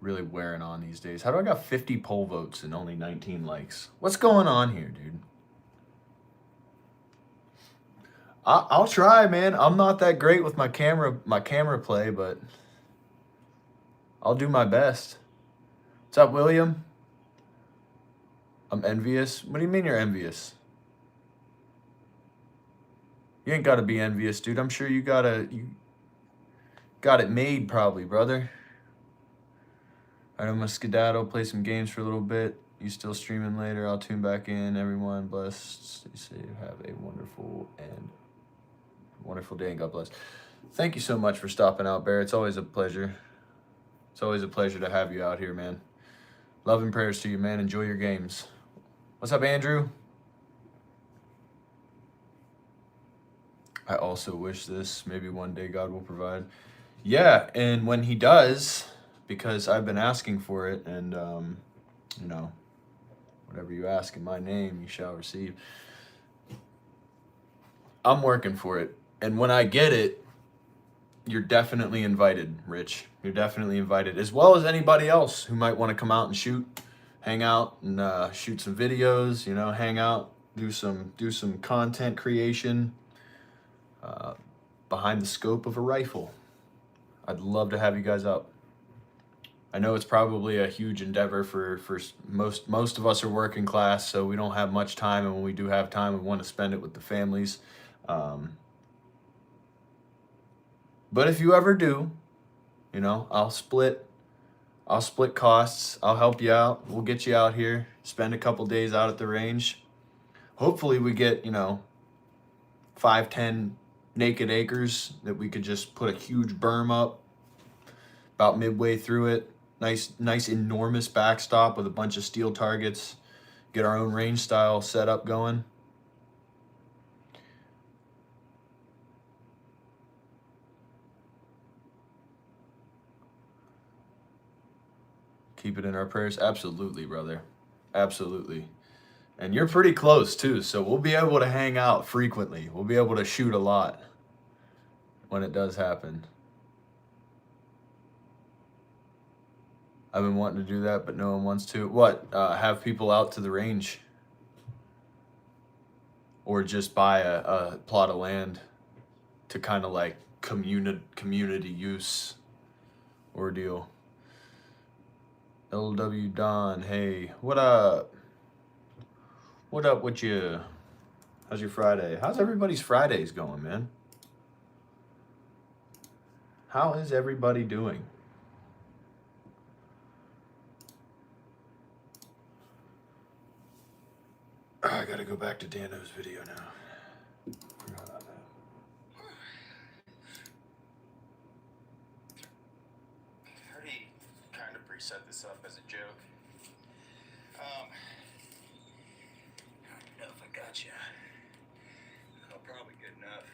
really wearing on these days. How do I got 50 poll votes and only 19 likes? What's going on here, dude? I'll try, man. I'm not that great with my camera play, but I'll do my best. What's up, William? I'm envious. What do you mean you're envious? You ain't got to be envious, dude. I'm sure you got it made, probably, brother. All right, I'm gonna skedaddle, play some games for a little bit. You still streaming later? I'll tune back in. Everyone, blessed. Stay safe. Have a wonderful day, and God bless. Thank you so much for stopping out, Bear. It's always a pleasure. It's always a pleasure to have you out here, man. Love and prayers to you, man. Enjoy your games. What's up, Andrew? I also wish this. Maybe one day God will provide. Yeah, and when he does, because I've been asking for it, and, you know, whatever you ask in my name, you shall receive. I'm working for it. And when I get it, you're definitely invited, Rich. You're definitely invited, as well as anybody else who might want to come out and shoot, hang out, and shoot some videos, you know, hang out, do some content creation behind the scope of a rifle. I'd love to have you guys up. I know it's probably a huge endeavor for most of us are working class, so we don't have much time, and when we do have time, we want to spend it with the families. But if you ever do, you know, I'll split costs. I'll help you out. We'll get you out here, spend a couple days out at the range. Hopefully we get, you know, 5-10 naked acres that we could just put a huge berm up about midway through it. Nice enormous backstop with a bunch of steel targets. Get our own range style setup going. Keep it in our prayers. Absolutely, brother. Absolutely. And you're pretty close too, so we'll be able to hang out frequently. We'll be able to shoot a lot when it does happen. I've been wanting to do that, but no one wants to. What? Have people out to the range? Or just buy a plot of land to kind of like community use ordeal. LW Don, hey, what up? What up with you? How's your Friday? How's everybody's Fridays going, man? How is everybody doing? I gotta go back to Dano's video now. Forgot about that. I heard he kind of preset this up as a joke. I don't know if I got you. Oh, probably good enough.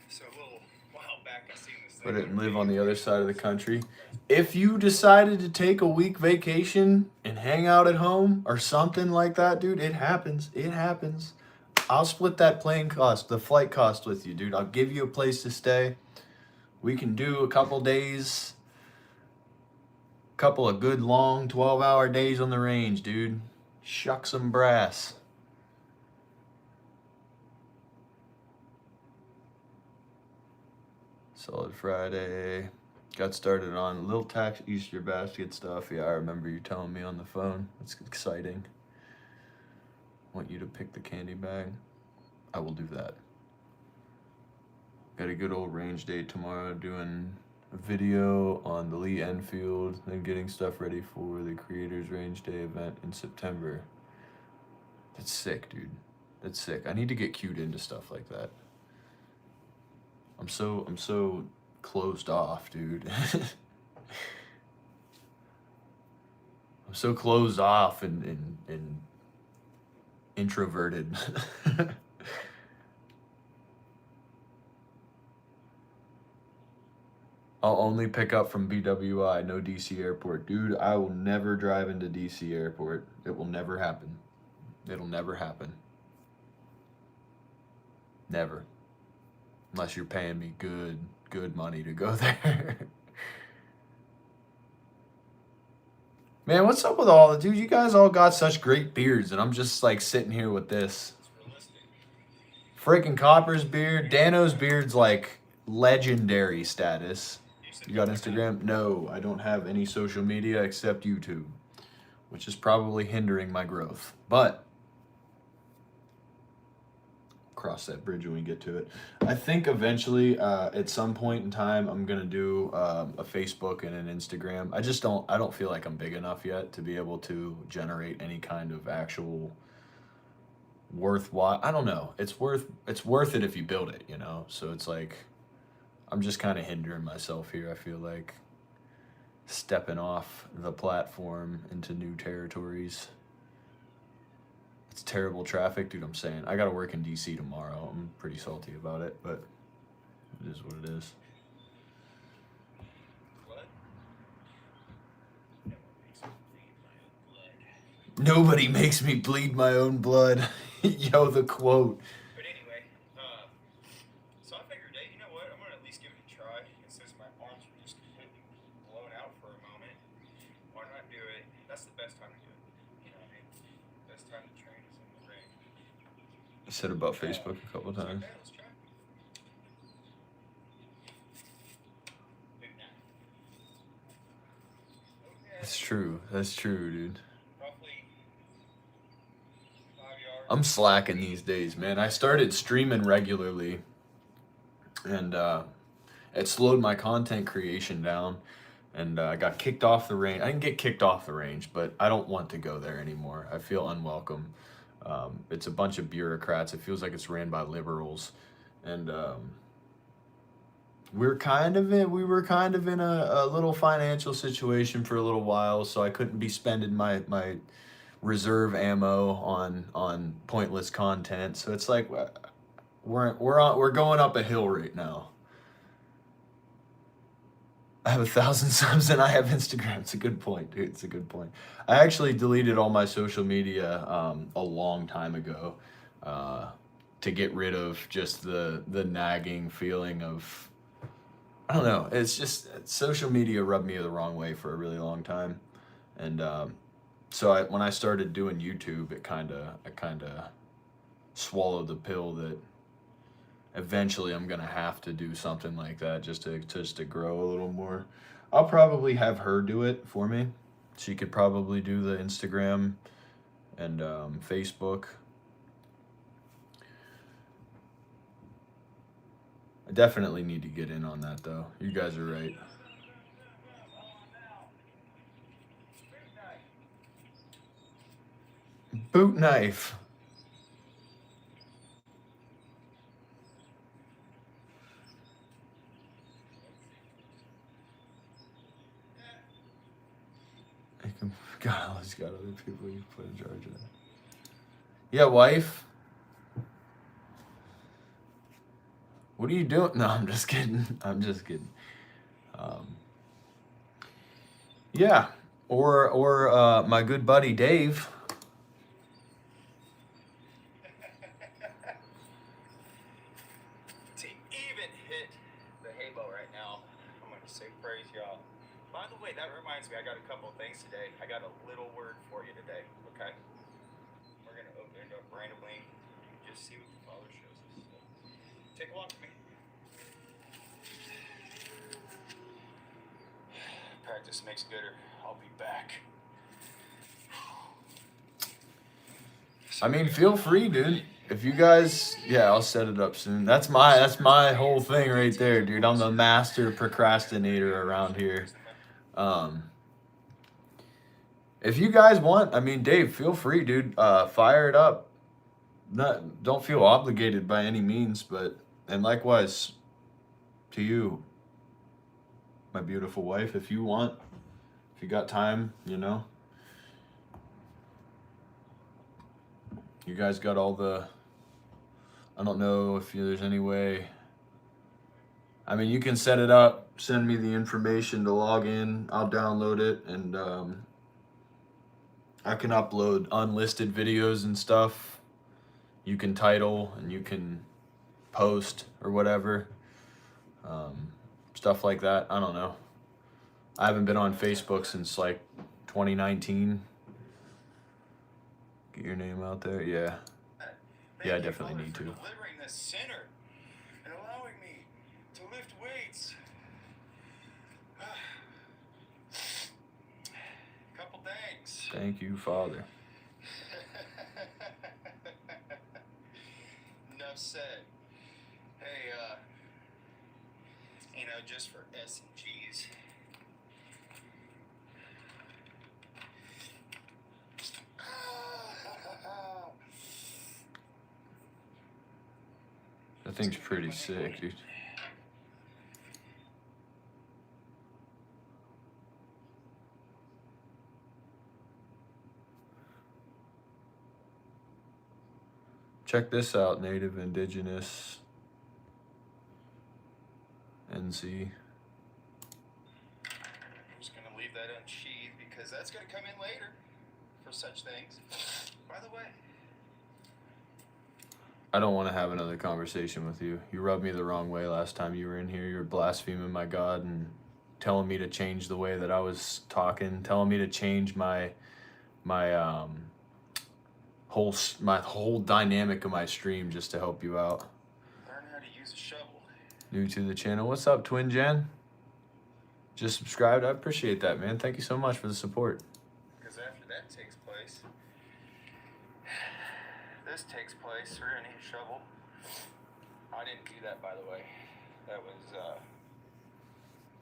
So a little while back, I seen this thing. But it and live on the other side of the country. If you decided to take a week vacation and hang out at home or something like that, dude, it happens. It happens. I'll split that plane cost, the flight cost with you, dude. I'll give you a place to stay. We can do a couple days, couple of good long 12-hour days on the range, dude. Shuck some brass. Solid Friday. Got started on Little Tax Easter basket stuff. Yeah, I remember you telling me on the phone. It's exciting. Want you to pick the candy bag. I will do that. Got a good old range day tomorrow, doing a video on the Lee Enfield, then getting stuff ready for the Creators Range Day event in September. That's sick, dude. That's sick. I need to get cued into stuff like that. I'm so closed off, dude. I'm so closed off and introverted. I'll only pick up from BWI, no DC Airport. Dude, I will never drive into DC Airport. It will never happen. It'll never happen. Never. Unless you're paying me good money to go there. Man, what's up with all the dude? You guys all got such great beards, and I'm just like sitting here with this. Freaking Copper's beard. Dano's beard's like legendary status. You got Instagram? No, I don't have any social media except YouTube, which is probably hindering my growth. But cross that bridge when we get to it. I think eventually, at some point in time, I'm gonna do a Facebook and an Instagram. I don't feel like I'm big enough yet to be able to generate any kind of actual worthwhile. I don't know. It's worth it if you build it, you know. So it's like I'm just kind of hindering myself here. I feel like stepping off the platform into new territories. It's terrible traffic, dude. I'm saying I gotta work in DC tomorrow. I'm pretty salty about it, but it is what it is. Nobody makes me bleed my own blood. Yo, the quote. But anyway, so I figured, hey, you know what? I'm gonna at least give it a try. And since my arms were just completely blown out for a moment, why not do it? That's the best time to do it. You know what I mean? Best time to train is in the ring. I said about Facebook a couple times. Okay, let's try. That's true. That's true, dude. Roughly 5 yards. I'm slacking these days, man. I started streaming regularly, and it slowed my content creation down, and I got kicked off the range. I didn't get kicked off the range, but I don't want to go there anymore. I feel unwelcome. It's a bunch of bureaucrats. It feels like it's ran by liberals, and we were kind of in a little financial situation for a little while, so I couldn't be spending my reserve ammo on pointless content. So it's like we're going up a hill right now. I have 1,000 subs and I have Instagram. It's a good point, dude. It's a good point. I actually deleted all my social media a long time ago to get rid of just the nagging feeling of, I don't know. It's just social media rubbed me the wrong way for a really long time, and so when I started doing YouTube, I kind of swallowed the pill that eventually I'm gonna have to do something like that just to grow a little more. I'll probably have her do it for me. She could probably do the Instagram and Facebook. I definitely need to get in on that, though. You guys are right. Boot knife. God, he's got other people you put in charge of that. Yeah, wife. What are you doing? No, I'm just kidding. I'm just kidding. Yeah, or my good buddy Dave. To even hit the halo right now, I'm gonna say praise y'all. By the way, that reminds me, I got a couple of things today. I got a little word for you today, okay? We're gonna open it up randomly and just see what the Father shows us. So, take a walk with me. Practice makes gooder. I'll be back. I mean, feel free, dude. If you guys, yeah, I'll set it up soon. That's my whole thing right there, dude. I'm the master procrastinator around here. If you guys want, I mean, Dave, feel free, dude. Fire it up. Don't feel obligated by any means, and likewise to you, my beautiful wife. If you want, if you got time, you know. You guys got all the, I don't know if there's any way. I mean, you can set it up, send me the information to log in. I'll download it, and I can upload unlisted videos and stuff. You can title and you can post or whatever. Stuff like that. I don't know. I haven't been on Facebook since like 2019. Get your name out there. Yeah. Yeah, I definitely need to. Delivering this sinner and allowing me to lift weights. Couple thanks. Thank you, Father. Enough said, hey, just for S and G's. That thing's pretty sick, dude. Check this out, Native Indigenous NC. I'm just going to leave that unsheathed because that's going to come in later for such things. By the way, I don't want to have another conversation with you. You rubbed me the wrong way last time you were in here. You were blaspheming my God and telling me to change the way that I was talking, telling me to change my whole dynamic of my stream just to help you out. learn how to use a shovel. New to the channel. What's up, Twin Jen? Just subscribed. I appreciate that, man. Thank you so much for the support. Because after that takes place, this takes place. We're going to need a shovel. I didn't do that, by the way. That was,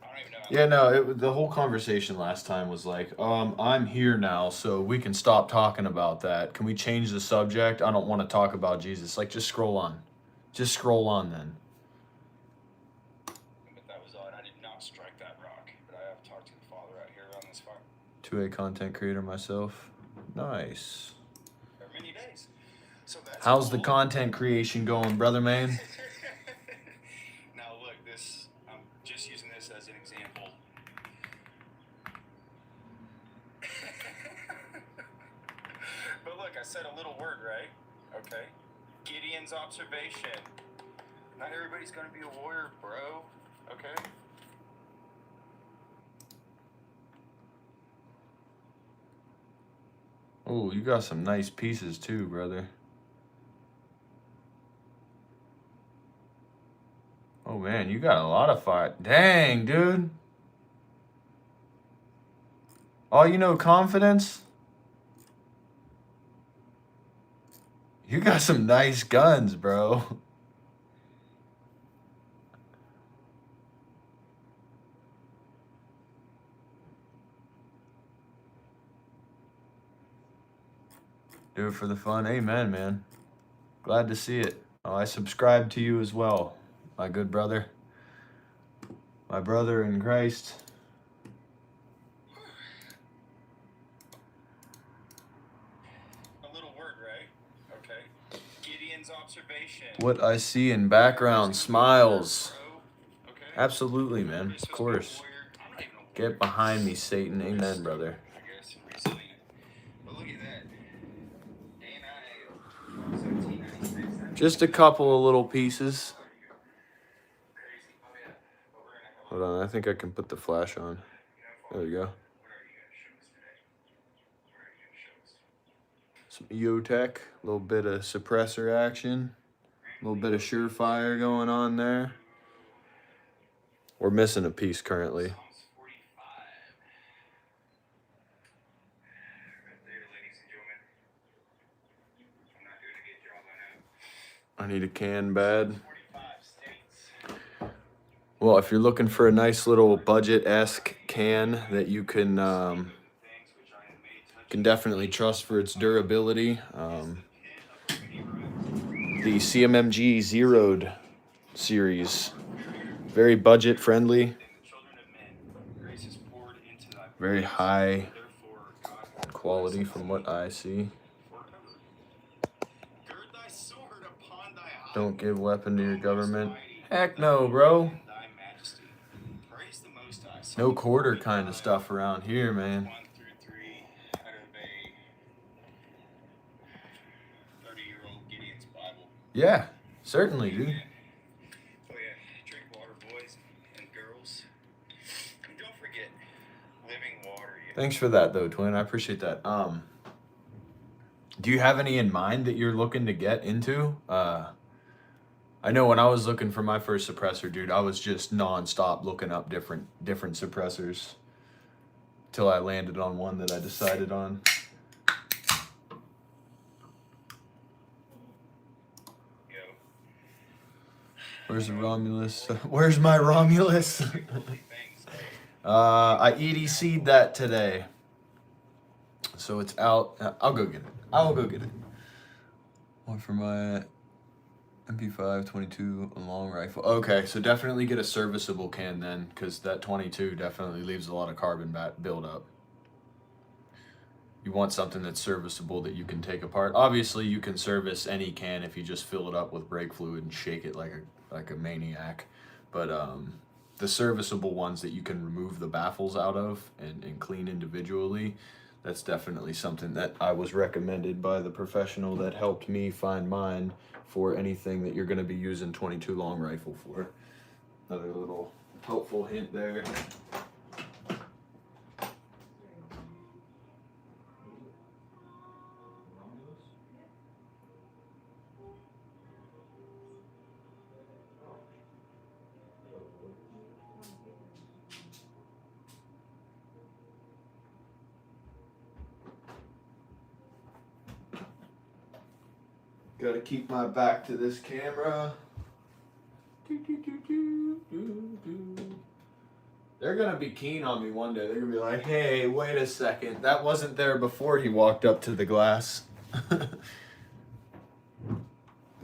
I don't even know. Yeah, no, the whole conversation last time was like, I'm here now, so we can stop talking about that. Can we change the subject? I don't want to talk about Jesus. Like, just scroll on. Just scroll on then. But that was odd. I did not strike that rock. But I have talked to the Father out here on this farm. 2A content creator myself. Nice. For many days. So that's How's the cool. content creation going, brother man? Now look, I'm just using this as an example. But look, I said a little word, right? Okay. Gideon's observation. Not everybody's gonna be a warrior, bro. Okay? Oh, you got some nice pieces too, brother. Oh man, you got a lot of fire. Dang, dude. Oh, you know, confidence? You got some nice guns, bro. Do it for the fun. Amen, man. Glad to see it. Oh, I subscribe to you as well, my good brother. My brother in Christ. A little word, right? Okay. Gideon's observation. What I see in background smiles. Absolutely, man. Of course. Get behind me, Satan. Amen, brother. I guess resilient. But look at that. Day 1796. Just a couple of little pieces. Hold on, I think I can put the flash on. There we go. Some EOTech, a little bit of suppressor action, a little bit of surefire going on there. We're missing a piece currently. I need a can bad. Well, if you're looking for a nice little budget-esque can that you can definitely trust for its durability, the CMMG Zeroed series, very budget-friendly, very high quality from what I see. Don't give weapon to your government. Heck no, bro. No quarter kind of stuff around here, man. 1 through 3 out of a 30-year-old Gideon's Bible. Yeah, certainly, dude. Oh yeah, drink water, boys and girls. And don't forget, living water. Thanks for that, though, Twin. I appreciate that. Do you have any in mind that you're looking to get into? I know when I was looking for my first suppressor, dude, I was just nonstop looking up different suppressors till I landed on one that I decided on. Yo, Where's the Romulus? Where's my Romulus? I EDC'd that today. So it's out. I'll go get it. I'll go get it. One for my MP5 22 long rifle. Okay, so definitely get a serviceable can then, because that 22 definitely leaves a lot of carbon buildup. You want something that's serviceable that you can take apart. Obviously, you can service any can if you just fill it up with brake fluid and shake it like a maniac. But the serviceable ones that you can remove the baffles out of and clean individually, that's definitely something that I was recommended by the professional that helped me find mine for anything that you're going to be using 22 long rifle for. Another little helpful hint there. Gotta keep my back to this camera. They're gonna be keen on me one day. They're gonna be like, hey, wait a second. That wasn't there before he walked up to the glass.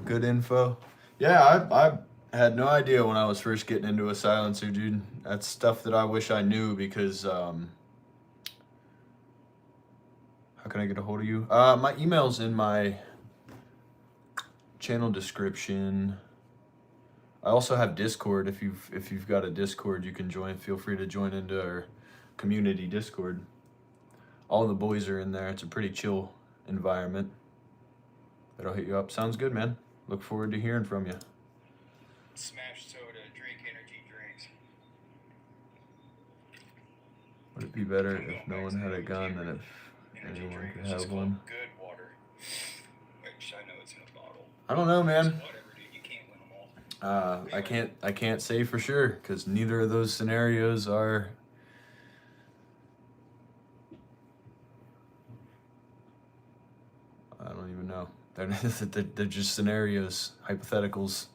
Good info. Yeah, I had no idea when I was first getting into a silencer, dude. That's stuff that I wish I knew because, how can I get a hold of you? My email's in my channel description. I also have Discord. If you've got a Discord, you can join. Feel free to join into our community Discord. All the boys are in there. It's a pretty chill environment. That'll hit you up. Sounds good, man. Look forward to hearing from you. Smash soda, drink energy drinks. Would it be better if no one had a gun than if anyone could have one? Good water. Which I know it's in a bottle. I don't know, man. Whatever, dude. You can't win them all. I can't say for sure because neither of those scenarios are. I don't even know. They're just scenarios, hypotheticals.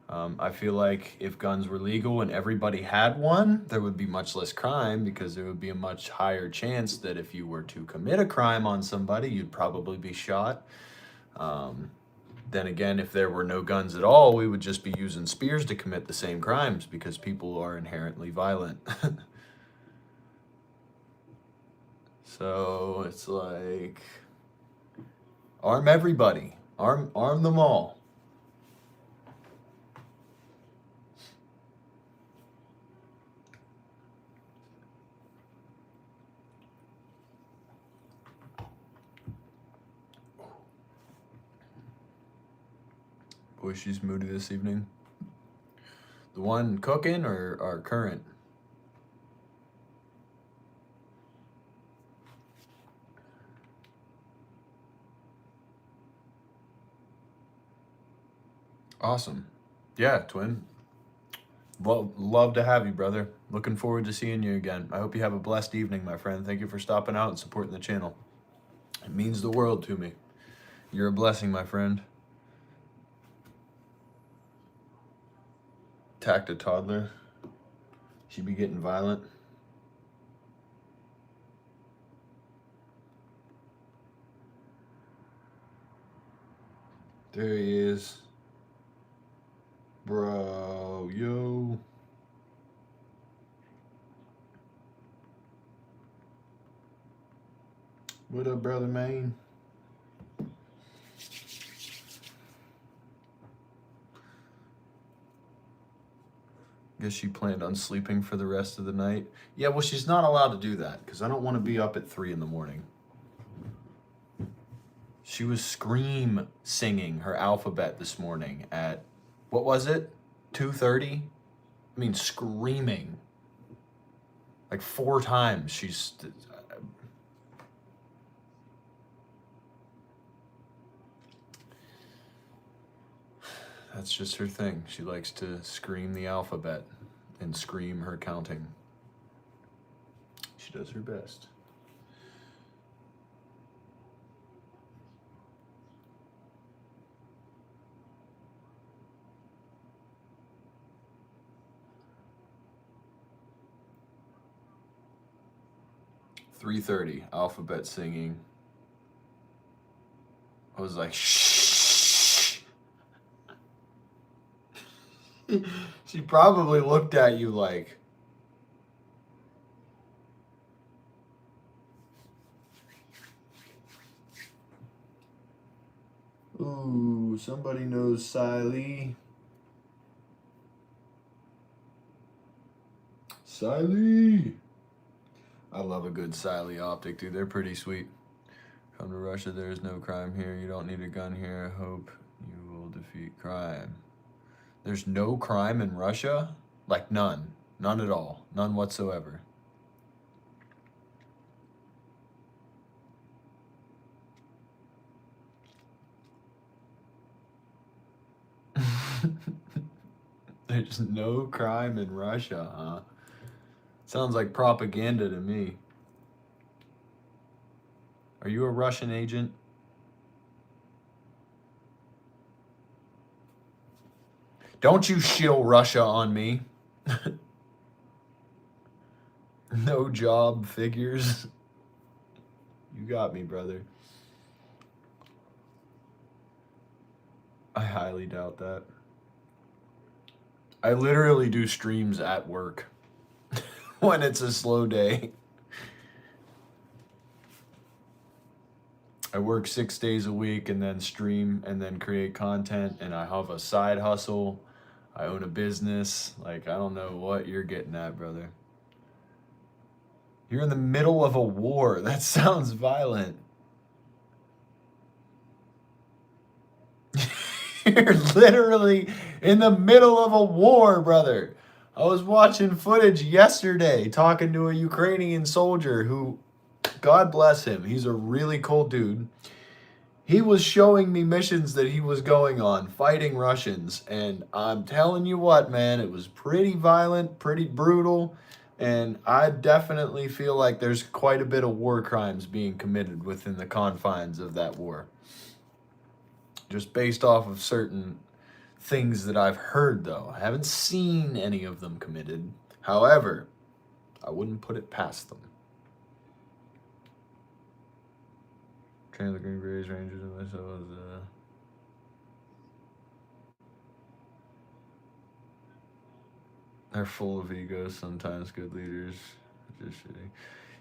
I feel like if guns were legal and everybody had one, there would be much less crime because there would be a much higher chance that if you were to commit a crime on somebody, you'd probably be shot. Then again, if there were no guns at all, we would just be using spears to commit the same crimes because people are inherently violent. So it's like, arm everybody. Arm them all. Boy, she's moody this evening. The one cooking or our current? Awesome. Yeah, twin. Well, love to have you, brother. Looking forward to seeing you again. I hope you have a blessed evening, my friend. Thank you for stopping out and supporting the channel. It means the world to me. You're a blessing, my friend. Attacked a toddler. She be getting violent. There he is. Bro, yo. What up, brother, man? Guess she planned on sleeping for the rest of the night. Yeah, well, she's not allowed to do that because I don't want to be up at 3 in the morning. She was scream singing her alphabet this morning at, what was it? 2:30? I mean, screaming. Like 4 times. She's... That's just her thing. She likes to scream the alphabet and scream her counting. She does her best. 3:30, alphabet singing. I was like, shh. She probably looked at you like, ooh, somebody knows Siley. Siley. I love a good Siley optic, dude. They're pretty sweet. Come to Russia, there is no crime here. You don't need a gun here. I hope you will defeat crime. There's no crime in Russia? Like none. None at all. None whatsoever. There's no crime in Russia, huh? Sounds like propaganda to me. Are you a Russian agent? Don't you shill Russia on me. No job figures. You got me, brother. I highly doubt that. I literally do streams at work when it's a slow day. I work 6 days a week and then stream and then create content, and I have a side hustle. I own a business. Like, I don't know what you're getting at, brother. You're in the middle of a war. That sounds violent. You're literally in the middle of a war, brother. I was watching footage yesterday talking to a Ukrainian soldier who, God bless him, he's a really cool dude. He was showing me missions that he was going on, fighting Russians. And I'm telling you what, man, it was pretty violent, pretty brutal. And I definitely feel like there's quite a bit of war crimes being committed within the confines of that war. Just based off of certain things that I've heard, though. I haven't seen any of them committed. However, I wouldn't put it past them. Train the Green Berets, Rangers, and myself as they're full of egos, sometimes good leaders. Just shitty.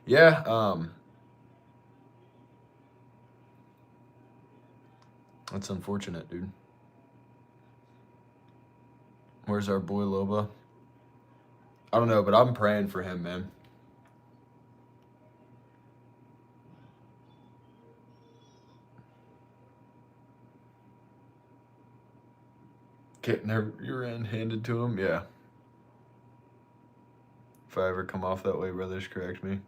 Yeah, that's unfortunate, dude. Where's our boy Loba? I don't know, but I'm praying for him, man. Getting their rear end handed to him, yeah. If I ever come off that way, brothers, correct me.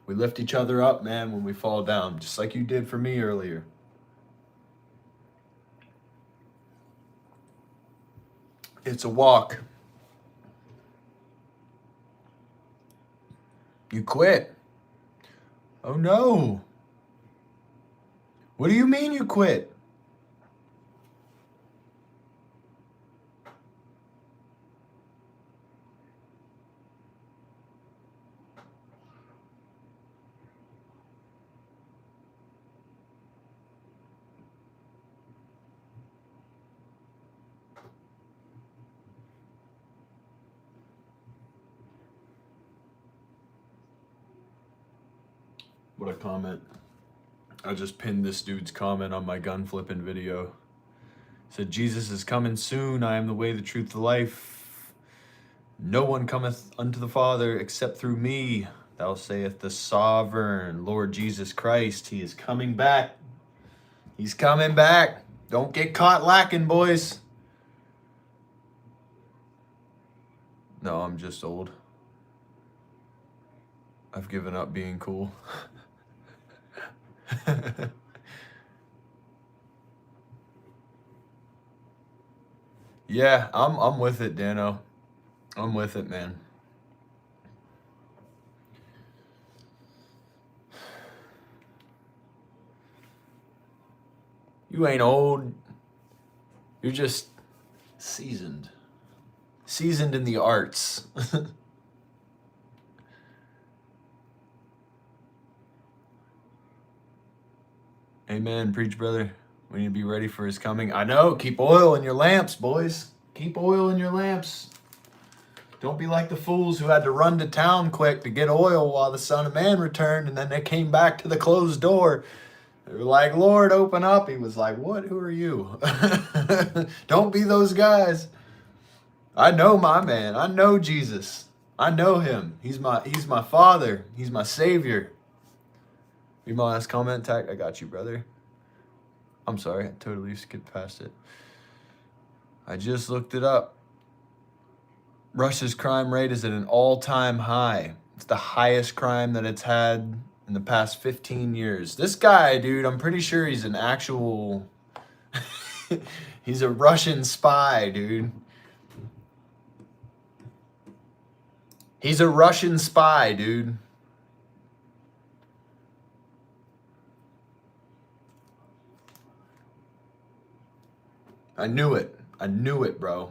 We lift each other up, man, when we fall down, just like you did for me earlier. It's a walk. You quit. Oh no. What do you mean you quit? What a comment. I just pinned this dude's comment on my gun flipping video. Said, Jesus is coming soon. I am the way, the truth, the life. No one cometh unto the Father except through me. Thou sayest the sovereign Lord Jesus Christ. He is coming back. He's coming back. Don't get caught lacking, boys. No, I'm just old. I've given up being cool. Yeah, I'm with it, Dano. I'm with it, man. You ain't old. You're just seasoned. Seasoned in the arts. Amen. Preach, brother. We need to be ready for his coming. I know. Keep oil in your lamps, boys. Keep oil in your lamps. Don't be like the fools who had to run to town quick to get oil while the Son of Man returned, and then they came back to the closed door. They were like, Lord, open up. He was like, what? Who are you? Don't be those guys. I know my man. I know Jesus. I know him. He's my father. He's my savior. Read my last comment, Tac. I got you, brother. I'm sorry. I totally skipped past it. I just looked it up. Russia's crime rate is at an all-time high. It's the highest crime that it's had in the past 15 years. This guy, dude, I'm pretty sure he's an actual... he's a Russian spy, dude. He's a Russian spy, dude. I knew it. I knew it, bro.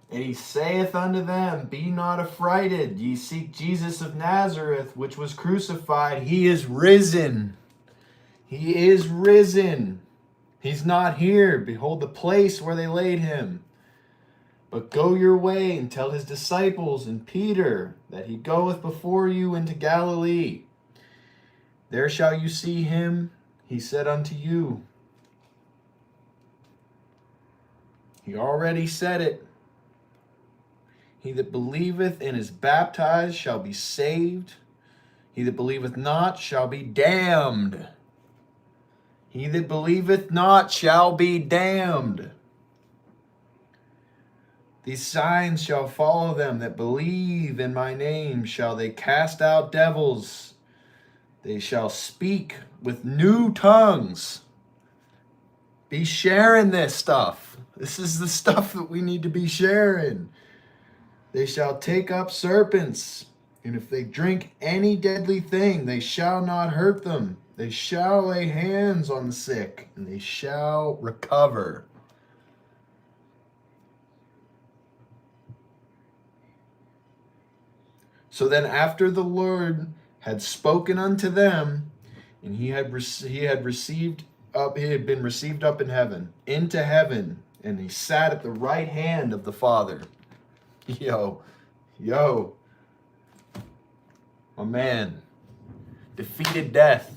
And he saith unto them, be not affrighted, ye seek Jesus of Nazareth, which was crucified. He is risen. He is risen. He's not here. Behold the place where they laid him. But go your way and tell his disciples and Peter that he goeth before you into Galilee. There shall you see him, he said unto you. He already said it. He that believeth and is baptized shall be saved. He that believeth not shall be damned. He that believeth not shall be damned. These signs shall follow them that believe in my name. Shall they cast out devils? They shall speak with new tongues. Be sharing this stuff. This is the stuff that we need to be sharing. They shall take up serpents, and if they drink any deadly thing, they shall not hurt them. They shall lay hands on the sick, and they shall recover. So then after the Lord had spoken unto them, and he had been received up in heaven, into heaven, and he sat at the right hand of the Father. Yo, my man, defeated death,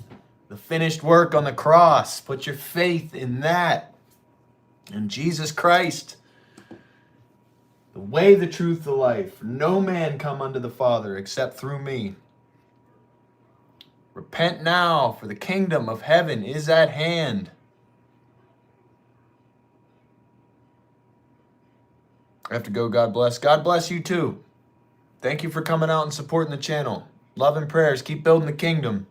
the finished work on the cross. Put your faith in that, in Jesus Christ, the way, the truth, the life. No man come unto the Father except through me. Repent now, for the kingdom of heaven is at hand. I have to go. God bless. God bless you too. Thank you for coming out and supporting the channel. Love and prayers. Keep building the kingdom.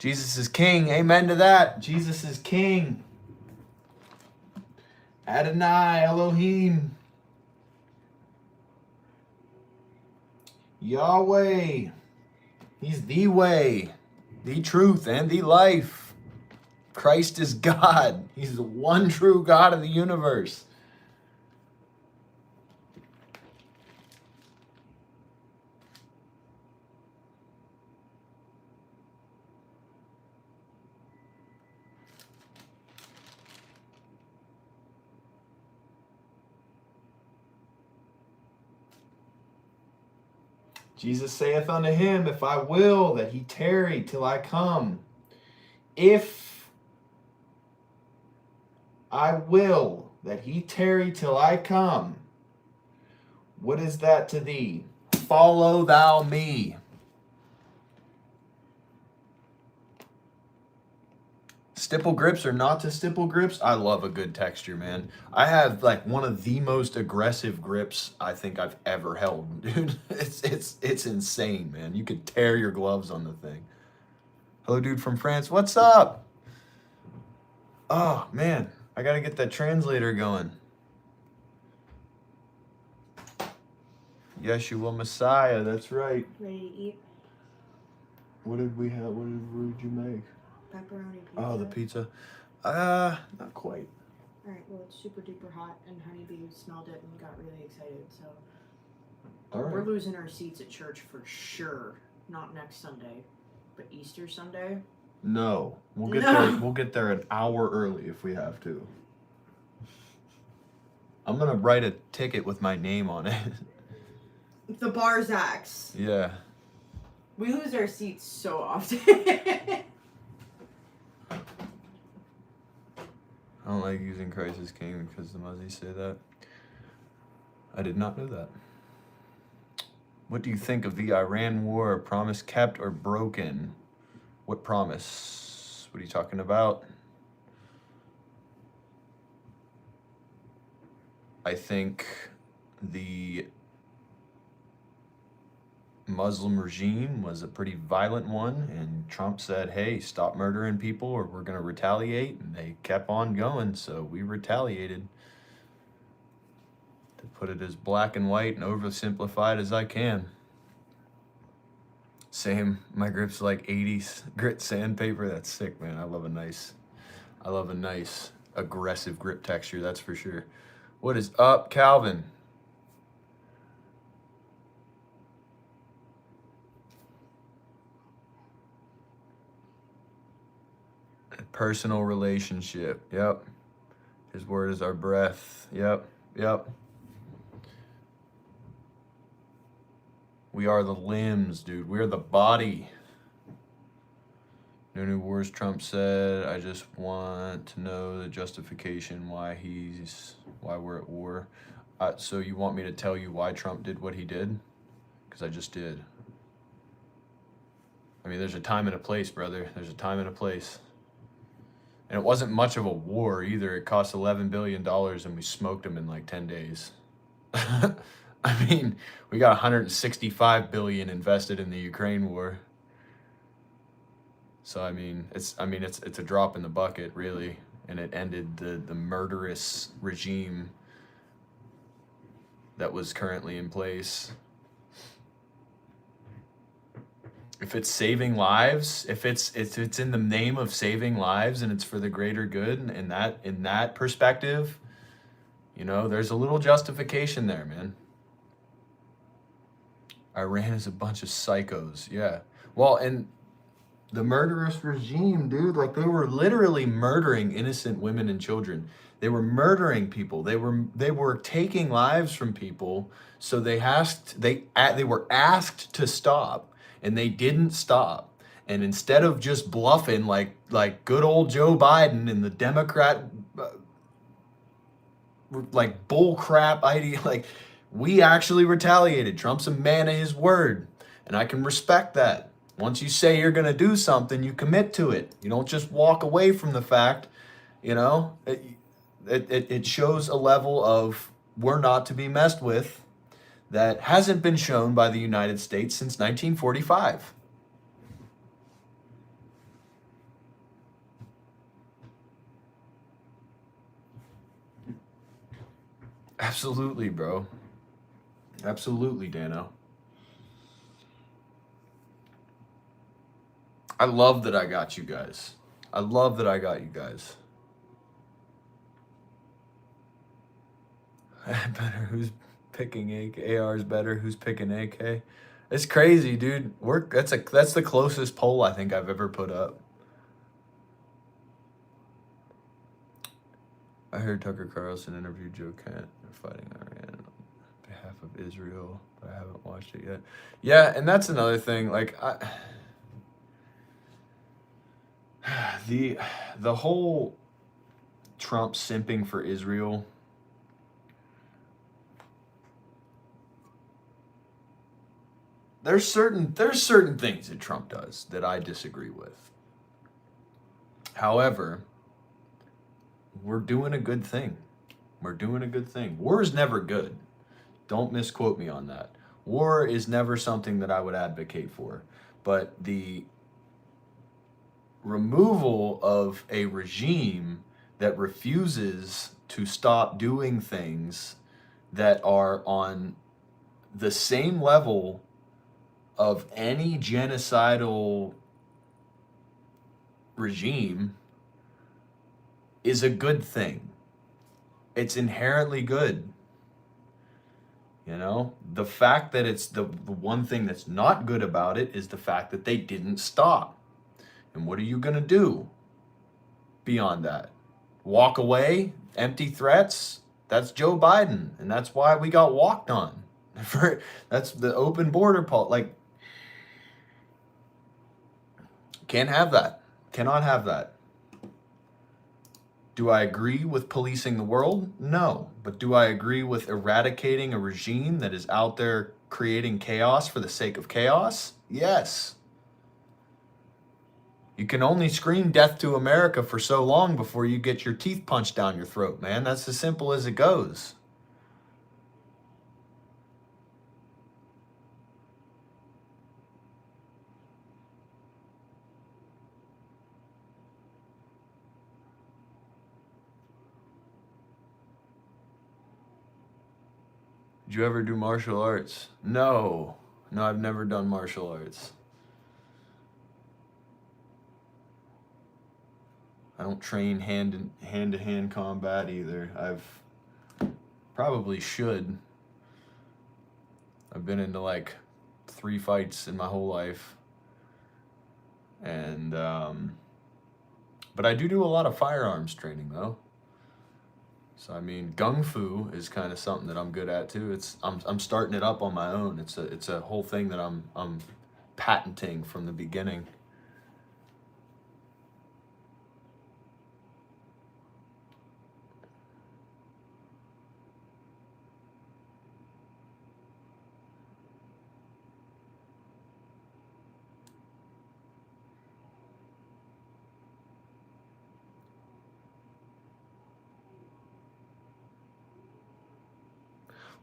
Jesus is king. Amen to that. Jesus is king. Adonai Elohim. Yahweh. He's the way, the truth, and the life. Christ is God. He's the one true God of the universe. Jesus saith unto him, if I will that he tarry till I come. If I will that he tarry till I come, what is that to thee? Follow thou me. Stipple grips or not to stipple grips, I love a good texture, man. I have like one of the most aggressive grips I think I've ever held, dude. It's insane, man. You could tear your gloves on the thing. Hello, dude from France. What's up? Oh, man. I got to get that translator going. Yeshua Messiah, that's right. Ready to eat? What did we have? What did you make? Pepperoni pizza. Oh, the pizza. Not quite. Alright, well, it's super duper hot, and Honeybee smelled it and got really excited, so. All right. We're losing our seats at church for sure. Not next Sunday, but Easter Sunday. No, we'll get there. We'll get there an hour early if we have to. I'm gonna write a ticket with my name on it. The Barzaks. Yeah. We lose our seats so often. I don't like using Christ as King because the Muzzies say that. I did not know that. What do you think of the Iran war? Promise kept or broken? What promise? What are you talking about? I think the Muslim regime was a pretty violent one, and Trump said, hey, stop murdering people or we're going to retaliate, and they kept on going, so we retaliated. To put it as black and white and oversimplified as I can. Same, my grip's like 80s grit sandpaper. That's sick, man. I love a nice aggressive grip texture, that's for sure. What is up, Calvin? Personal relationship. Yep. His word is our breath. Yep. We are the limbs, dude. We are the body. No new wars, Trump said. I just want to know the justification why we're at war. So you want me to tell you why Trump did what he did? Because I just did. I mean, there's a time and a place, brother. There's a time and a place. And it wasn't much of a war either. It cost $11 billion and we smoked them in like 10 days. I mean, we got 165 billion invested in the Ukraine war. So I mean, it's a drop in the bucket, really, and it ended the murderous regime that was currently in place. If it's saving lives, if it's in the name of saving lives and it's for the greater good, in that perspective, you know, there's a little justification there, man. Iran is a bunch of psychos, yeah. Well, and the murderous regime, dude, like they were literally murdering innocent women and children. They were murdering people. They were taking lives from people. So they were asked to stop, and they didn't stop. And instead of just bluffing like good old Joe Biden and the Democrat like bull crap idea, like we actually retaliated. Trump's a man of his word, and I can respect that. Once you say you're going to do something, you commit to it. You don't just walk away from the fact, you know. It shows a level of we're not to be messed with that hasn't been shown by the United States since 1945. Absolutely, bro. Absolutely, Dano. I love that I got you guys. I love that I got you guys. Better who's picking AK? AR's better who's picking AK? It's crazy, dude. That's the closest poll I think I've ever put up. I heard Tucker Carlson interview Joe Kent. They're fighting Iran on behalf of Israel, but I haven't watched it yet. Yeah, and that's another thing. Like the whole Trump simping for Israel. There's certain things that Trump does that I disagree with. However, we're doing a good thing. We're doing a good thing. War is never good. Don't misquote me on that. War is never something that I would advocate for. But the removal of a regime that refuses to stop doing things that are on the same level of any genocidal regime is a good thing. It's inherently good. You know, the fact that it's the one thing that's not good about it is the fact that they didn't stop. And what are you going to do beyond that? Walk away? Empty threats? That's Joe Biden. And that's why we got walked on. That's the open border policy. Like, can't have that. Cannot have that. Do I agree with policing the world? No. But do I agree with eradicating a regime that is out there creating chaos for the sake of chaos? Yes. You can only scream death to America for so long before you get your teeth punched down your throat, man. That's as simple as it goes. Did you ever do martial arts? No. No, I've never done martial arts. I don't train hand-to-hand combat either. I've probably should. I've been into like 3 fights in my whole life. And but I do a lot of firearms training though. So I mean, gung fu is kind of something that I'm good at too. I'm starting it up on my own. It's a whole thing that I'm patenting from the beginning.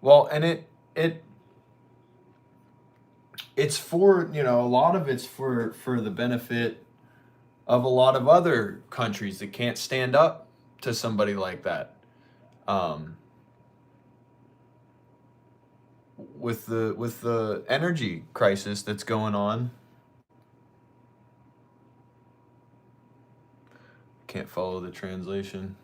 Well, and it's for, you know, a lot of it's for the benefit of a lot of other countries that can't stand up to somebody like that. With the energy crisis that's going on. Can't follow the translation.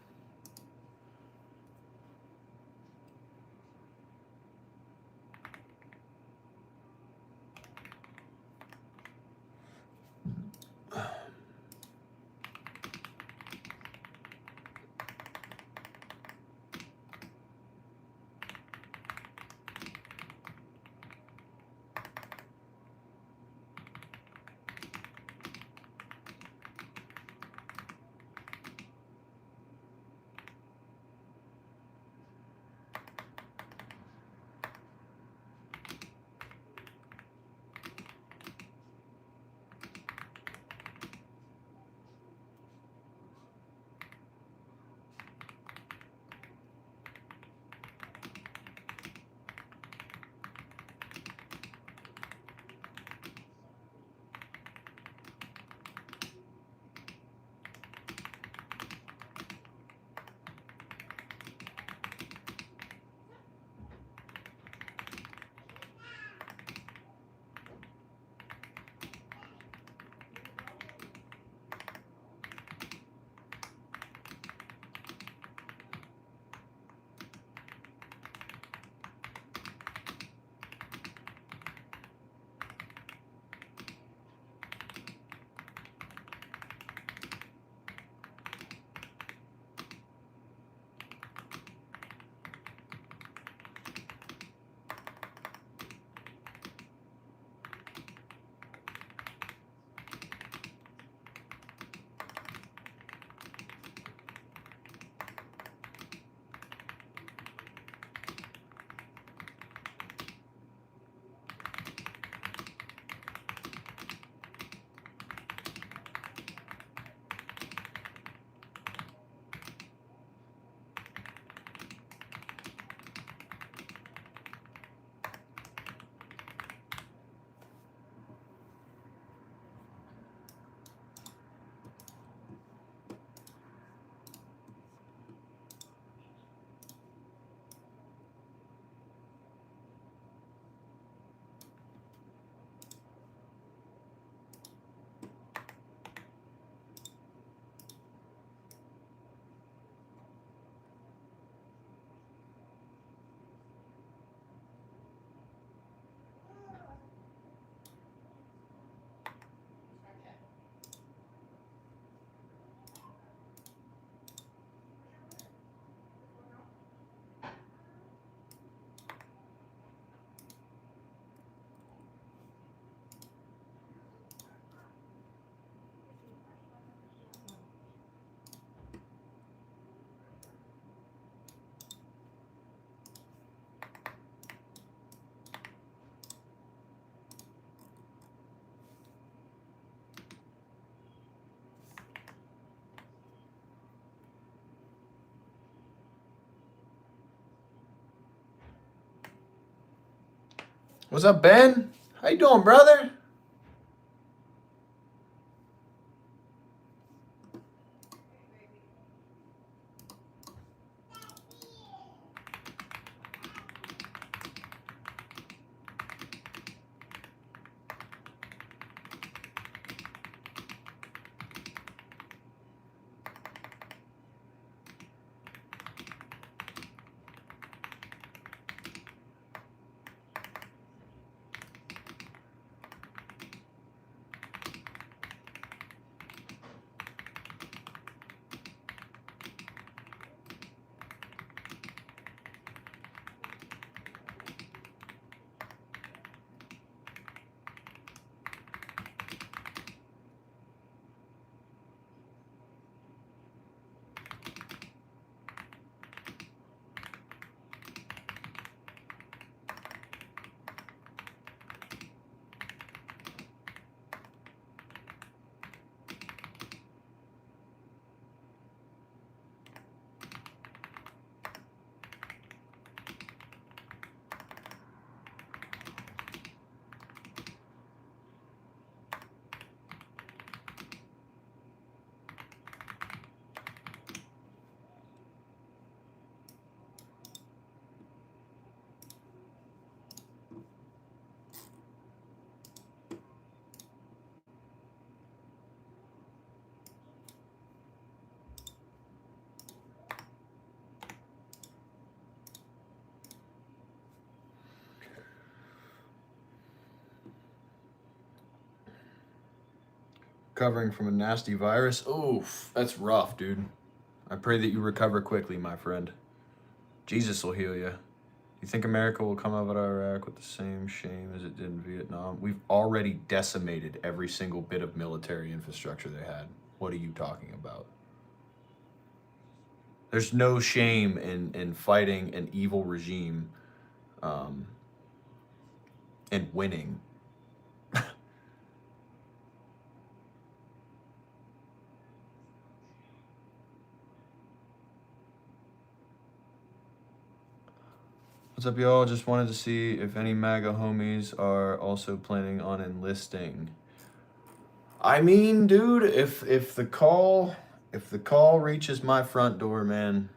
What's up, Ben? How you doing, brother? Recovering from a nasty virus. Oof, that's rough, dude. I pray that you recover quickly, my friend. Jesus will heal you. You think America will come out of Iraq with the same shame as it did in Vietnam? We've already decimated every single bit of military infrastructure they had. What are you talking about? There's no shame in fighting an evil regime and winning. What's up, y'all? Just wanted to see if any MAGA homies are also planning on enlisting. I mean, dude, if the call reaches my front door, man,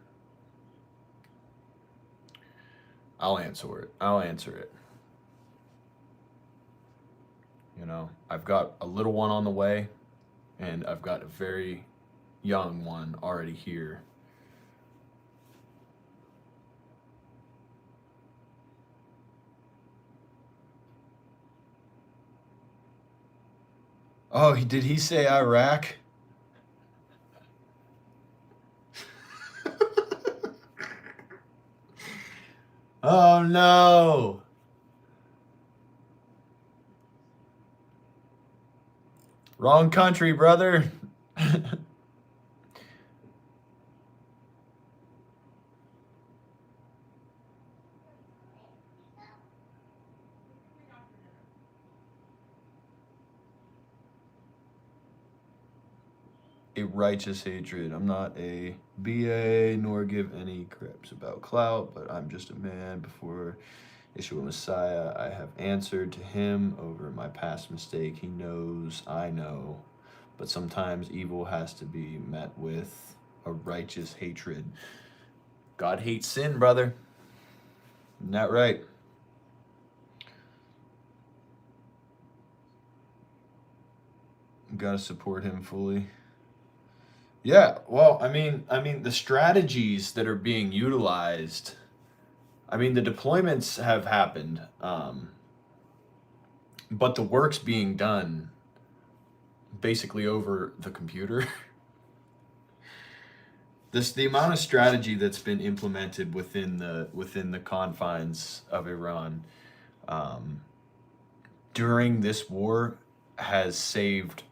I'll answer it. You know, I've got a little one on the way, and I've got a very young one already here. Oh, did he say Iraq? Oh no. Wrong country, brother. A righteous hatred. I'm not a BA nor give any craps about clout, but I'm just a man before Yeshua Messiah. I have answered to him over my past mistake. He knows, I know, but sometimes evil has to be met with a righteous hatred. God hates sin, brother. Isn't that right? Gotta support him fully. Yeah, well, I mean, the strategies that are being utilized, I mean, the deployments have happened, but the work's being done basically over the computer. The amount of strategy that's been implemented within the confines of Iran during this war has saved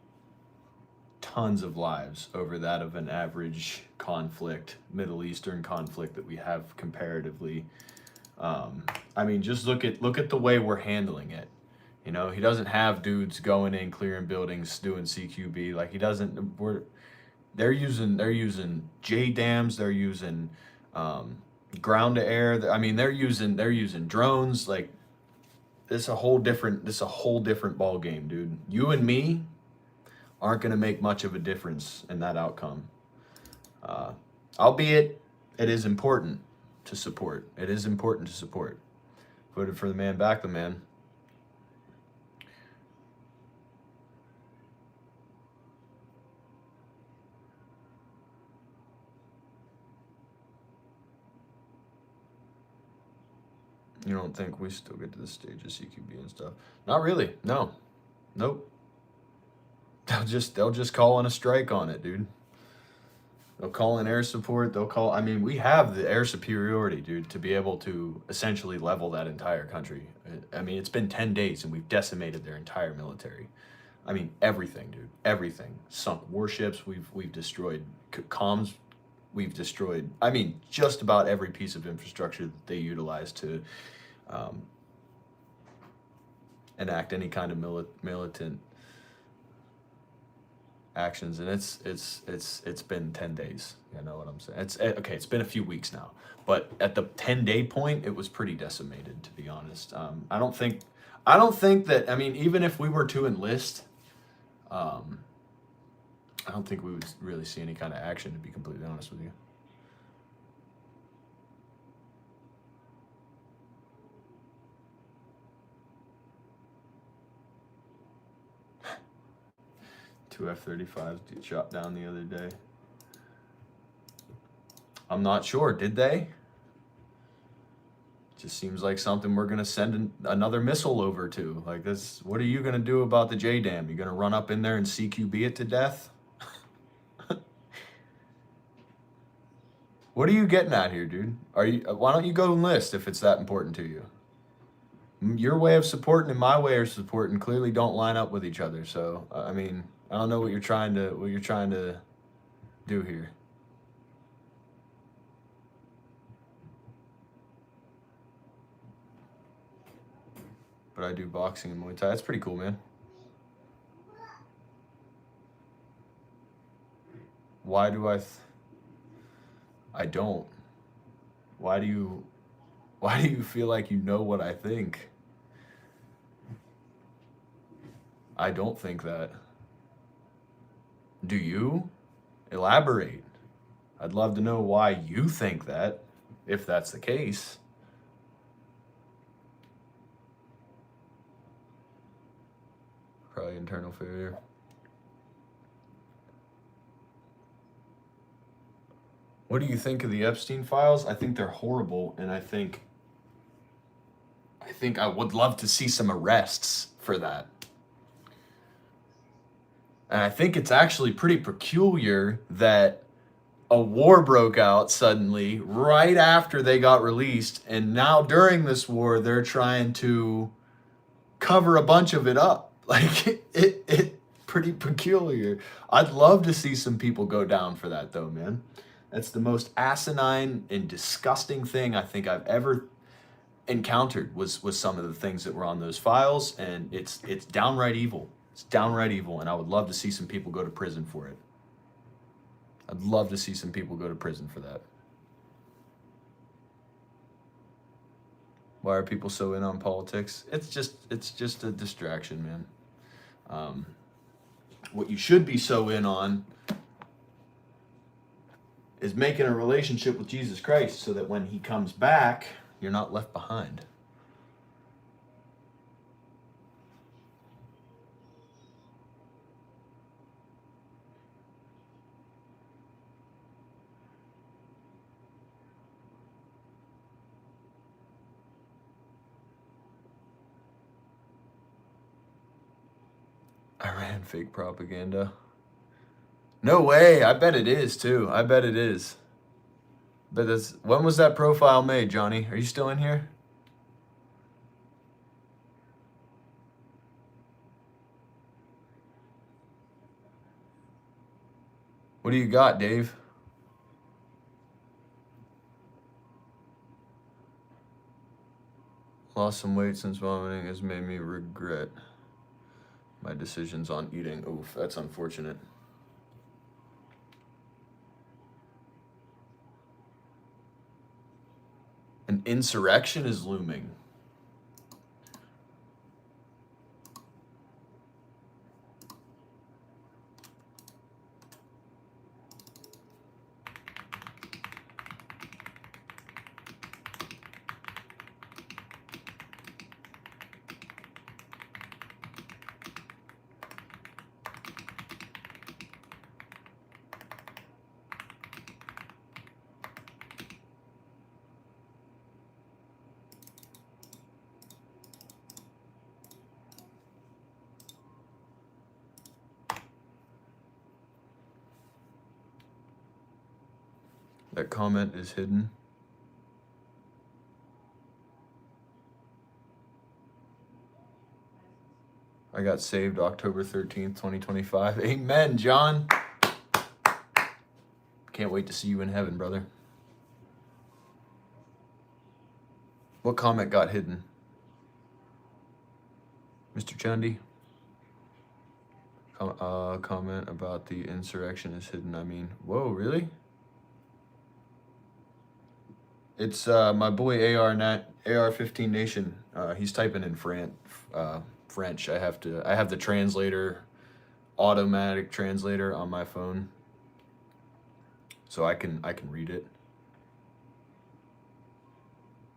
tons of lives over that of an average conflict, Middle Eastern conflict that we have comparatively. I mean, just look at the way we're handling it. You know, he doesn't have dudes going in, clearing buildings, doing CQB. Like, he doesn't. They're using JDAMs. They're using ground to air. I mean, they're using drones. Like, a whole different ball game, dude. You and me aren't going to make much of a difference in that outcome. Albeit, it is important to support. It is important to support. Voted for the man, back the man. You don't think we still get to the stage of CQB and stuff? Not really. No. Nope. They'll just call in a strike on it, dude. They'll call in air support. I mean, we have the air superiority, dude, to be able to essentially level that entire country. I mean, it's been 10 days and we've decimated their entire military. I mean, everything, dude. Everything. Sunk warships. We've destroyed comms. We've destroyed, I mean, just about every piece of infrastructure that they utilize to enact any kind of militant actions, and it's been 10 days. You know what I'm saying? It's been a few weeks now, but at the 10-day point, it was pretty decimated, to be honest. I don't think that, I mean, even if we were to enlist, I don't think we would really see any kind of action, to be completely honest with you. Two F-35s shot down the other day. I'm not sure. Did they? Just seems like something we're gonna send another missile over to. Like this. What are you gonna do about the JDAM? You gonna run up in there and CQB it to death? What are you getting at here, dude? Why don't you go enlist if it's that important to you? Your way of supporting and my way of supporting clearly don't line up with each other. So I mean, I don't know what you're trying to do here. But I do boxing and Muay Thai. That's pretty cool, man. Why do I don't. Why do you feel like you know what I think? I don't think that. Do you? Elaborate. I'd love to know why you think that, if that's the case. Probably internal failure. What do you think of the Epstein files? I think they're horrible, and I think I would love to see some arrests for that. And I think it's actually pretty peculiar that a war broke out suddenly right after they got released, and now during this war they're trying to cover a bunch of it up. Like it pretty peculiar. I'd love to see some people go down for that though, man. That's the most asinine and disgusting thing I think I've ever encountered was some of the things that were on those files, and it's downright evil. It's downright evil, and I would love to see some people go to prison for it. I'd love to see some people go to prison for that. Why are people so in on politics? It's just a distraction, man. What you should be so in on is making a relationship with Jesus Christ so that when he comes back, you're not left behind. Iran fake propaganda. No way. I bet it is too. I bet it is. But when was that profile made, Johnny? Are you still in here? What do you got, Dave? Lost some weight since vomiting has made me regret my decisions on eating. Oof, that's unfortunate. An insurrection is looming. That comment is hidden. I got saved October 13th, 2025. Amen, John. Can't wait to see you in heaven, brother. What comment got hidden? Mr. Chandi? Comment about the insurrection is hidden. I mean, whoa, really? It's my boy AR15 Nation. He's typing in French. I have the translator, automatic translator on my phone, so I can read it.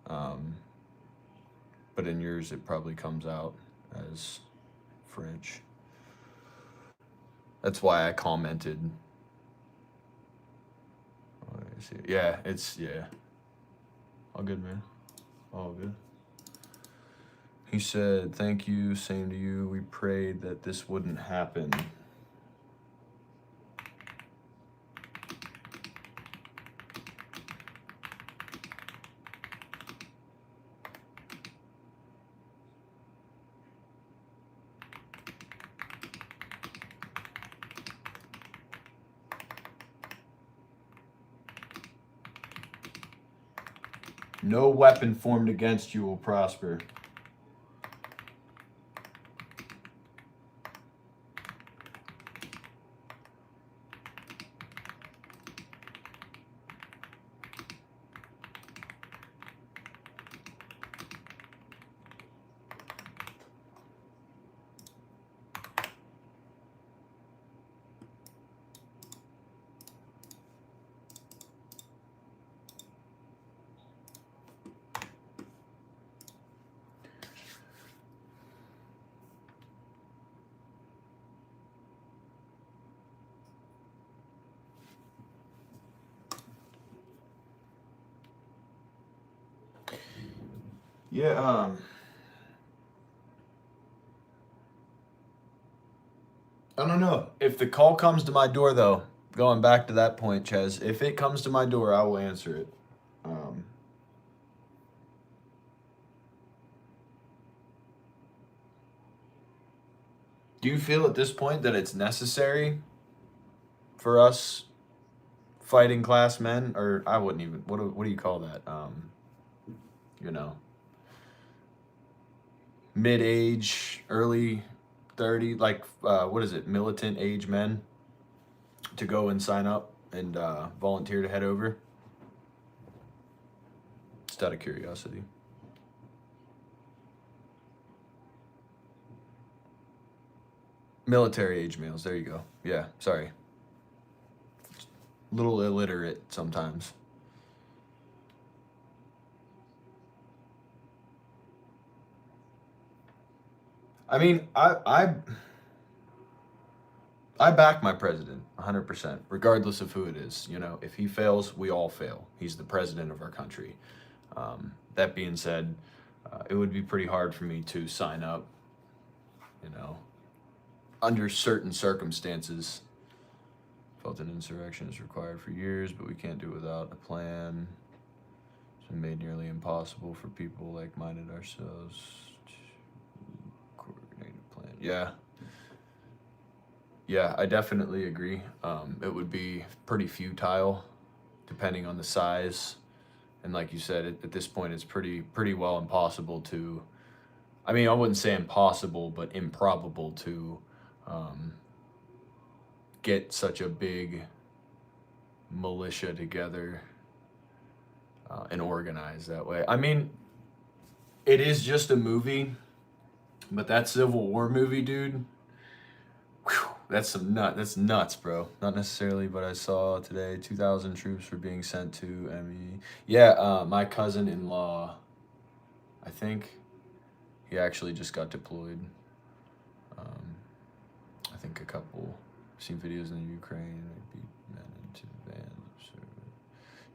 But in yours, it probably comes out as French. That's why I commented. Yeah, all good, man. All good. He said, thank you, same to you. We prayed that this wouldn't happen. No weapon formed against you will prosper. Yeah, I don't know. If the call comes to my door, though, going back to that point, Ches, if it comes to my door, I will answer it. Do you feel at this point that it's necessary for us fighting class men? Or I wouldn't even, what do you call that? You know, mid-age, early 30, like, what is it, militant age men to go and sign up and volunteer to head over? Just out of curiosity. Military age males, there you go. Yeah, sorry. Little illiterate sometimes. I mean, I back my president 100%, regardless of who it is. You know, if he fails, we all fail. He's the president of our country. That being said, it would be pretty hard for me to sign up, you know, under certain circumstances. Felt an insurrection is required for years, but we can't do it without a plan. It's been made nearly impossible for people like-minded ourselves to coordinate a plan. Yeah, I definitely agree. It would be pretty futile, depending on the size. And like you said, at this point, it's pretty well impossible to, I mean, I wouldn't say impossible, but improbable to get such a big militia together and organize that way. I mean, it is just a movie, but that Civil War movie, dude, whew, that's nuts, bro. Not necessarily, but I saw today 2,000 troops were being sent to ME. Yeah, my cousin-in-law, I think he actually just got deployed. I think a couple, seen videos in the Ukraine, they beat men into vans.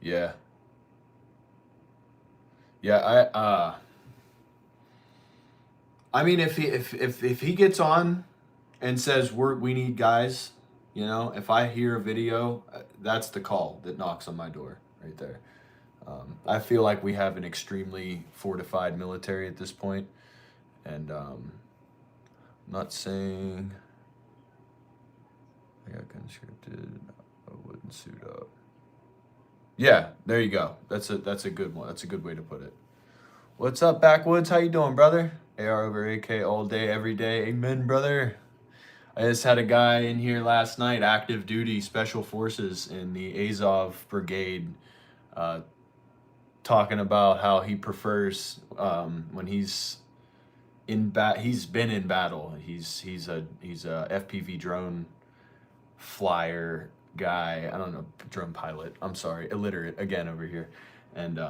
Yeah. Yeah, I mean, if he gets on and says we need guys, you know, if I hear a video, that's the call that knocks on my door right there. I feel like we have an extremely fortified military at this point, and I'm not saying I got conscripted. I wouldn't suit up. Yeah, there you go. That's a good one. That's a good way to put it. What's up, Backwoods? How you doing, brother? AR over AK all day, every day. Amen, brother. I just had a guy in here last night, active duty special forces in the Azov Brigade, talking about how he prefers when he's he's been in battle. He's a FPV drone flyer guy. I don't know, drone pilot. I'm sorry, illiterate again over here. And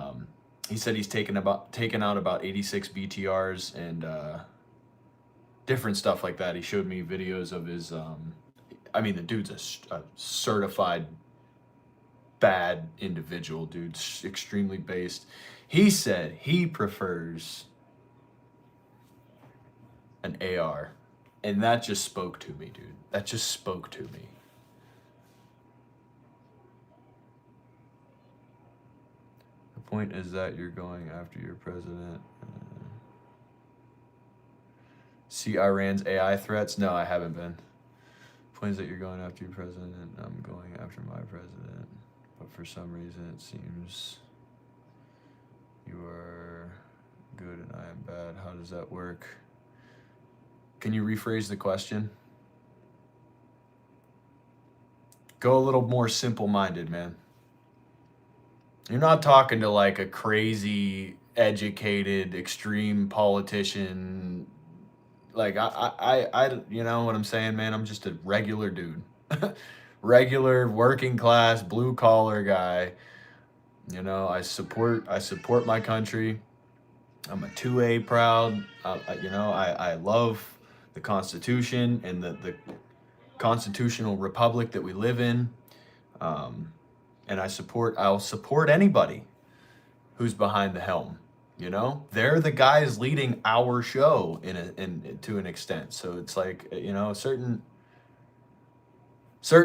he said he's taken out about 86 BTRs and different stuff like that. He showed me videos of his. I mean, the dude's a certified bad individual, dude. Extremely based. He said he prefers an AR, and that just spoke to me, dude. That just spoke to me. The point is that you're going after your president. See Iran's AI threats? No, I haven't been. Point is that you're going after your president. I'm going after my president. But for some reason, it seems you are good and I am bad. How does that work? Can you rephrase the question? Go a little more simple-minded, man. You're not talking to like a crazy, educated, extreme politician. Like I you know what I'm saying, man? I'm just a regular dude. Regular working class, blue collar guy. You know, I support my country. I'm a 2A proud. You know, I love the Constitution and the constitutional republic that we live in. And I'll support anybody who's behind the helm. You know, they're the guys leading our show to an extent. So it's like, you know, certain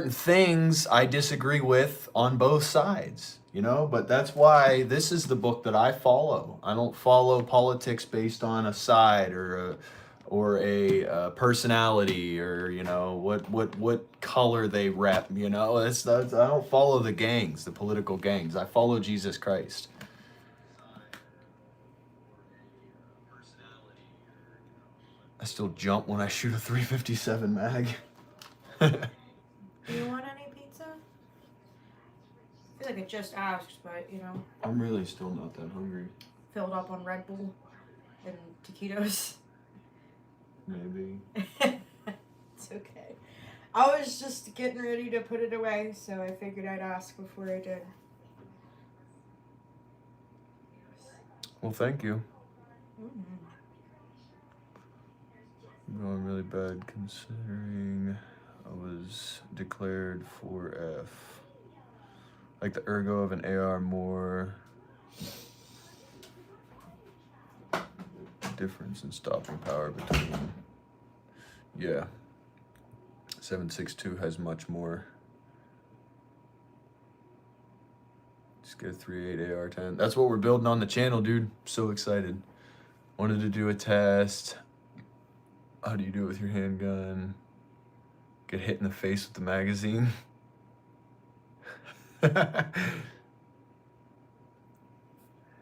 things I disagree with on both sides, you know, but that's why this is the book that I follow. I don't follow politics based on a side or a personality or, you know, what color they rep, you know. I don't follow the gangs, the political gangs. I follow Jesus Christ. I still jump when I shoot a 357 mag. Do you want any pizza? I feel like I just asked, but you know. I'm really still not that hungry. Filled up on Red Bull and taquitos. Maybe. It's okay. I was just getting ready to put it away, so I figured I'd ask before I did. Well, thank you. Mm-hmm. I'm going really bad considering I was declared 4F. Like the ergo of an AR more. Difference in stopping power between. Yeah. 7.62 has much more. Just get a 3.8 AR-10. That's what we're building on the channel, dude. So excited. Wanted to do a test. How do you do it with your handgun? Get hit in the face with the magazine.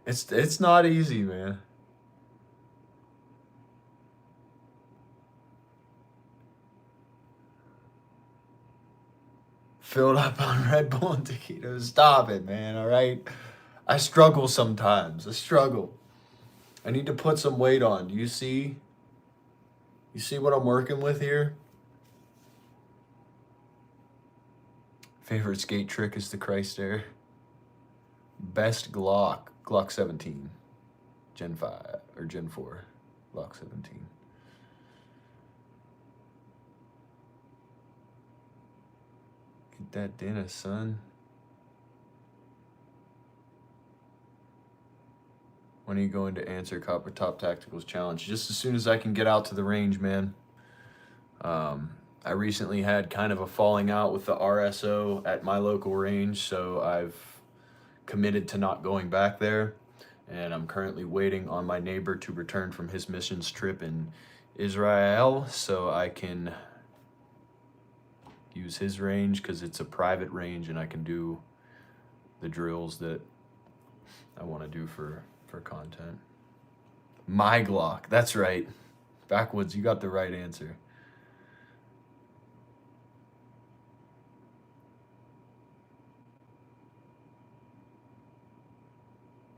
It's not easy, man. Filled up on Red Bull and taquitos. Stop it, man, all right? I struggle sometimes. I struggle. I need to put some weight on. Do you see? You see what I'm working with here? Favorite skate trick is the Christ Air. Best Glock 17. Gen 5 or Gen 4. Glock 17. Get that dinner, son. When are you going to answer Copper Top Tacticals Challenge? Just as soon as I can get out to the range, man. I recently had kind of a falling out with the RSO at my local range, so I've committed to not going back there. And I'm currently waiting on my neighbor to return from his missions trip in Israel so I can use his range, because it's a private range and I can do the drills that I want to do for content. My Glock, that's right. Backwoods, you got the right answer.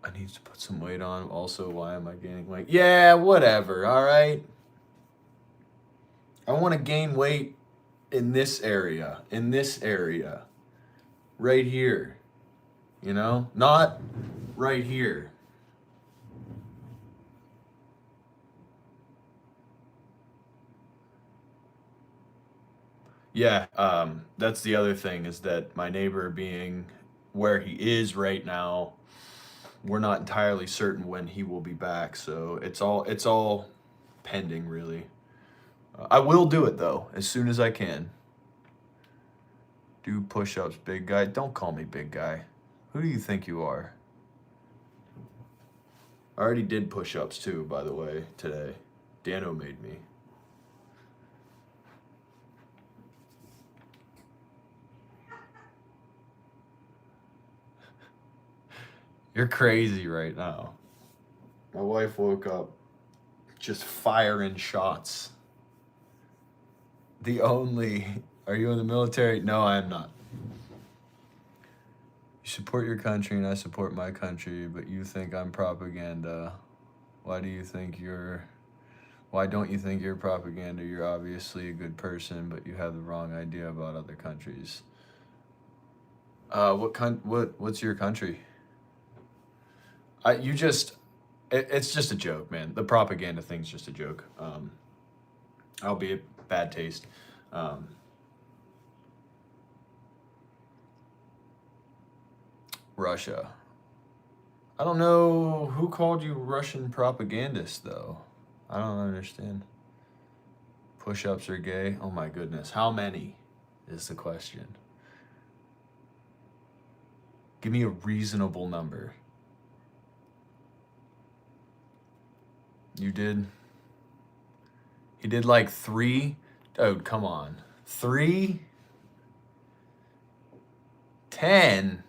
I need to put some weight on. Also, why am I gaining weight? Yeah, whatever, all right? I want to gain weight in this area, right here, you know? Not right here. Yeah, that's the other thing, is that my neighbor being where he is right now, we're not entirely certain when he will be back, so it's all pending, really. I will do it though, as soon as I can. Do push-ups, big guy. Don't call me big guy. Who do you think you are? I already did push-ups too, by the way, today. Dano made me. You're crazy right now. My wife woke up just firing shots. Are you in the military? No, I am not. You support your country and I support my country, but you think I'm propaganda. Why don't you think you're propaganda? You're obviously a good person, but you have the wrong idea about other countries. What's your country? It's just a joke, man. The propaganda thing's just a joke. Albeit bad taste. Russia. I don't know who called you Russian propagandist, though. I don't understand. Push-ups are gay? Oh my goodness. How many is the question? Give me a reasonable number. You did? He did like 3? Oh, come on. 3? 10?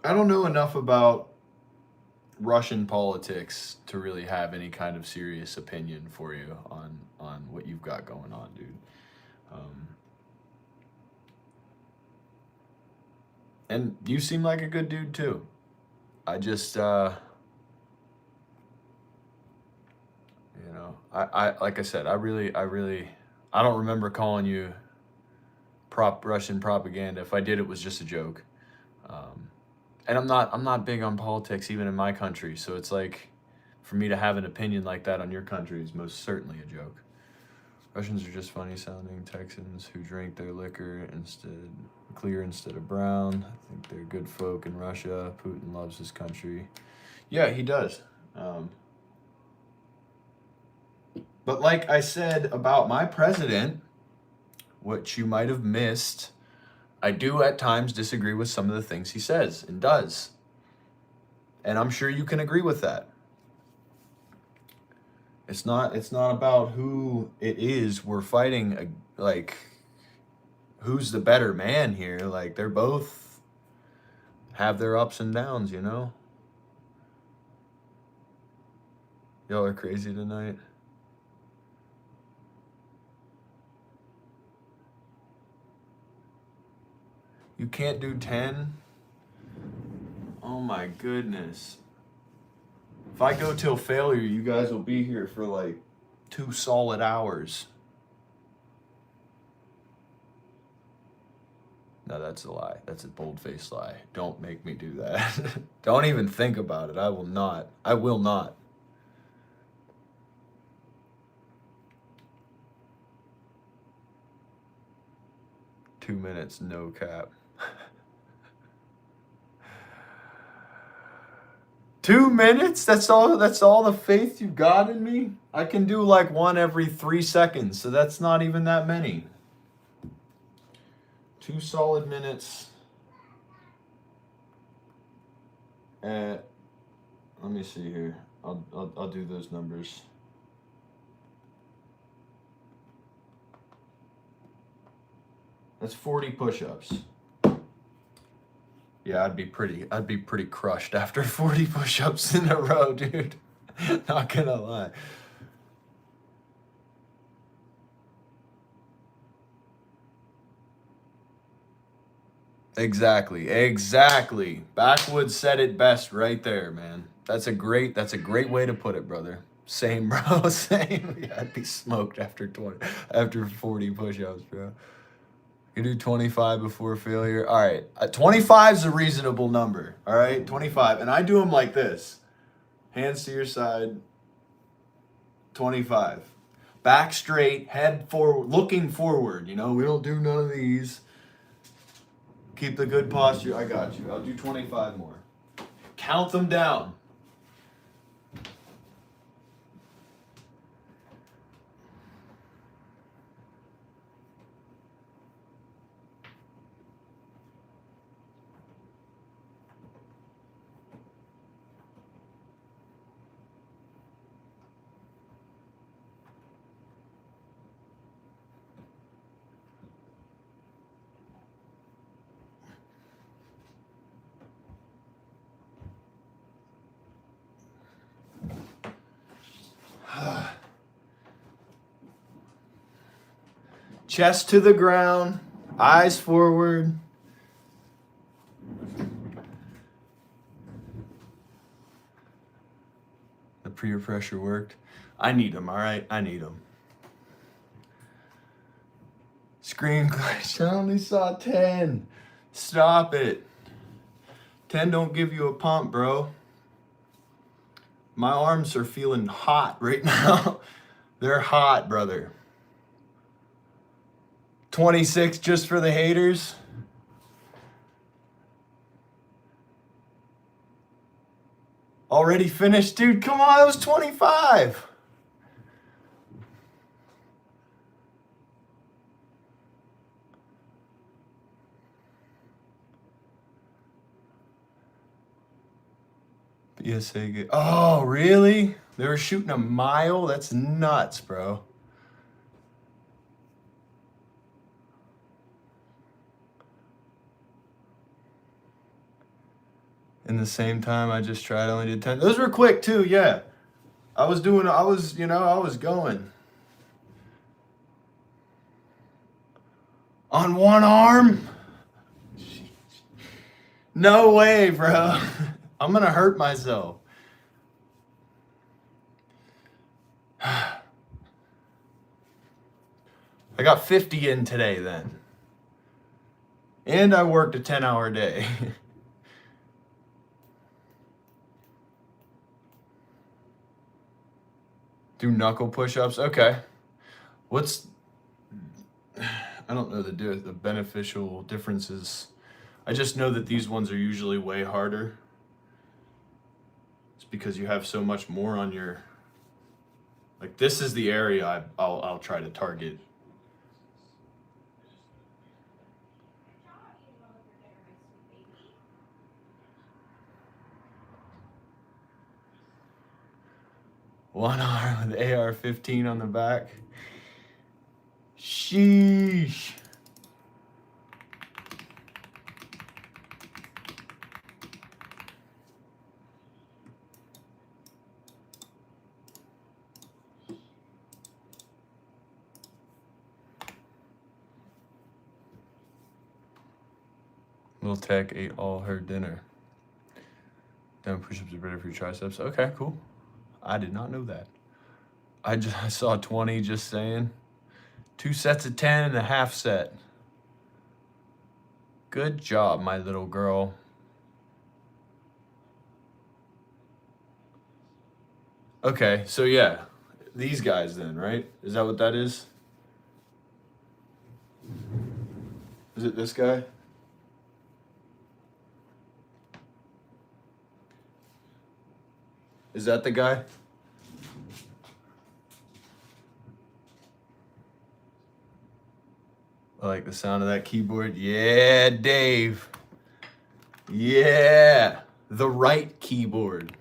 I don't know enough about Russian politics to really have any kind of serious opinion for you on what you've got going on, dude. And you seem like a good dude too. I just, I like I said, I don't remember calling you Russian propaganda. If I did, it was just a joke. And I'm not big on politics even in my country. So it's like, for me to have an opinion like that on your country is most certainly a joke. Russians are just funny sounding Texans who drink their liquor clear instead of brown. I think they're good folk in Russia. Putin loves his country. Yeah, he does. But like I said about my president, which you might have missed, I do at times disagree with some of the things he says and does. And I'm sure you can agree with that. It's not about who it is we're fighting, like, who's the better man here. Like, they're both have their ups and downs, you know? Y'all are crazy tonight. You can't do 10? Oh my goodness. If I go till failure, you guys will be here for like 2 solid hours. No, that's a lie. That's a bold-faced lie. Don't make me do that. Don't even think about it. I will not. I will not. Two minutes, no cap. 2 minutes? That's all the faith you got in me? I can do like one every 3 seconds, so that's not even that many. 2 solid minutes. Let me see here. I'll do those numbers. That's 40 push-ups. Yeah, I'd be pretty crushed after 40 push-ups in a row, dude. Not gonna lie. Exactly. Backwoods said it best right there, man. That's a great way to put it, brother. Same, bro. Same. Yeah, I'd be smoked after 40 push-ups, bro. You do 25 before failure. All right. 25 is a reasonable number. All right. 25. And I do them like this. Hands to your side. 25. Back straight, head forward, looking forward. You know, we don't do none of these. Keep the good posture. I got you. I'll do 25 more. Count them down. Chest to the ground, eyes forward. The peer pressure worked. I need them, all right? I need them. Screen glitch. I only saw 10. Stop it. 10 don't give you a pump, bro. My arms are feeling hot right now. They're hot, brother. 26 just for the haters. Already finished, dude. Come on, that was 25. PSA good. Oh, really? They were shooting a mile? That's nuts, bro. In the same time, I just tried, only did 10. Those were quick too, yeah. I was going. On one arm? No way, bro. I'm gonna hurt myself. I got 50 in today then. And I worked a 10-hour day. Do knuckle push-ups? Okay. I don't know the beneficial differences. I just know that these ones are usually way harder. It's because you have so much more on your, like, this is the area I'll try to target. One arm with AR-15 on the back. Sheesh. Lil Tech ate all her dinner. Then push-ups are better for your triceps. Okay, cool. I did not know that. I saw 20, just saying. 2 sets of 10 and a half set. Good job, my little girl. Okay, so yeah, these guys then, right? Is that what that is? Is it this guy? Is that the guy? I like the sound of that keyboard. Yeah, Dave. Yeah. The right keyboard.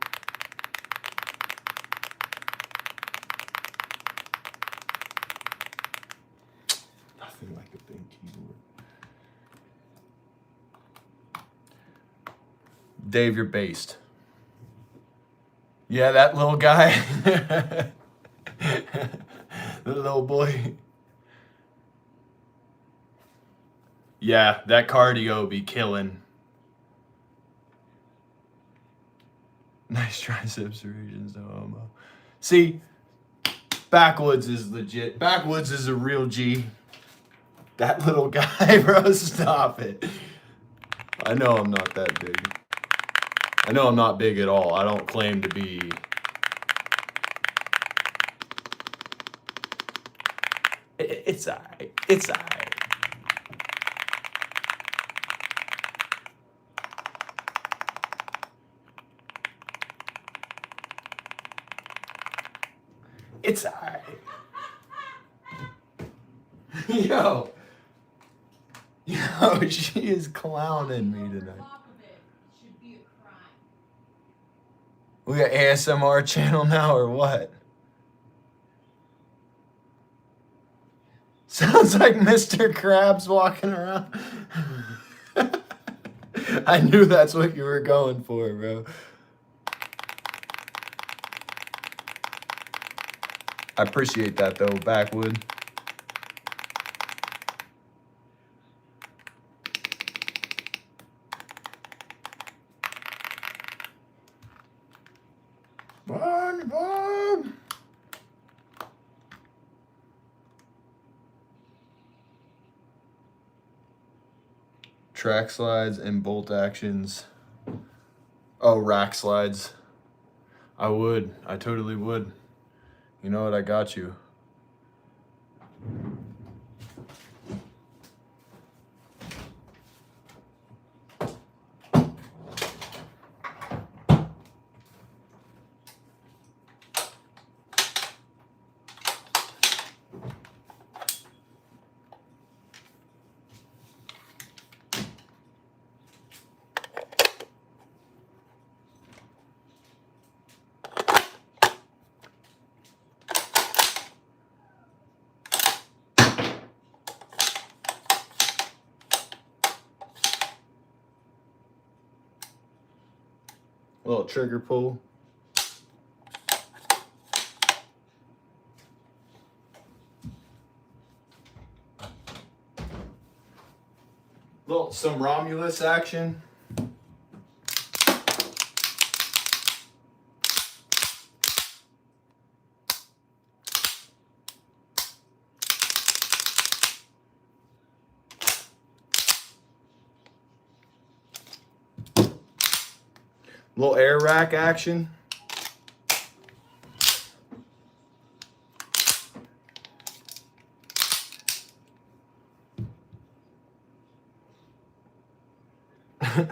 Nothing like a big keyboard. Dave, you're based. Yeah, that little guy. The little boy. Yeah, that cardio be killing. Nice triceps serrations, no homo. See, Backwoods is legit. Backwoods is a real G. That little guy, bro, stop it. I know I'm not that big. I know I'm not big at all. I don't claim to be. It's alright. It's alright. It's alright. Yo. Yo, she is clowning me tonight. We got ASMR channel now or what? Sounds like Mr. Krabs walking around. I knew that's what you were going for, bro. I appreciate that though, Backwood. Bomb. Track slides and bolt actions. Oh, rack slides. I would. I totally would. You know what? I got you. Little trigger pull. Some Romulus action. Little air rack action. I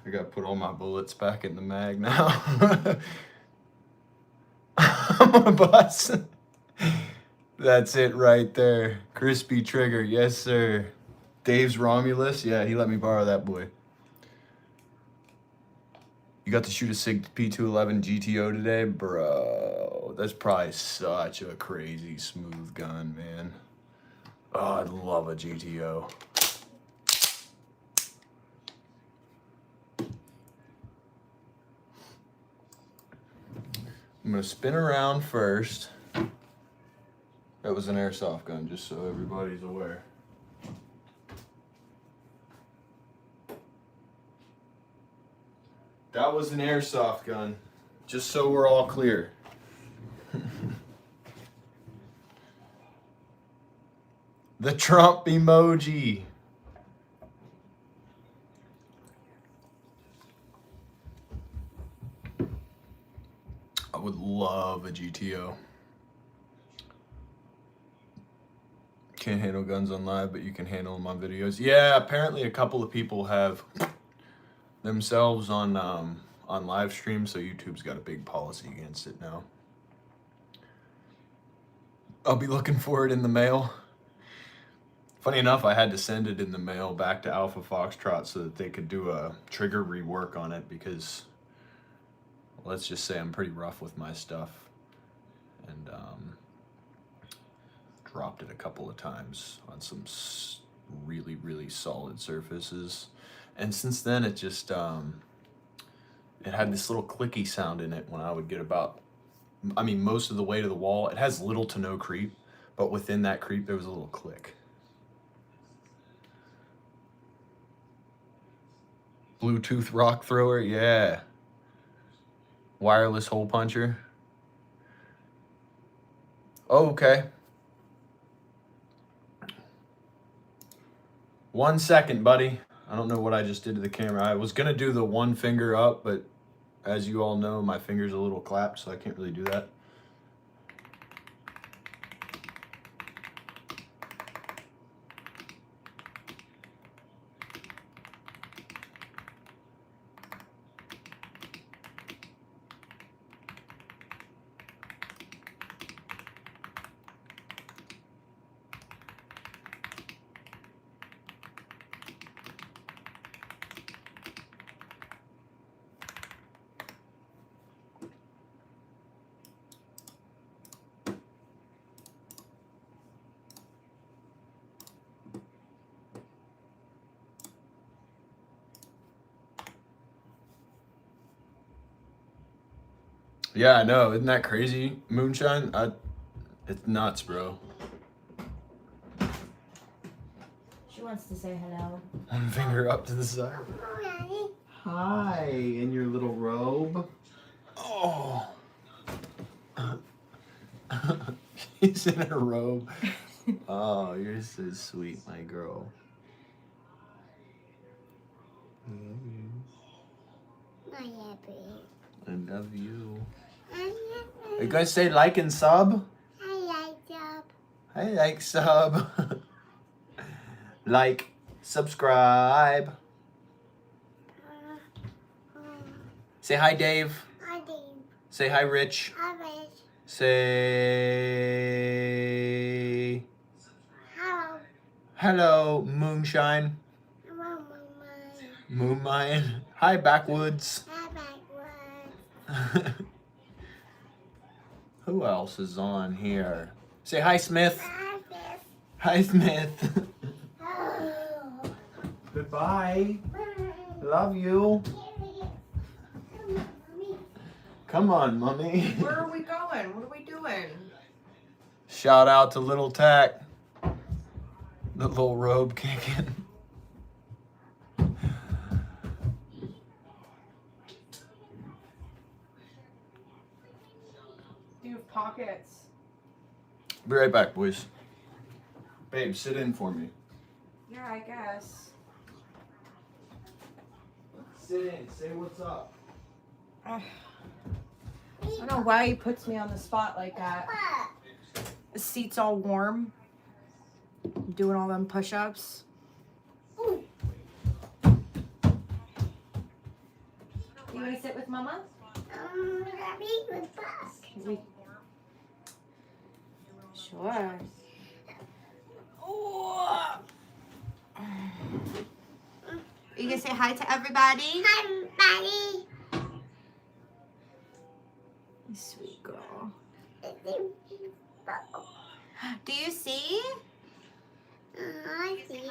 gotta put all my bullets back in the mag now. I'm a bus. That's it right there. Crispy trigger, yes sir. Dave's Romulus, yeah, he let me borrow that boy. You got to shoot a SIG P211 GTO today? Bro, that's probably such a crazy smooth gun, man. Oh, I'd love a GTO. I'm gonna spin around first. That was an airsoft gun, just so everybody's aware. That was an airsoft gun, just so we're all clear. The Trump emoji. I would love a GTO. Can't handle guns on live, but you can handle them on videos. Yeah, apparently a couple of people have themselves on live stream, so YouTube's got a big policy against it now. I'll be looking for it in the mail. Funny enough, I had to send it in the mail back to Alpha Foxtrot so that they could do a trigger rework on it because, let's just say, I'm pretty rough with my stuff, and dropped it a couple of times on some really, really solid surfaces. And since then, it just, it had this little clicky sound in it when I would get about, I mean, most of the way to the wall. It has little to no creep, but within that creep, there was a little click. Bluetooth rock thrower, yeah. Wireless hole puncher. Oh, okay. 1 second, buddy. I don't know what I just did to the camera. I was gonna do the one finger up, but as you all know, my finger's a little clapped, so I can't really do that. Yeah, I know. Isn't that crazy, Moonshine? It's nuts, bro. She wants to say hello. One finger up to the side. Hi, in your little robe. Oh. She's in her robe. Oh, you're so sweet, my girl. I love you. You guys say like and sub? I like sub. I like sub. Like, subscribe. Say hi, Dave. Hi, Dave. Say hi, Rich. Hi, Rich. Say Hello. hello, Moonshine. Hello, Moonmine. Hi, Backwoods. Hi, backward. Who else is on here? Say hi, Smith. Hi, Biff. Hi, Smith. Oh. Goodbye. Love you. Come on, Mummy. Where are we going? What are we doing? Shout out to Little Tack. The little robe kicking. Do you have pockets? Be right back, boys. Babe, sit in for me. Yeah, I guess. Sit in. Say what's up. I don't know why he puts me on the spot like that. The seat's all warm. I'm doing all them push-ups. You want to sit with Mama? Sure. Oh. You gonna say hi to everybody? Hi, everybody. Sweet girl. Do you see? I see.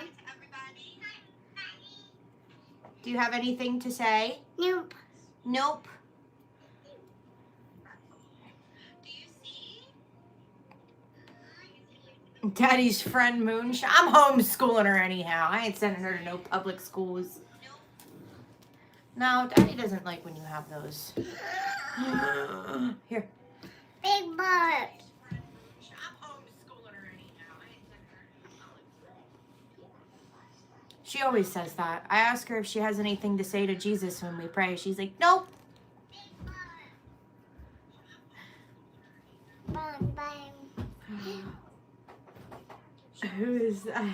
Do you have anything to say? Nope. Nope. Daddy's friend Moonshine. I'm homeschooling her anyhow. I ain't sending her to no public schools. No, Daddy doesn't like when you have those. Here. Big bird. She always says that. I ask her if she has anything to say to Jesus when we pray. She's like, nope. Bang, bang. Who is that?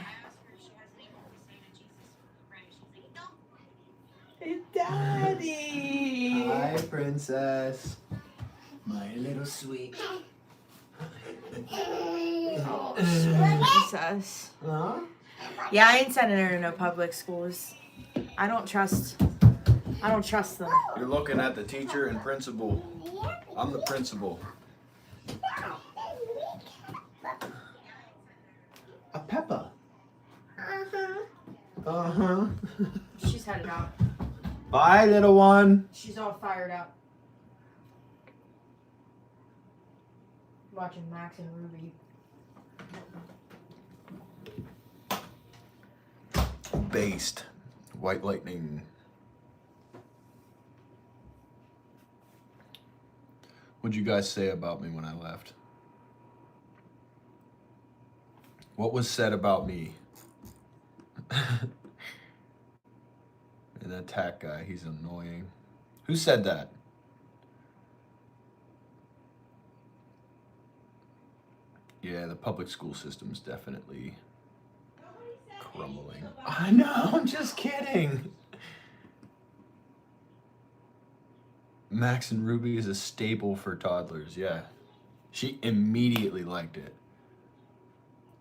It's Daddy. Daddy. Hi, princess. My little sweet. Oh, sweet princess. Huh? Yeah, I ain't sending her to no public schools. I don't trust them. You're looking at the teacher and principal. I'm the principal. A Peppa. Uh-huh. She's headed out. Bye, little one. She's all fired up. Watching Max and Ruby. Based. White lightning. What'd you guys say about me when I left? What was said about me? And that Tac guy, he's annoying. Who said that? Yeah, the public school system's definitely crumbling. I know, I'm just kidding. Max and Ruby is a staple for toddlers, yeah. She immediately liked it.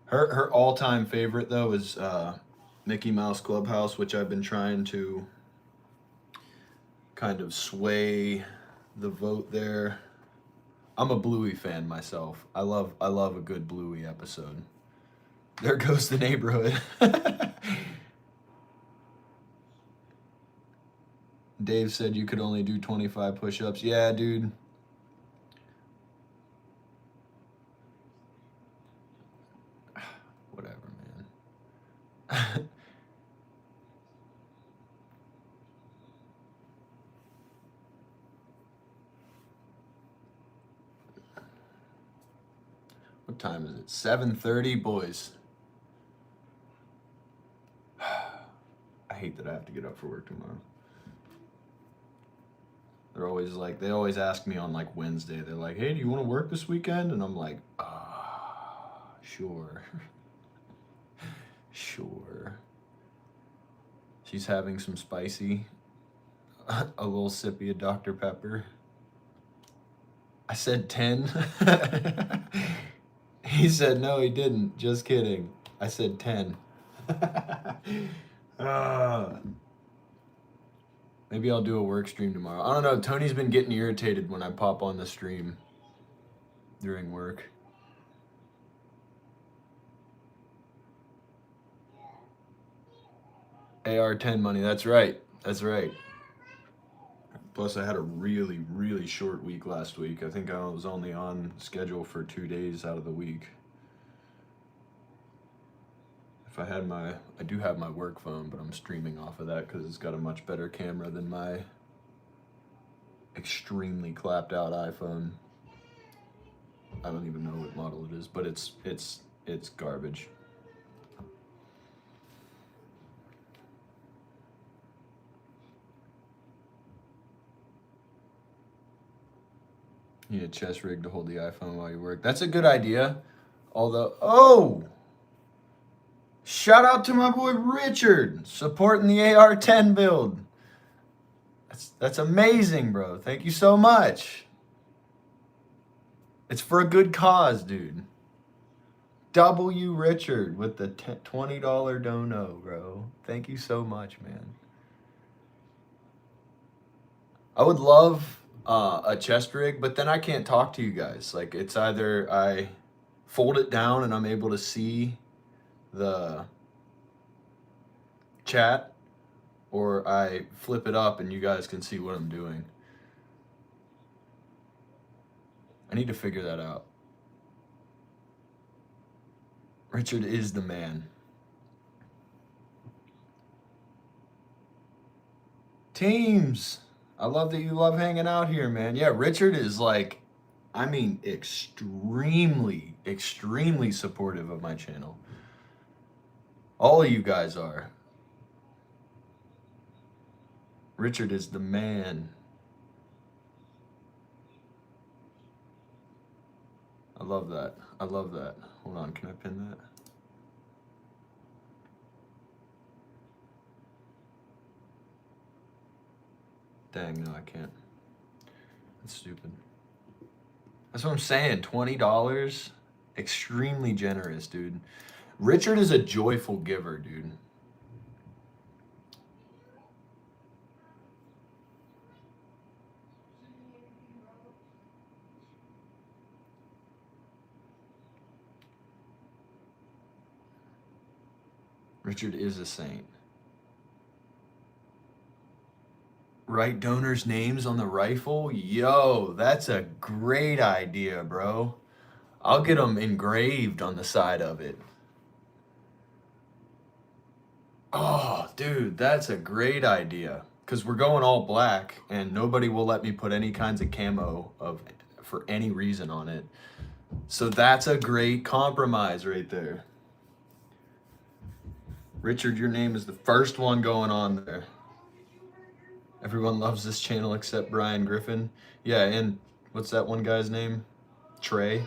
Her all-time favorite, though, is Mickey Mouse Clubhouse, which I've been trying to kind of sway the vote there. I'm a Bluey fan myself. I love a good Bluey episode. There goes the neighborhood. Dave said you could only do 25 push-ups. Yeah, dude. Whatever, man. What time is it? 7:30, boys. I hate that I have to get up for work tomorrow. They're always like, they always ask me on like Wednesday, they're like, hey, do you want to work this weekend? And I'm like, sure. Sure. She's having some spicy, a little sippy of Dr. Pepper. I said 10. He said, no, he didn't. Just kidding. I said 10. Maybe I'll do a work stream tomorrow. I don't know. Tony's been getting irritated when I pop on the stream during work. AR-10 money. That's right. That's right. Plus, I had a really, really short week last week. I think I was only on schedule for 2 days out of the week. If I had I do have my work phone, but I'm streaming off of that because it's got a much better camera than my extremely clapped out iPhone. I don't even know what model it is, but it's garbage. You need a chest rig to hold the iPhone while you work. That's a good idea. Although, shout out to my boy Richard supporting the AR-10 build. That's amazing, bro. Thank you so much. It's for a good cause, dude. W Richard with the $20 dono, bro. Thank you so much, man. I would love a chest rig, but then I can't talk to you guys. Like, it's either I fold it down and I'm able to see the chat, or I flip it up and you guys can see what I'm doing. I need to figure that out. Richard is the man. Teams, I love that you love hanging out here, man. Yeah, Richard is like, I mean, extremely, extremely supportive of my channel. All of you guys are. Richard is the man. I love that. I love that. Hold on, can I pin that? Dang, no, I can't. That's stupid. That's what I'm saying. $20? Extremely generous, dude. Richard is a joyful giver, dude. Richard is a saint. Write donors' names on the rifle? Yo, that's a great idea, bro. I'll get them engraved on the side of it. Oh, dude, that's a great idea. Because we're going all black, and nobody will let me put any kinds of camo for any reason on it. So that's a great compromise right there. Richard, your name is the first one going on there. Everyone loves this channel except Brian Griffin. Yeah, and what's that one guy's name? Trey.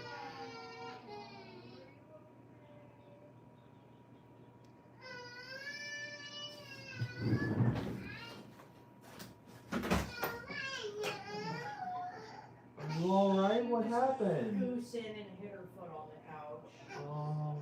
You all right? What happened? Goose in and hit her foot on the couch. Oh.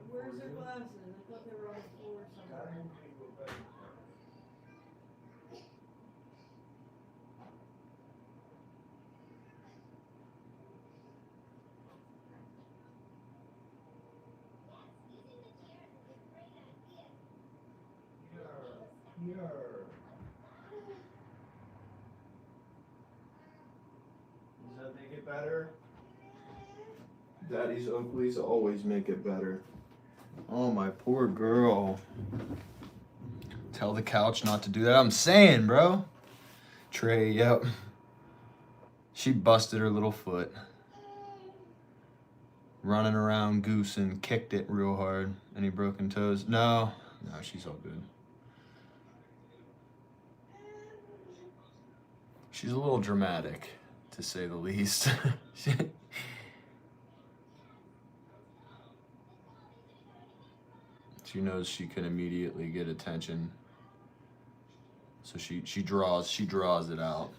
Where's her glasses? I thought they were on the floor somewhere. Does that make it better? Daddy's Oakleys always make it better. Oh, my poor girl. Tell the couch not to do that. I'm saying, bro. Trey, yep. She busted her little foot. Running around Goose and kicked it real hard. Any broken toes? No, she's all good. She's a little dramatic, to say the least. She knows she can immediately get attention. So she draws it out.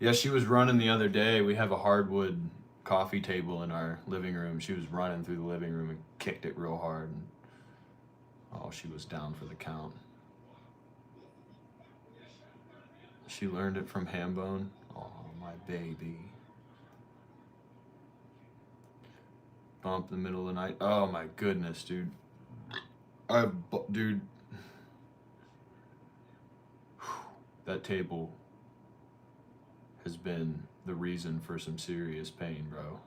Yeah, she was running the other day. We have a hardwood coffee table in our living room. She was running through the living room and kicked it real hard. And, oh, she was down for the count. She learned it from Hambone. Oh, my baby. Bump in the middle of the night. Oh my goodness, dude. Dude. That table has been the reason for some serious pain, bro.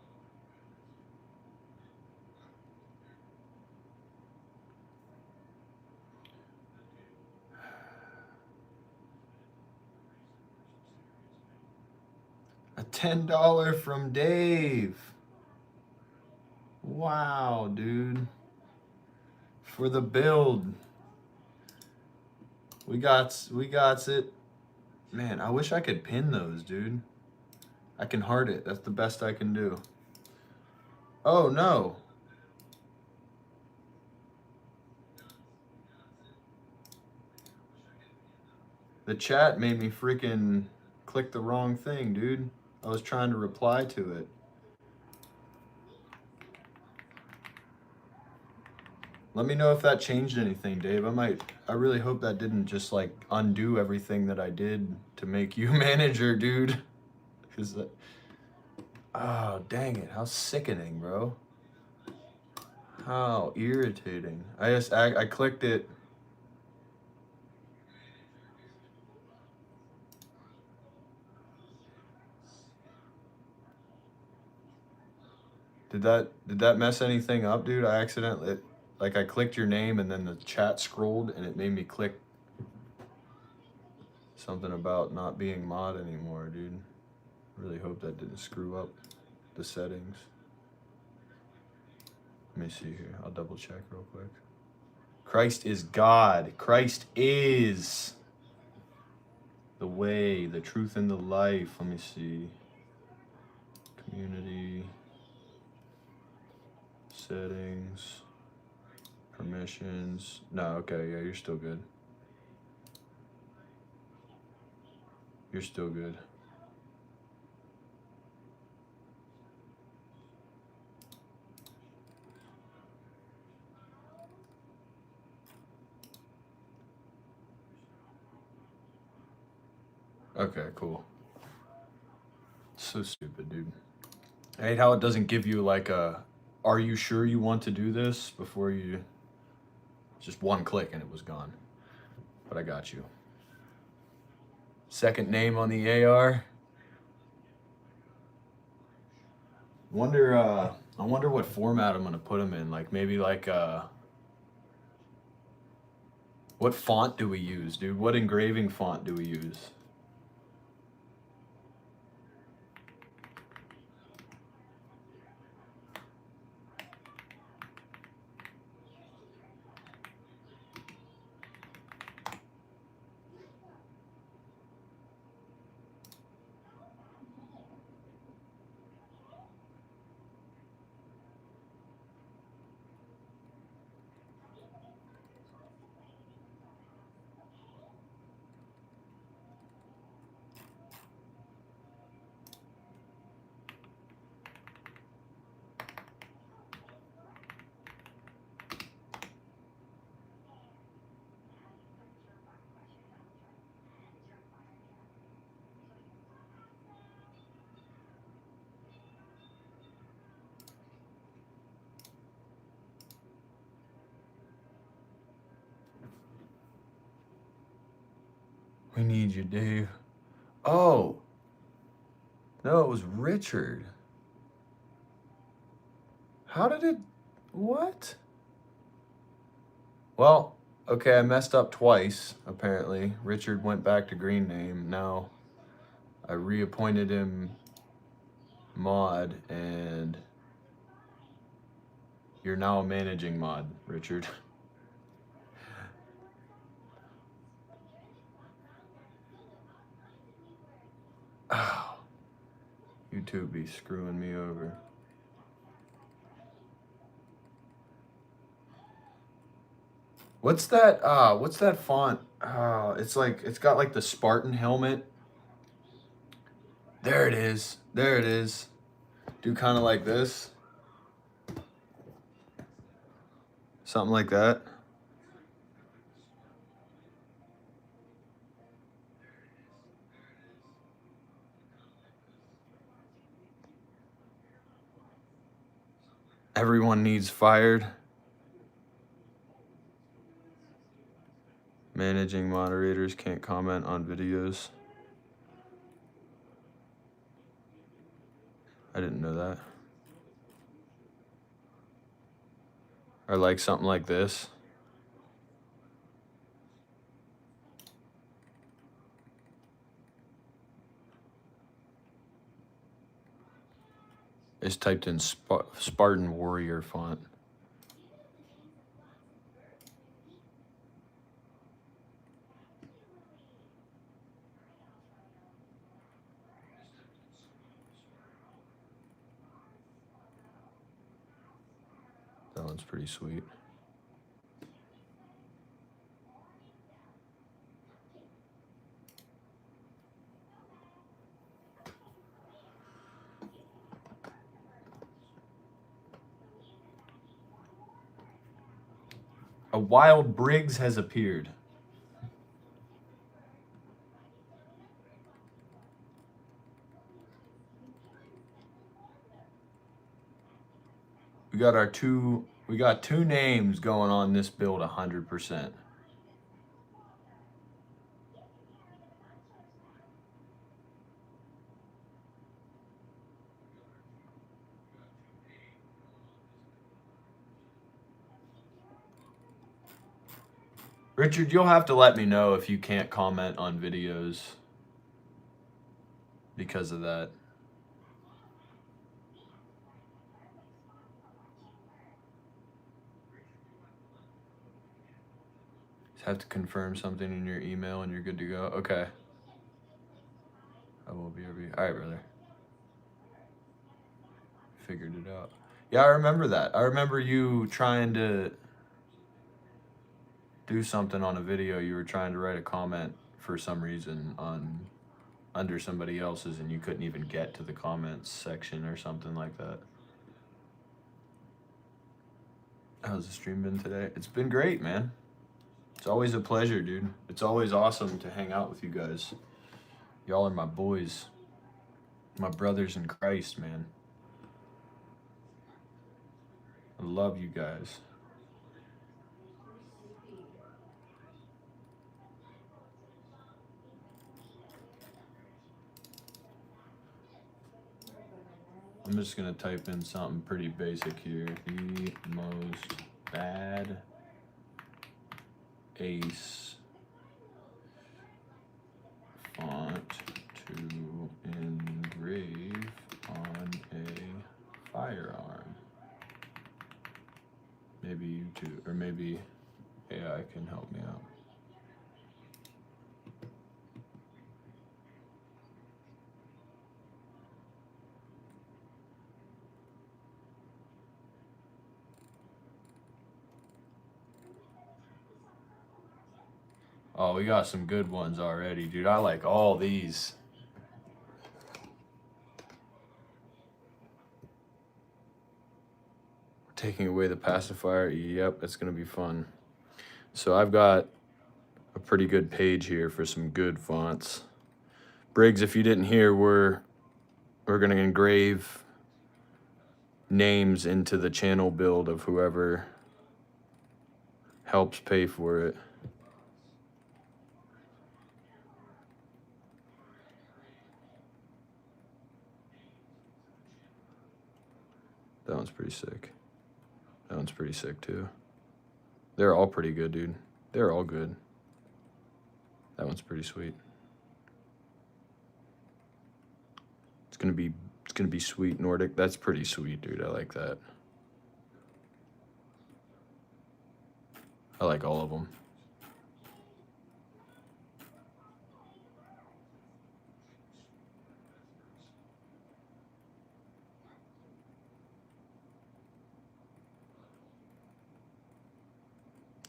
A $10 from Dave. Wow, dude. For the build. We got it. Man, I wish I could pin those, dude. I can heart it. That's the best I can do. Oh, no. The chat made me freaking click the wrong thing, dude. I was trying to reply to it. Let me know if that changed anything, Dave. I really hope that didn't just like undo everything that I did to make you manager, dude. Cause oh, dang it. How sickening, bro. How irritating. I clicked it. Did that mess anything up, dude? I accidentally, like, I clicked your name and then the chat scrolled and it made me click something about not being mod anymore, dude. Really hope that didn't screw up the settings. Let me see here. I'll double check real quick. Christ is God. Christ is the way, the truth, and the life. Let me see. Community. Settings. Permissions. No, okay, yeah, you're still good. You're still good. Okay, cool. So stupid, dude. I hate how it doesn't give you like a, are you sure you want to do this before you, just one click and it was gone. But I got you. Second name on the AR. I wonder what format I'm gonna put them in. Like maybe like what font do we use, dude? What engraving font do we use? We need you, Dave. Oh. No, it was Richard. How did it, what? Well, okay, I messed up twice, apparently. Richard went back to green name. Now I reappointed him mod, and you're now a managing mod, Richard. Oh, YouTube be screwing me over. What's that font? It's like, it's got like the Spartan helmet. There it is. There it is. Do kind of like this. Something like that. Everyone needs fired. Managing moderators can't comment on videos. I didn't know that. Or like something like this. It's typed in Spartan Warrior font. That one's pretty sweet. A wild Briggs has appeared. We got two names going on this build 100%. Richard, you'll have to let me know if you can't comment on videos because of that. Just have to confirm something in your email and you're good to go. Okay. I will be over here. All right, brother. Figured it out. Yeah, I remember that. I remember you trying to do something on a video. You were trying to write a comment for some reason on under somebody else's and you couldn't even get to the comments section or something like that. How's the stream been today? It's been great, man. It's always a pleasure, dude. It's always awesome to hang out with you guys. Y'all are my boys. My brothers in Christ, man. I love you guys. I'm just gonna type in something pretty basic here. The most bad ace font to engrave on a firearm. Maybe you two, or maybe AI can help me out. Oh, we got some good ones already, dude. I like all these. Taking away the pacifier. Yep, it's gonna be fun. So I've got a pretty good page here for some good fonts. Briggs, if you didn't hear, we're gonna engrave names into the channel build of whoever helps pay for it. That one's pretty sick. That one's pretty sick too. They're all pretty good, dude. They're all good. That one's pretty sweet. It's gonna be sweet Nordic. That's pretty sweet, dude. I like that. I like all of them.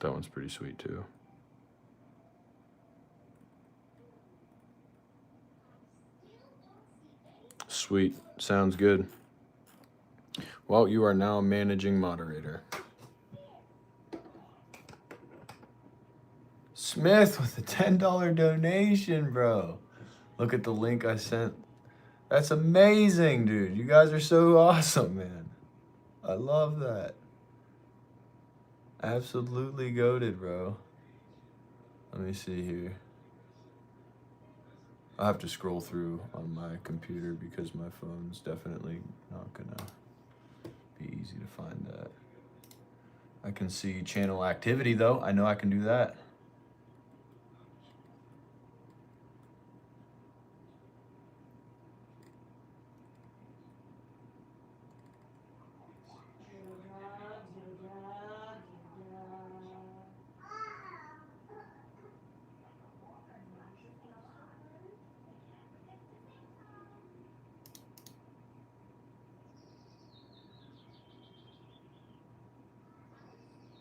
That one's pretty sweet too. Sweet. Sounds good. Well, you are now managing moderator. Smith with a $10 donation, bro. Look at the link I sent. That's amazing, dude. You guys are so awesome, man. I love that. Absolutely goated, bro. Let me see here. I'll have to scroll through on my computer because my phone's definitely not gonna be easy to find that. I can see channel activity though. I know I can do that.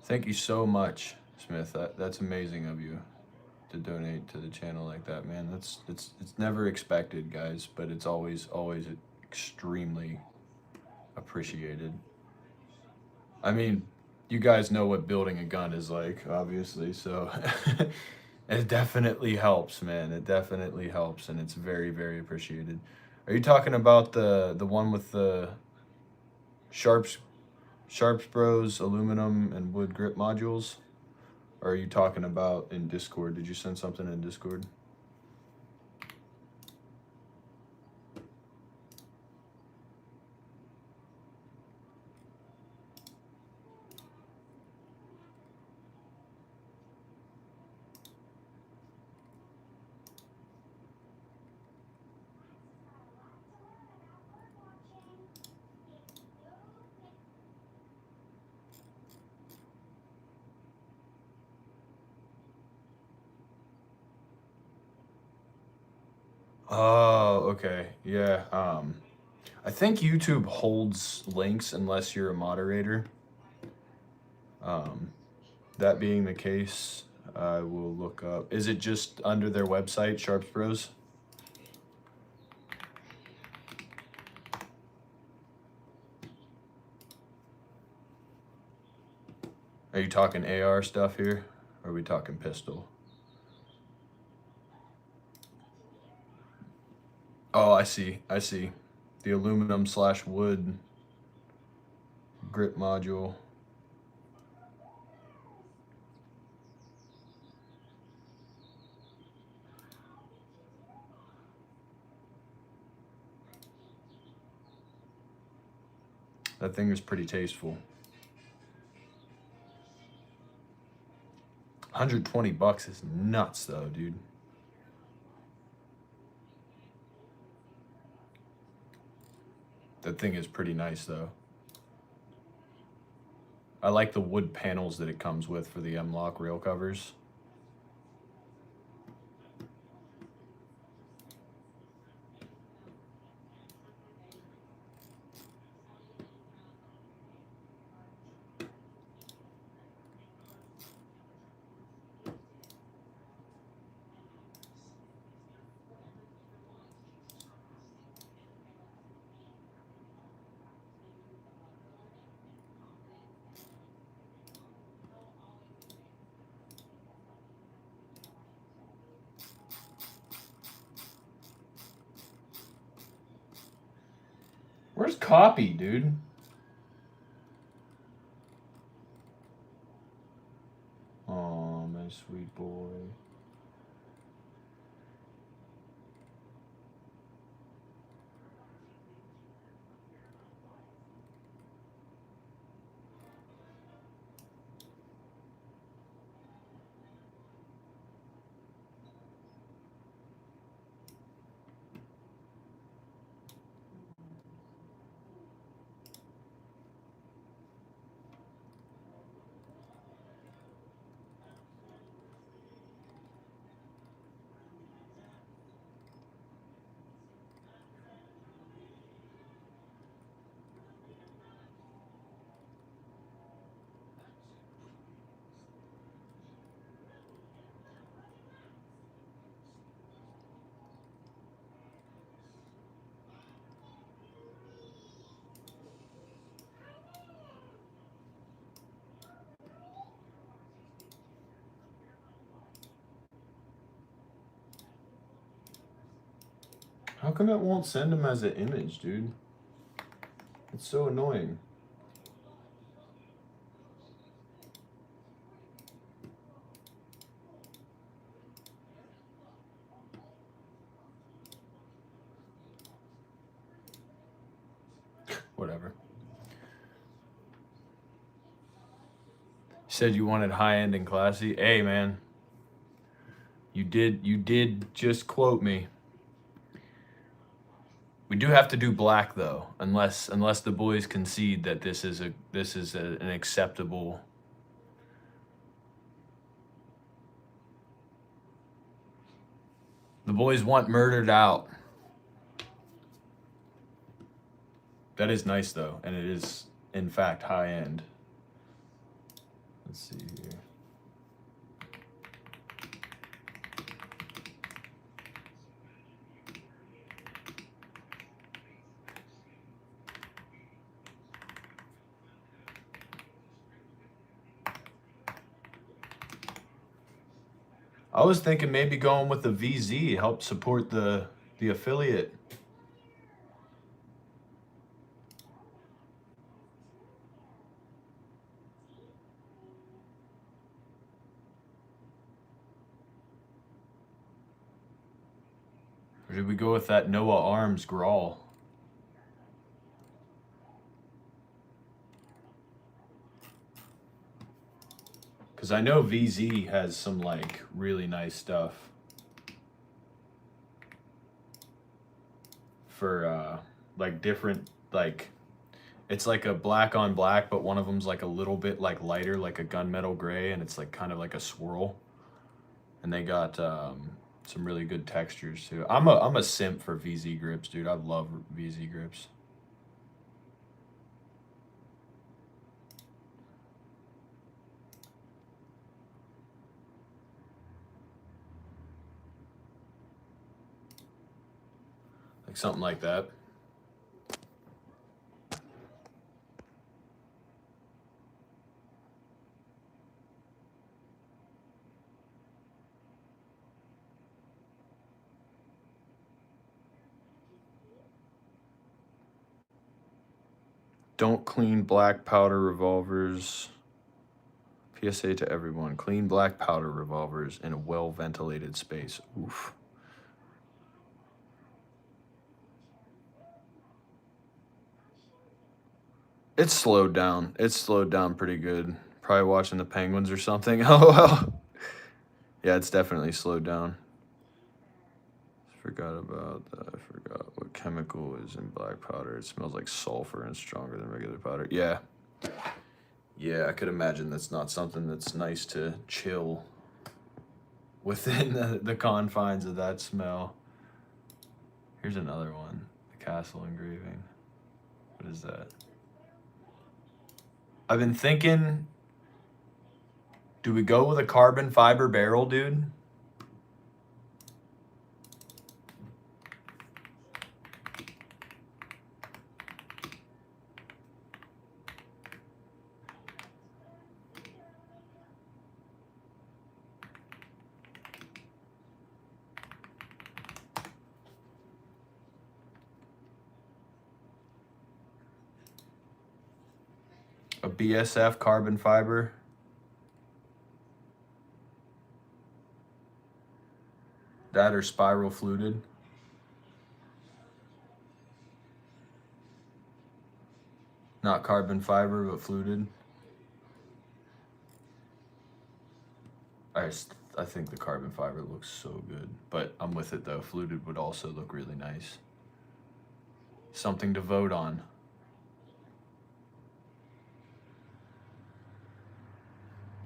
Thank you so much, Smith. That's amazing of you to donate to the channel like that, man. It's never expected, guys, but it's always extremely appreciated. I mean, you guys know what building a gun is like, obviously, so it definitely helps, man. It definitely helps, and it's very, very appreciated. Are you talking about the one with the Sharps Bros aluminum and wood grip modules? Or are you talking about in Discord? Did you send something in Discord? Oh, okay. Yeah. I think YouTube holds links unless you're a moderator. That being the case, I will look up. Is it just under their website, Sharps Bros? Are you talking AR stuff here? Or are we talking pistol? Oh, I see. I see. The aluminum / wood grip module. That thing is pretty tasteful. 120 bucks is nuts though, dude. That thing is pretty nice though. I like the wood panels that it comes with for the M-LOK rail covers. Where's Copy, dude? Oh, my sweet boy. How come it won't send them as an image, dude? It's so annoying. Whatever. You said you wanted high-end and classy. Hey, man. You did just quote me. We do have to do black though, unless the boys concede that this is an acceptable. The boys want murdered out. That is nice though, and it is in fact high end. Let's see here. I was thinking maybe going with the VZ, help support the affiliate. Or did we go with that Noah Arms Grawl? Because I know VZ has some like really nice stuff for like different, like it's like a black on black, but one of them's like a little bit like lighter, like a gunmetal gray, and it's like kind of like a swirl. And they got Some really good textures too. I'm a simp for VZ grips, dude. I love VZ grips. Like something like that. Don't clean black powder revolvers. PSA to everyone. Clean black powder revolvers in a well-ventilated space. Oof. It's slowed down. It's slowed down pretty good. Probably watching the Penguins or something. Oh, well. Yeah, it's definitely slowed down. Forgot about that. I forgot what chemical is in black powder. It smells like sulfur and stronger than regular powder. Yeah. Yeah, I could imagine that's not something that's nice to chill within the confines of that smell. Here's another one. The castle engraving. What is that? I've been thinking, do we go with a carbon fiber barrel, dude? A BSF carbon fiber. That or spiral fluted. Not carbon fiber, but fluted. I think the carbon fiber looks so good, but I'm with it though. Fluted would also look really nice. Something to vote on.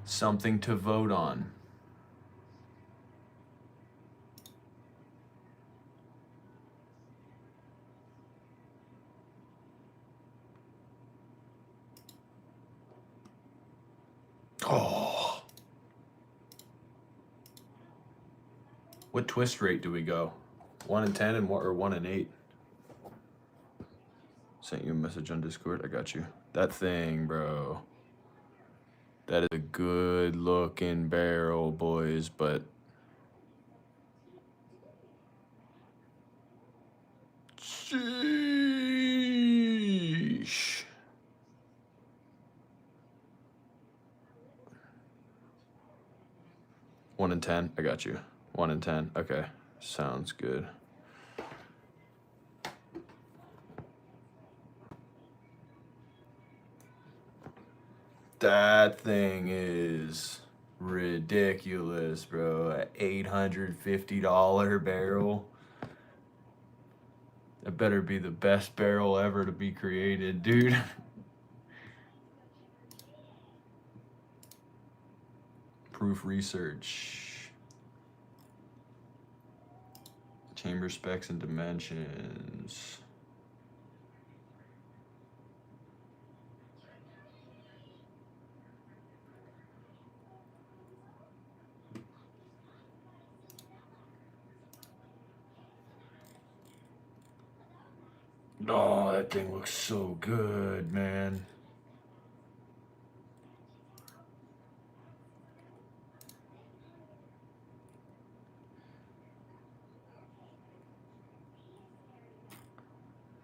Something to vote on. Oh. What twist rate do we go? 1 in 10 and what, or 1 in 8? Sent you a message on Discord. I got you. That thing, bro. That is a good looking barrel, boys, but sheesh. One in 10. I got you. 1 in 10. Okay. Sounds good. That thing is ridiculous, bro. An $850 barrel. That better be the best barrel ever to be created, dude. Proof research. Chamber specs and dimensions. Oh, that thing looks so good, man.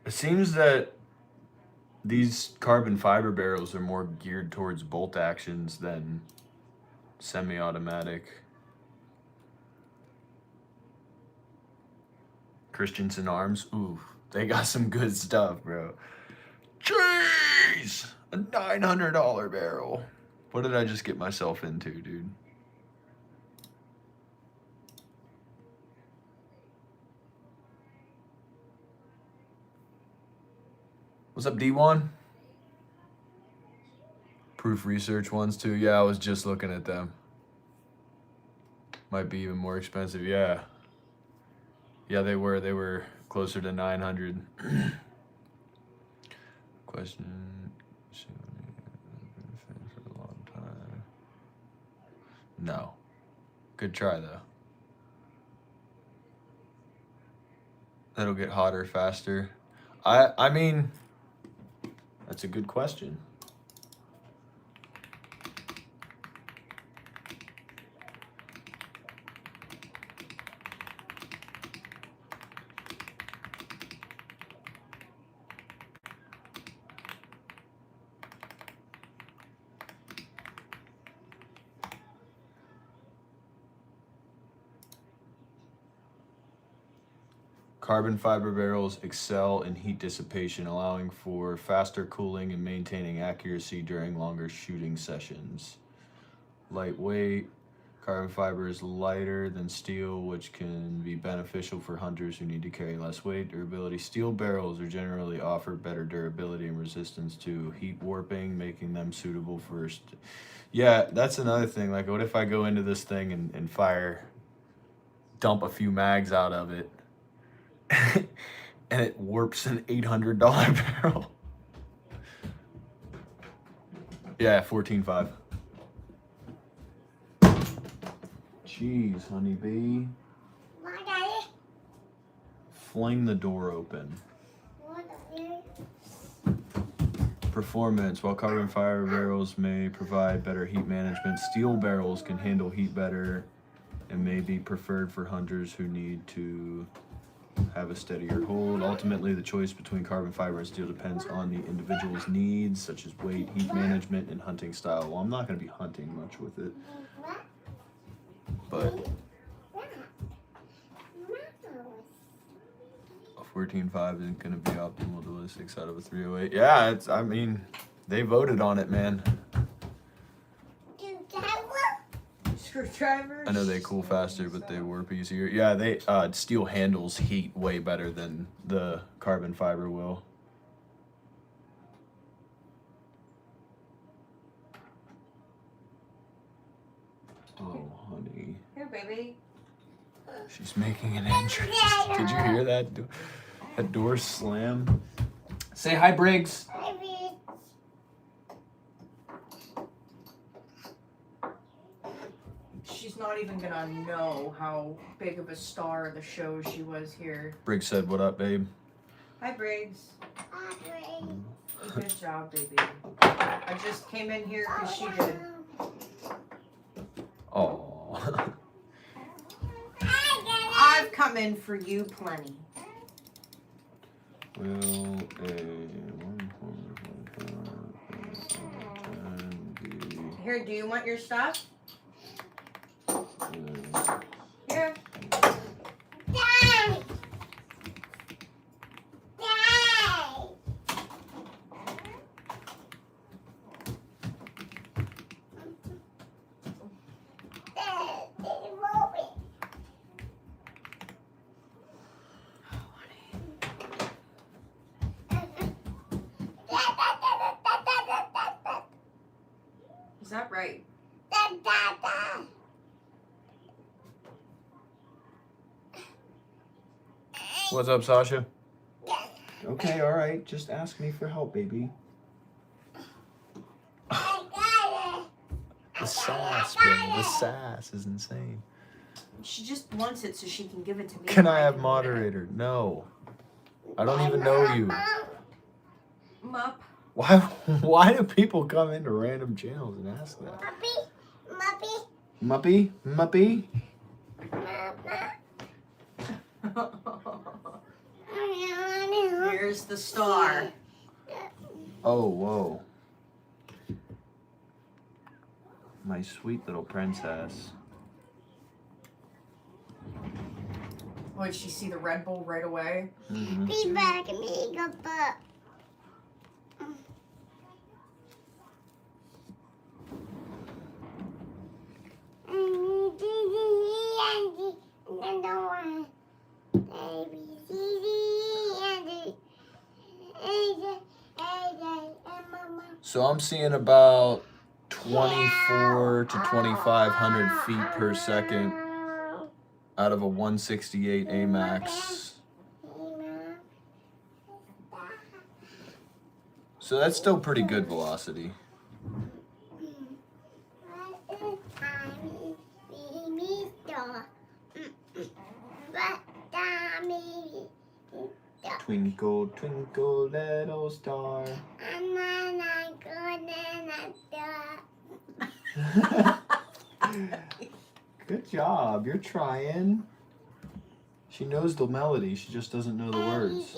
It seems that these carbon fiber barrels are more geared towards bolt actions than semi-automatic. Christensen Arms, ooh, they got some good stuff, bro. Jeez! A $900 barrel. What did I just get myself into, dude? What's up, D1? Proof research ones too. Yeah, I was just looking at them. Might be even more expensive, yeah. Yeah, they were. They were closer to 900. Question. For a long time. No. Good try, though. That'll get hotter faster. I mean, that's a good question. Carbon fiber barrels excel in heat dissipation, allowing for faster cooling and maintaining accuracy during longer shooting sessions. Lightweight. Carbon fiber is lighter than steel, which can be beneficial for hunters who need to carry less weight. Durability. Steel barrels are generally offer better durability and resistance to heat warping, making them suitable for... Yeah, that's another thing. Like, what if I go into this thing and dump a few mags out of it, and it warps an $800 barrel? Yeah, 14.5. Jeez, honeybee. What, Daddy? Fling the door open. What, Daddy? Performance. While carbon fiber barrels may provide better heat management, steel barrels can handle heat better and may be preferred for hunters who need to have a steadier hold. Ultimately, the choice between carbon fiber and steel depends on the individual's needs, such as weight, heat management, and hunting style. Well, I'm not going to be hunting much with it, but a 14.5 isn't going to be optimal to list 6 out of a 308. Yeah, I mean, they voted on it, man. Screwdriver. I know they cool faster, but they warp easier. Yeah, they steel handles heat way better than the carbon fiber will. Oh, honey. Here, baby. She's making an entrance. Did you hear that? That door slam? Say hi, Briggs. She's not even gonna know how big of a star of the show she was here. Briggs said, "What up, babe?" Hi, Briggs. Hi, Briggs. Good job, baby. I just came in here because she did. Oh. I've come in for you plenty. Will Here, do you want your stuff? Here. Is that right? What's up, Sasha? Okay, all right. Just ask me for help, baby. The sass, baby. The sass is insane. She just wants it so she can give it to me. Can I have moderator? No. I don't even know you. Mup. Why do people come into random channels and ask that? Muppy? Muppy? Here's the star. Oh, whoa. My sweet little princess. Oh, did she see the Red Bull right away? Mm-hmm. Be back, amigo, but. So I'm seeing about 24 to 2,500 feet per second out of a 168 AMAX. So that's still pretty good velocity. Twinkle, twinkle, little star. Good job. You're trying. She knows the melody. She just doesn't know the words.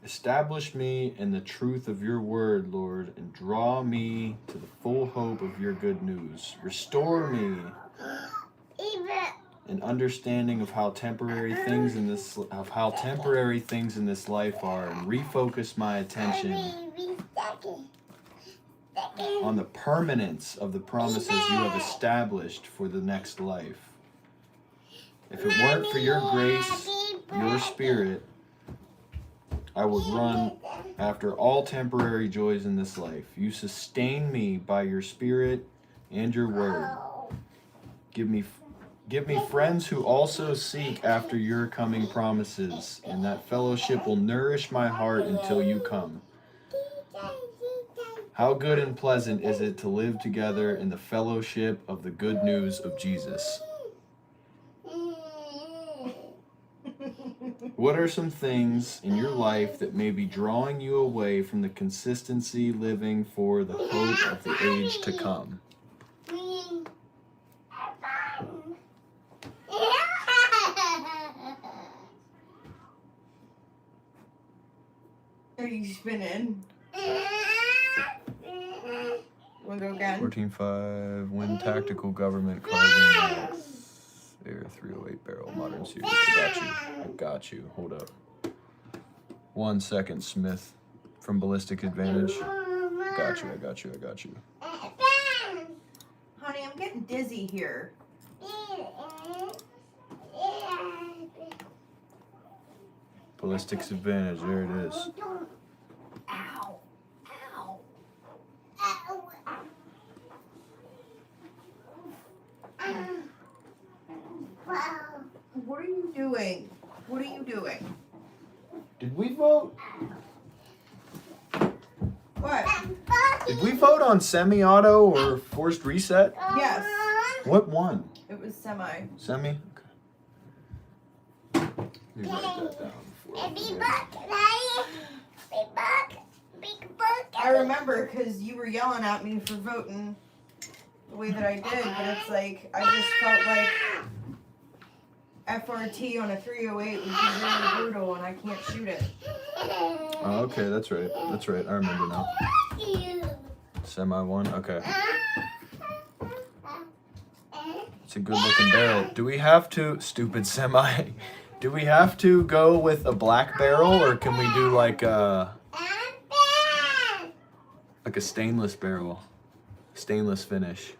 Establish me in the truth of your word, Lord, and draw me to the full hope of your good news. Restore me an understanding of how temporary things in this life are, and refocus my attention on the permanence of the promises you have established for the next life. If it weren't for your grace, your spirit, I would run after all temporary joys in this life. You sustain me by your spirit and your word. Give me friends who also seek after your coming promises, and that fellowship will nourish my heart until you come. How good and pleasant is it to live together in the fellowship of the good news of Jesus. What are some things in your life that may be drawing you away from the consistency living for the hope of the age to come? Are you spinning? Wanna go again? 14.5, win tactical government carbine. Air 308 barrel modern series. I got you. Hold up. 1 second, Smith. From Ballistic Advantage. I got you. Honey, I'm getting dizzy here. Ballistics Advantage, there it is. Ow. What are you doing? Did we vote? What? Did we vote on semi-auto or forced reset? Yes. What won? It was semi. Semi? Okay. Let me write that down. I remember because you were yelling at me for voting the way that I did, but it's like, I just felt like FRT on a 308 would be really brutal and I can't shoot it. Oh, okay, that's right. I remember now. Semi one? Okay. It's a good looking barrel. Do we have to, stupid semi, do we have to go with a black barrel or can we do like a stainless barrel? Stainless finish.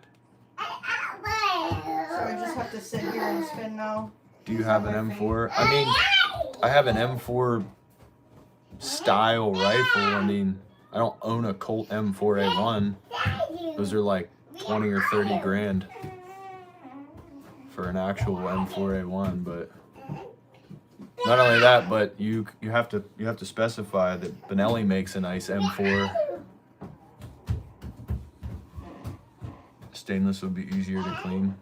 So I just have to sit here and spin now? Do you have an M4? I mean, I have an M4 style rifle. I mean, I don't own a Colt M4A1. Those are like 20 or 30 grand for an actual M4A1, but not only that, but you have to specify that Benelli makes a nice M4. Stainless would be easier to clean.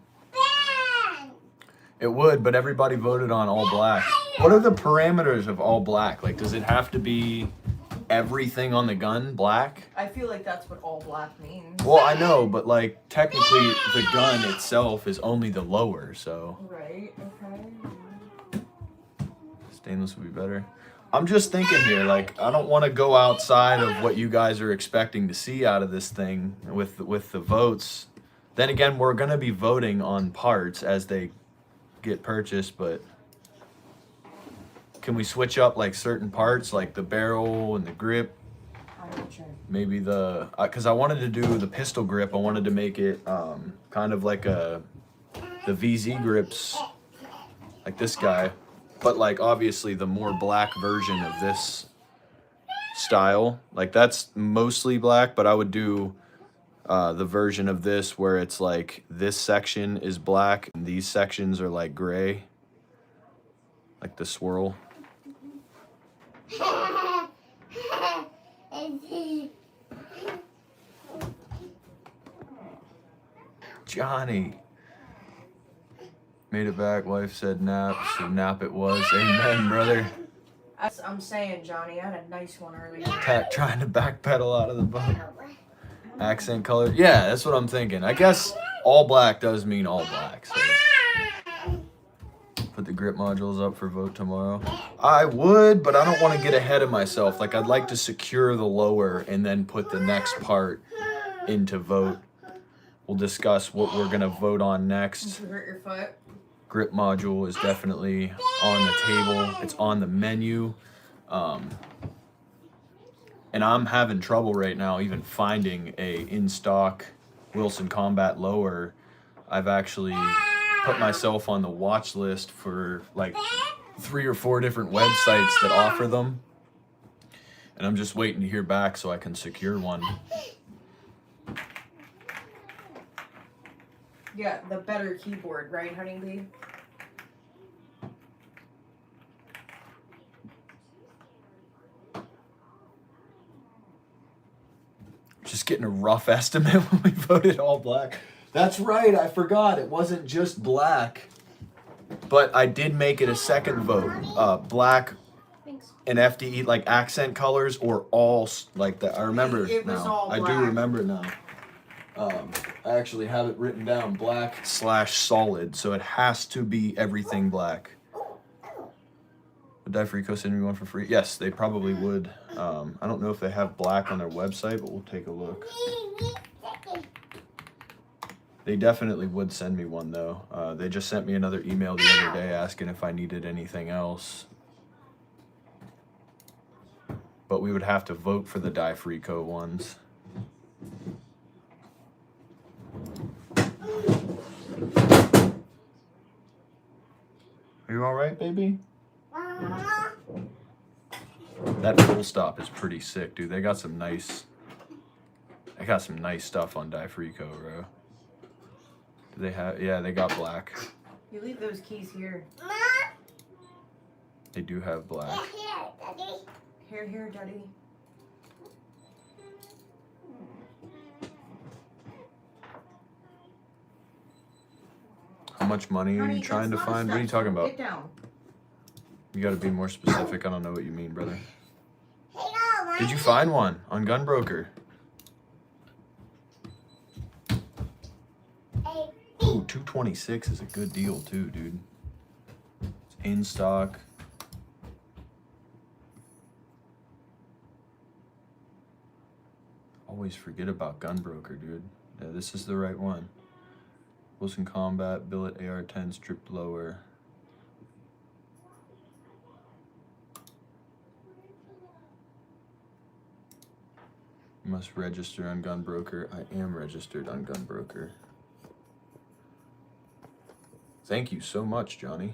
It would, but everybody voted on all black. What are the parameters of all black? Like, does it have to be everything on the gun black? I feel like that's what all black means. Well, I know, but like technically the gun itself is only the lower, so. Right, okay. Stainless would be better. I'm just thinking here, like, I don't want to go outside of what you guys are expecting to see out of this thing with the votes. Then again, we're going to be voting on parts as they get purchased, but can we switch up like certain parts, like the barrel and the grip? Maybe because I wanted to do the pistol grip. I wanted to make it kind of like the VZ grips, like this guy, but like obviously the more black version of this style. Like that's mostly black, but I would do the version of this where it's like this section is black and these sections are like gray, like the swirl. Johnny made it back. Wife said nap, so nap it was. Amen, brother. I'm saying, Johnny, I had a nice one earlier. Trying to backpedal out of the boat. Accent color. Yeah, that's what I'm thinking. I guess all black does mean all black. So. Put the grip modules up for vote tomorrow. I would, but I don't want to get ahead of myself. Like, I'd like to secure the lower and then put the next part into vote. We'll discuss what we're going to vote on next. You hurt your foot? Grip module is definitely on the table. It's on the menu. And I'm having trouble right now even finding a in-stock Wilson Combat lower. I've actually put myself on the watch list for like 3 or 4 different websites that offer them. And I'm just waiting to hear back so I can secure one. Yeah, the better keyboard, right, Honeybee? Just getting a rough estimate when we voted all black. That's right, I forgot. It wasn't just black. But I did make it a second vote. Black and FDE, like accent colors, or all like that. I remember It was now. all I do black. remember now. I actually have it written down, black/solid. So it has to be everything black. Would Difrico send me one for free? Yes, they probably would. I don't know if they have black on their website, but we'll take a look. They definitely would send me one, though. They just sent me another email the other day asking if I needed anything else. But we would have to vote for the Difrico ones. Are you all right, baby? That full stop is pretty sick, dude. They got some nice stuff on Difrico, bro. Do they have? Yeah, they got black. You leave those keys here. They do have black. Here, Daddy. How much money are Honey, you trying to that's not find? What are you talking about? Get down. You got to be more specific. I don't know what you mean, brother. Did you find one on Gunbroker? Ooh, 226 is a good deal too, dude. It's in stock. Always forget about Gunbroker, dude. Yeah, this is the right one. Wilson Combat, billet AR-10 stripped lower. You must register on Gunbroker. I am registered on Gunbroker. Thank you so much, Johnny.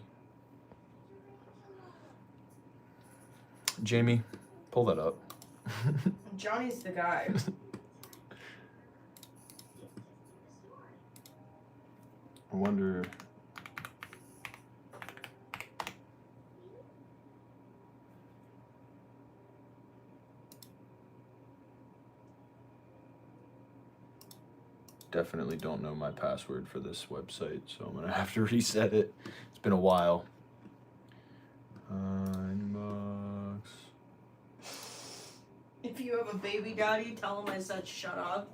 Jamie, pull that up. Johnny's the guy. I wonder. Definitely don't know my password for this website, so I'm gonna have to reset it. It's been a while. Inbox. If you have a baby daddy, tell him I said shut up.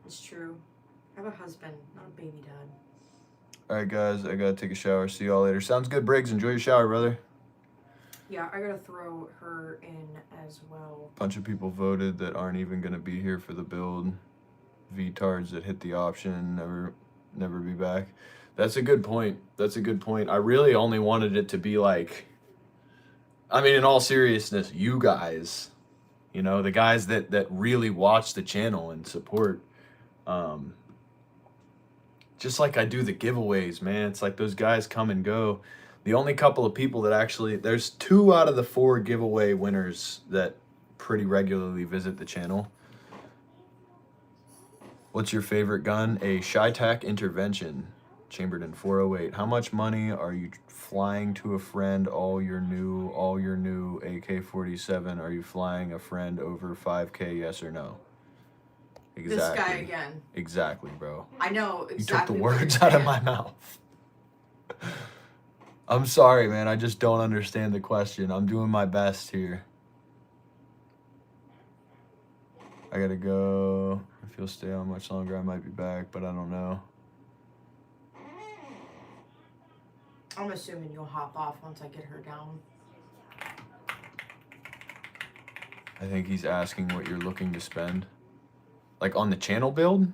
It's true. I have a husband, not a baby dad. Alright guys, I gotta take a shower. See y'all later. Sounds good, Briggs. Enjoy your shower, brother. Yeah, I gotta throw her in as well. Bunch of people voted that aren't even gonna be here for the build. VTards that hit the option, never be back. That's a good point. That's a good point. I really only wanted it to be like, I mean, in all seriousness, you guys, you know, the guys that really watch the channel and support. Just like I do the giveaways, man. It's like those guys come and go. The only couple of people that actually, there's 2 out of the 4 giveaway winners that pretty regularly visit the channel. What's your favorite gun? A Shytac Intervention, chambered in 408. How much money are you flying to a friend? All your new AK-47. Are you flying a friend over 5K? Yes or no? Exactly. This guy again. Exactly, bro. I know exactly. You took the what you're words out of saying. my mouth. I'm sorry, man. I just don't understand the question. I'm doing my best here. I gotta go. If you'll stay on much longer, I might be back, but I don't know. I'm assuming you'll hop off once I get her down. I think he's asking what you're looking to spend. Like on the channel build?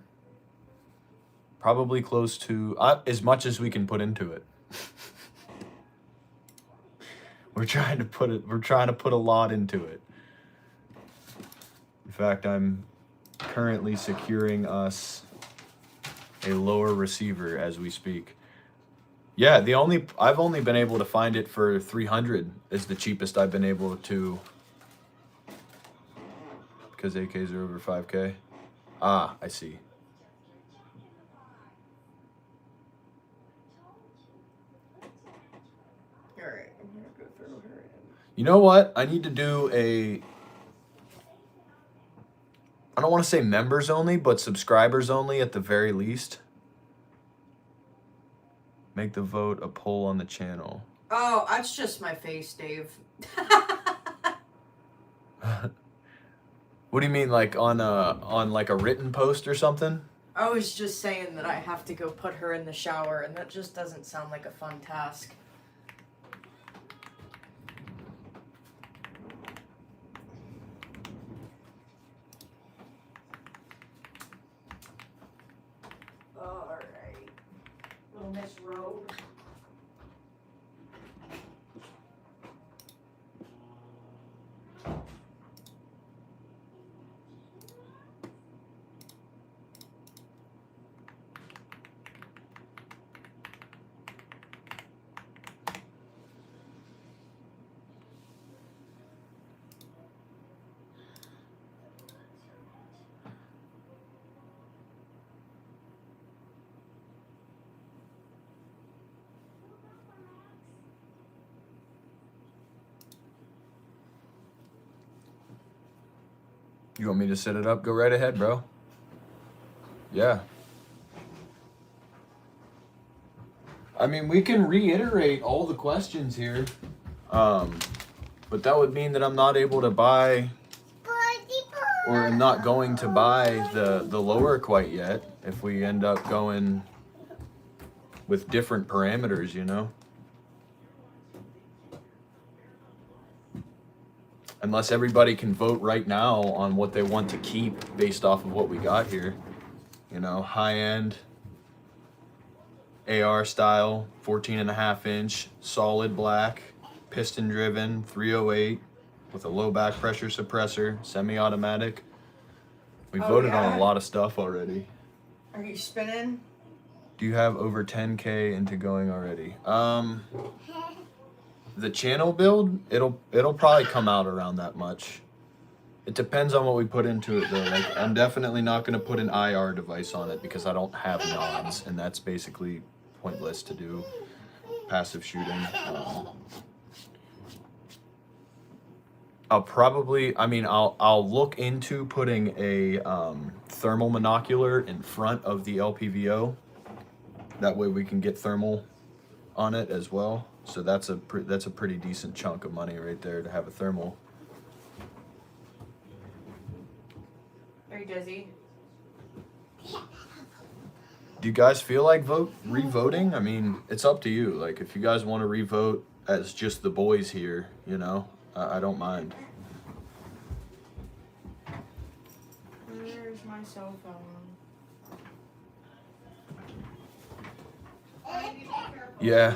Probably close to as much as we can put into it. We're trying to put a lot into it. In fact, I'm currently securing us a lower receiver as we speak. Yeah, I've only been able to find it for 300 is the cheapest I've been able to, because AKs are over 5K. Ah, I see. All right, I'm gonna go throw her in. You know what? I need to do I don't want to say members only, but subscribers only at the very least. Make the vote a poll on the channel. Oh, that's just my face, Dave. What do you mean, like on like a written post or something? I was just saying that I have to go put her in the shower, and that just doesn't sound like a fun task. All right, little Miss Rogue. You want me to set it up? Go right ahead, bro. Yeah. I mean, we can reiterate all the questions here. But that would mean that I'm not able to buy, or I'm not going to buy the lower quite yet if we end up going with different parameters, you know? Unless everybody can vote right now on what they want to keep based off of what we got here. You know, high-end AR style, 14.5 inch, solid black, piston driven, 308 with a low back pressure suppressor, semi-automatic. We voted on a lot of stuff already. Are you spinning? Do you have over 10K into going already? The channel build, it'll probably come out around that much. It depends on what we put into it though. Like, I'm definitely not gonna put an IR device on it because I don't have nods, and that's basically pointless to do passive shooting. I'll look into putting a thermal monocular in front of the LPVO. That way we can get thermal on it as well. So that's a pretty decent chunk of money right there to have a thermal. Are you dizzy? Do you guys feel like re-voting? I mean, it's up to you. Like, if you guys want to re-vote as just the boys here, you know, I don't mind. Where's my cell phone? Yeah.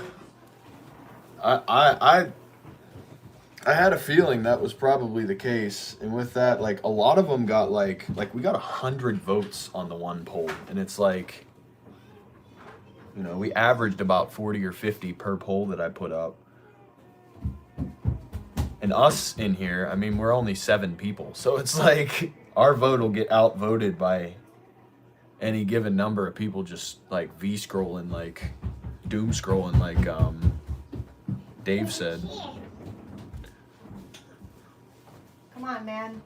I had a feeling that was probably the case, and with that, like, a lot of them got like we got 100 votes on the one poll, and it's like You know, we averaged about 40 or 50 per poll that I put up. And us in here, I mean, we're only 7 people. So it's like our vote will get outvoted by any given number of people just like V-scrolling, like doom scrolling, like Dave said. Come on, man.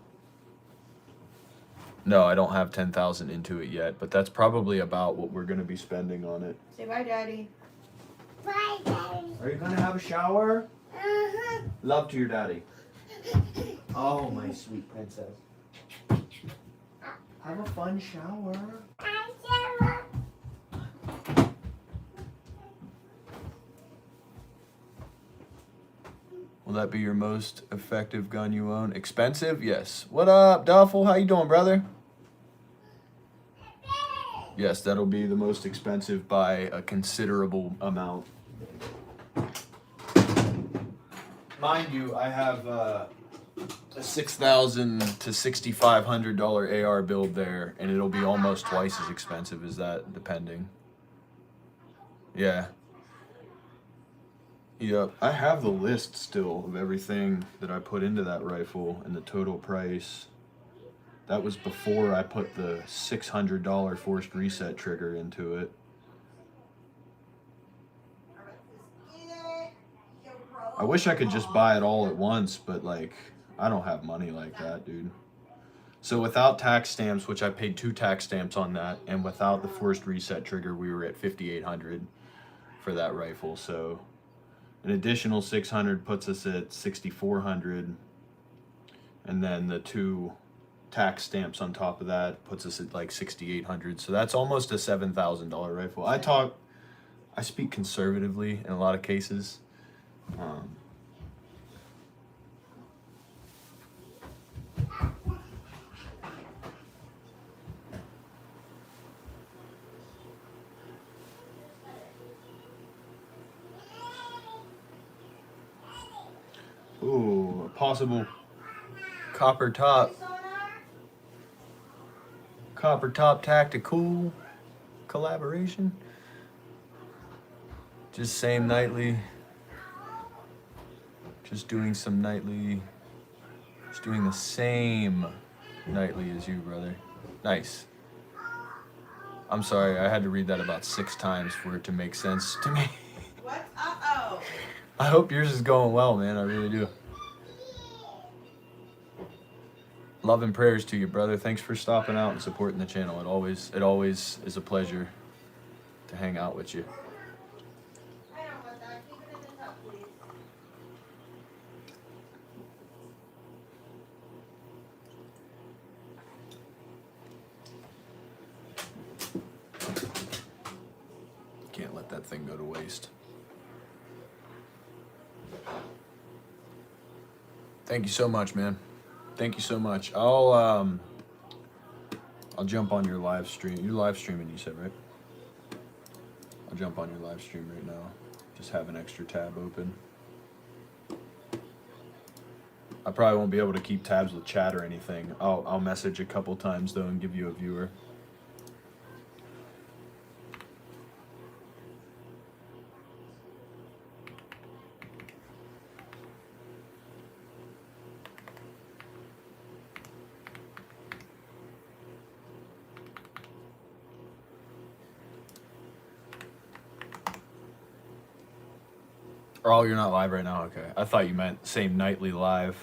No, I don't have 10,000 into it yet, but that's probably about what we're going to be spending on it. Say bye, Daddy. Bye, Daddy. Are you going to have a shower? Uh-huh. Love to your daddy. Oh, my sweet princess. Have a fun shower. Will that be your most effective gun you own? Expensive? Yes. What up, Duffel? How you doing, brother? Yes, that'll be the most expensive by a considerable amount. Mind you, I have a $6,000 to $6,500 AR build there, and it'll be almost twice as expensive as that, depending. Yeah. Yep, I have the list still of everything that I put into that rifle and the total price. That was before I put the $600 forced reset trigger into it. I wish I could just buy it all at once, but like, I don't have money like that, dude. So without tax stamps, which I paid 2 tax stamps on that, and without the forced reset trigger, we were at $5,800 for that rifle. So an additional 600 puts us at 6,400, and then the 2 tax stamps on top of that puts us at like 6,800. So that's almost a $7,000 rifle. I speak conservatively in a lot of cases. Ooh, a possible copper top tactical collaboration. Just same nightly. Just doing some nightly. Just doing the same nightly as you, brother. Nice. I'm sorry, I had to read that about 6 times for it to make sense to me. What? Uh-oh. I hope yours is going well, man. I really do. Love and prayers to you, brother. Thanks for stopping out and supporting the channel. It always is a pleasure to hang out with you. I don't want that. Keep it in the cup, please. Can't let that thing go to waste. Thank you so much, man. Thank you so much. I'll jump on your live stream. You're live streaming, you said, right? I'll jump on your live stream right now. Just have an extra tab open. I probably won't be able to keep tabs with chat or anything. I'll message a couple times though and give you a viewer. Oh, you're not live right now? Okay. I thought you meant same nightly live.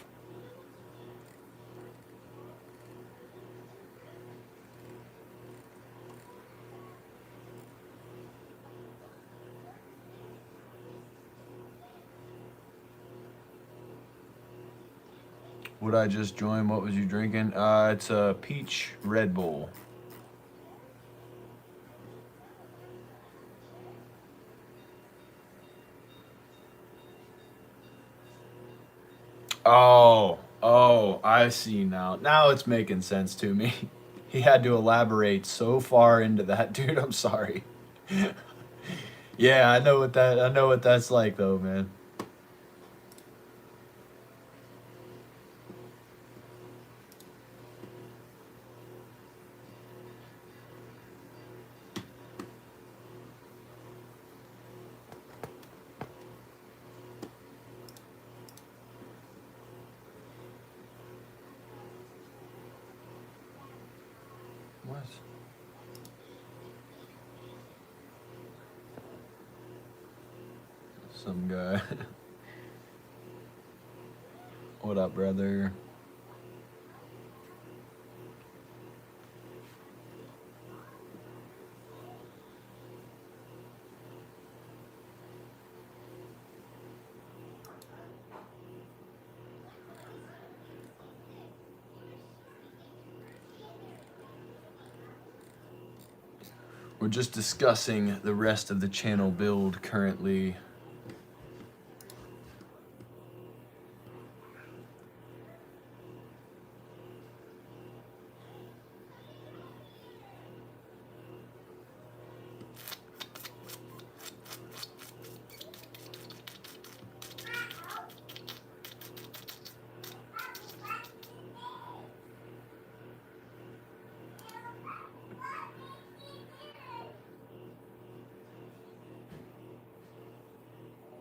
Would I just join? What was you drinking? It's a peach Red Bull. Oh, I see now. Now it's making sense to me. He had to elaborate so far into that, dude. I'm sorry. Yeah, I know what that's like though, man. Some guy. What up, brother? We're just discussing the rest of the channel build currently.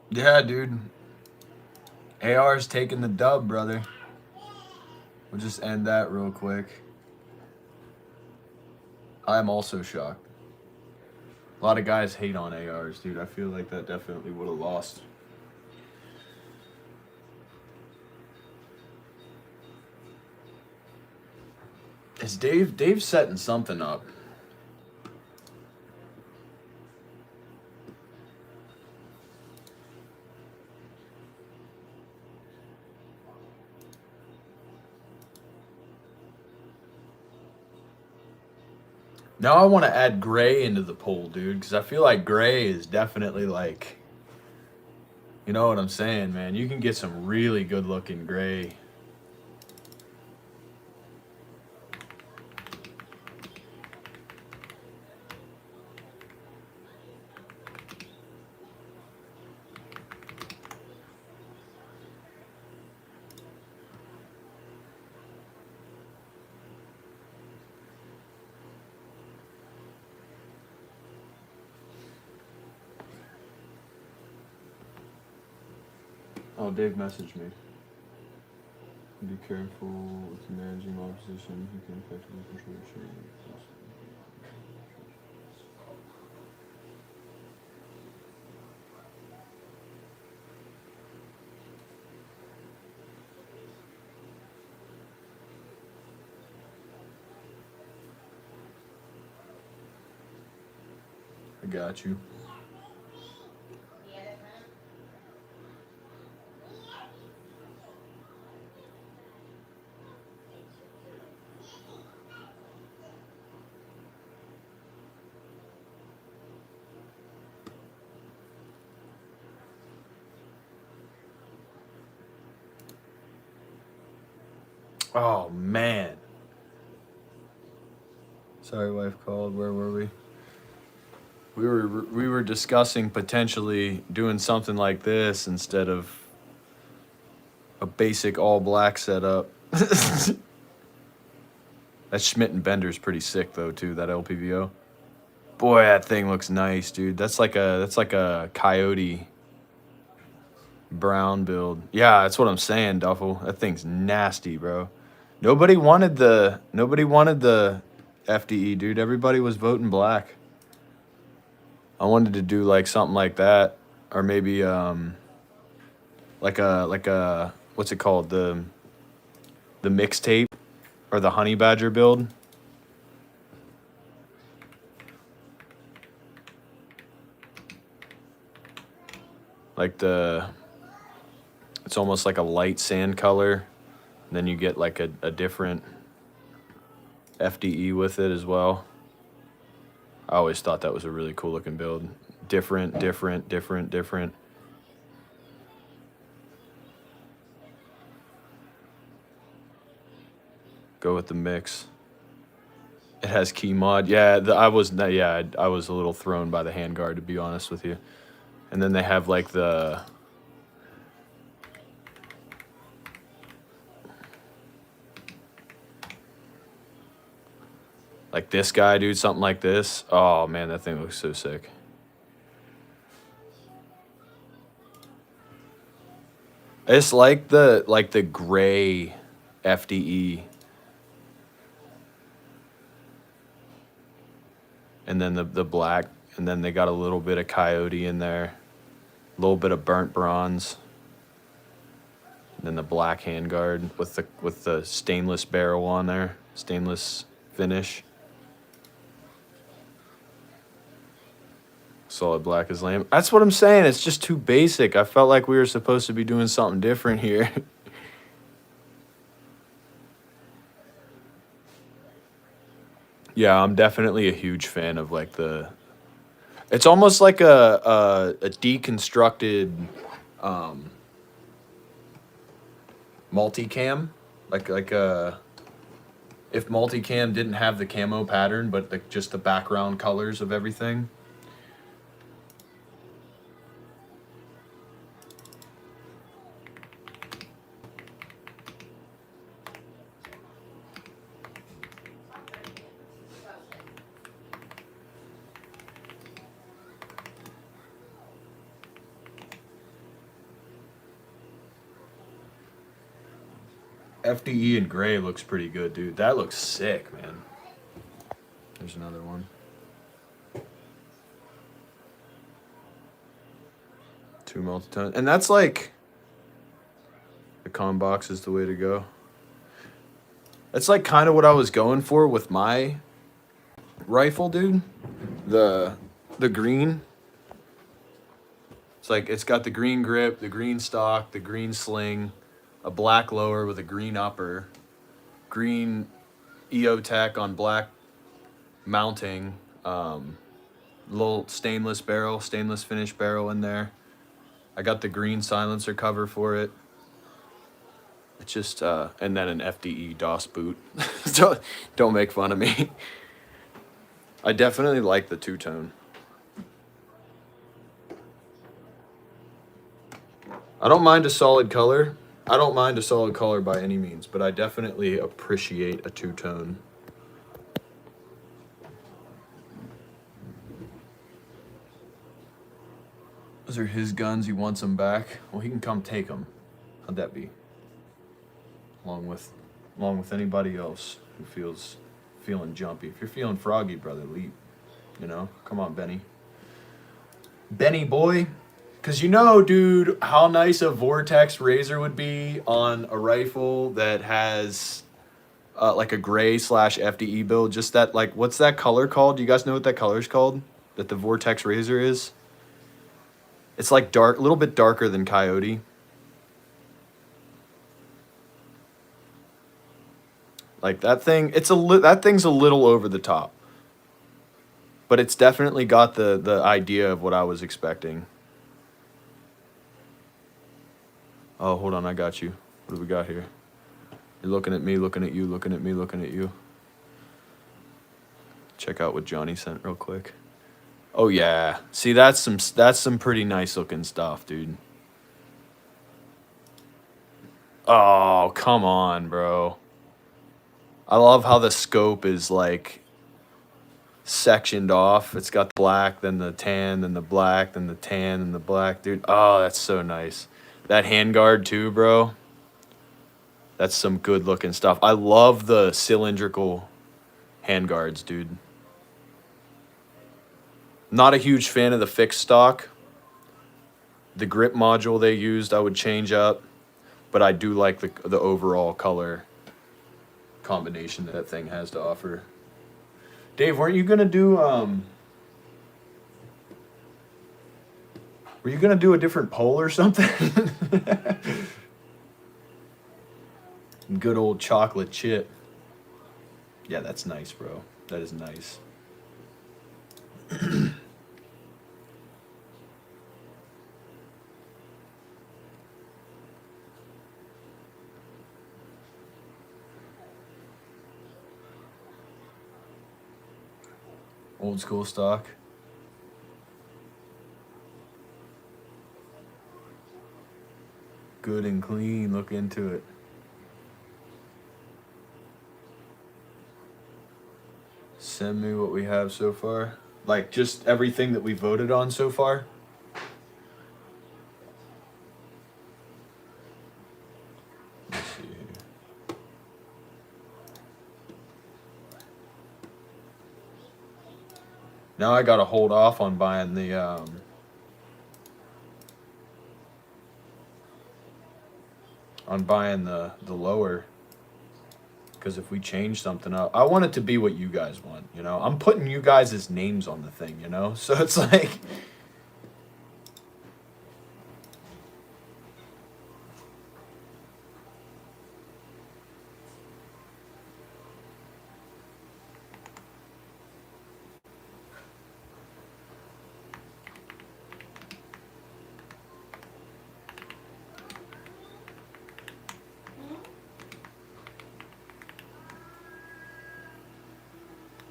Yeah, dude. AR's taking the dub, brother. We'll just end that real quick. I'm also shocked. A lot of guys hate on ARs, dude. I feel like that definitely would have lost. Is Dave's setting something up? Now I want to add gray into the poll, dude, because I feel like gray is definitely like, you know what I'm saying, man? You can get some really good looking gray. Oh, Dave messaged me. Be careful with managing opposition. You can effectively control your shooting. I got you. Oh, man. Sorry, wife called. Where were we? We were discussing potentially doing something like this instead of a basic all black setup. That Schmidt and Bender's pretty sick though too. That LPVO. Boy, that thing looks nice, dude. That's like a coyote brown build. Yeah, that's what I'm saying, Duffel. That thing's nasty, bro. Nobody wanted the FDE, dude. Everybody was voting black. I wanted to do like something like that, or maybe like a what's it called, the mixtape or the honey badger build. Like it's almost like a light sand color, and then you get like a different FDE with it as well. I always thought that was a really cool looking build. Different. Go with the mix. It has key mod. Yeah, I was a little thrown by the handguard, to be honest with you. And then they have like like this guy, dude, something like this. Oh man, that thing looks so sick. It's like the gray FDE. and then the black, and then they got a little bit of coyote in there, a little bit of burnt bronze, and then the black handguard with the stainless barrel on there, stainless finish. Solid black is lame. That's what I'm saying. It's just too basic. I felt like we were supposed to be doing something different here. Yeah, I'm definitely a huge fan of like the. It's almost like a deconstructed multicam, like a if multicam didn't have the camo pattern, but just the background colors of everything. FDE in gray looks pretty good, dude. That looks sick, man. There's another one. Two multi-tone. And that's like... The com box is the way to go. That's like kind of what I was going for with my rifle, dude. The green. It's like it's got the green grip, the green stock, the green sling, a black lower with a green upper, green EOTech on black mounting, little stainless finish barrel in there. I got the green silencer cover for it. It's just and then an FDE DOS boot. Don't make fun of me. I definitely like the two-tone. I don't mind a solid color. I don't mind a solid color by any means, but I definitely appreciate a two-tone. Those are his guns. He wants them back. Well, he can come take them. How'd that be? Along with anybody else who feeling jumpy. If you're feeling froggy, brother, leap. You know, come on, Benny. Benny boy. Because you know, dude, how nice a Vortex Razor would be on a rifle that has like a gray / FDE build. Just that, like, what's that color called? Do you guys know what that color is called? That the Vortex Razor is? It's like dark, a little bit darker than Coyote. Like that thing, that thing's a little over the top. But it's definitely got the idea of what I was expecting. Oh, hold on, I got you. What do we got here? You're looking at me, looking at you, looking at me, looking at you. Check out what Johnny sent real quick. Oh yeah. See, that's some pretty nice looking stuff, dude. Oh, come on, bro. I love how the scope is like sectioned off. It's got the black, then the tan, then the black, then the tan, and the black, dude. Oh, that's so nice. That handguard too, bro. That's some good looking stuff. I love the cylindrical handguards, dude. Not a huge fan of the fixed stock. The grip module they used, I would change up, but I do like the overall color combination that thing has to offer. Dave, weren't you gonna do were you gonna do a different poll or something? Good old chocolate chip. Yeah, that's nice, bro. That is nice. Old school stock. Good and clean. Look into it. Send me what we have so far. Like just everything that we voted on so far. Let's see here. Now I gotta hold off on buying the lower, because if we change something up, I want it to be what you guys want. You know, I'm putting you guys' names on the thing. You know, so it's like.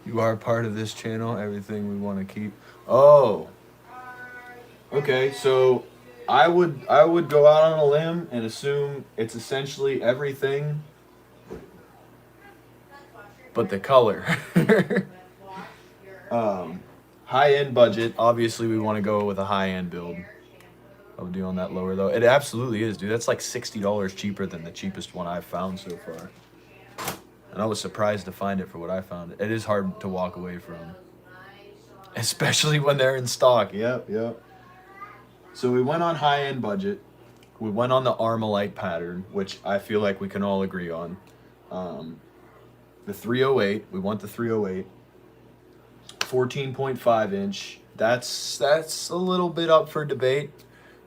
You are part of this channel. Everything we want to keep. Oh. Okay, so I would go out on a limb and assume it's essentially everything but the color. High end budget. Obviously, we want to go with a high end build. I would do on that lower though. It absolutely is, dude. That's like $60 cheaper than the cheapest one I've found so far. And I was surprised to find it for what I found. It is hard to walk away from, especially when they're in stock. Yep. So we went on high end budget. We went on the Armalite pattern, which I feel like we can all agree on. The 308, we want the 308. 14.5 inch. That's a little bit up for debate.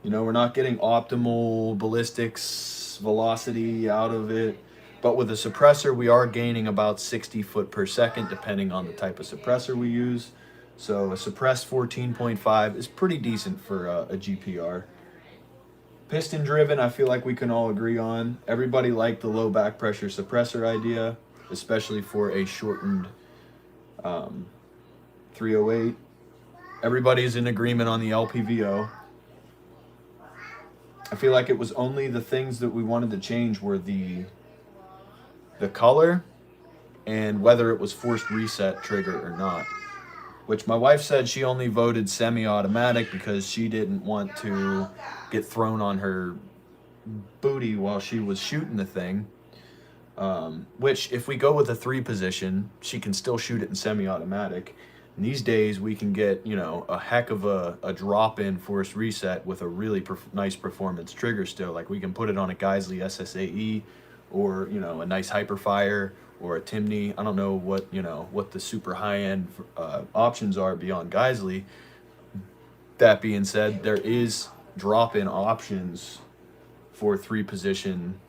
You know, we're not getting optimal ballistics velocity out of it. But with a suppressor, we are gaining about 60 foot per second, depending on the type of suppressor we use. So a suppressed 14.5 is pretty decent for a GPR. Piston driven, I feel like we can all agree on. Everybody liked the low back pressure suppressor idea, especially for a shortened 308. Everybody's in agreement on the LPVO. I feel like it was only the things that we wanted to change were the color and whether it was forced reset trigger or not. Which my wife said she only voted semi-automatic because she didn't want to get thrown on her booty while she was shooting the thing. Which, if we go with a 3 position, she can still shoot it in semi-automatic. And these days, we can get, you know, a heck of a drop-in forced reset with a really nice performance trigger still. Like, we can put it on a Geisley SSAE or, you know, a nice Hyperfire or a Timney. I don't know what the super high-end options are beyond Geisley. That being said, there is drop-in options for 3 position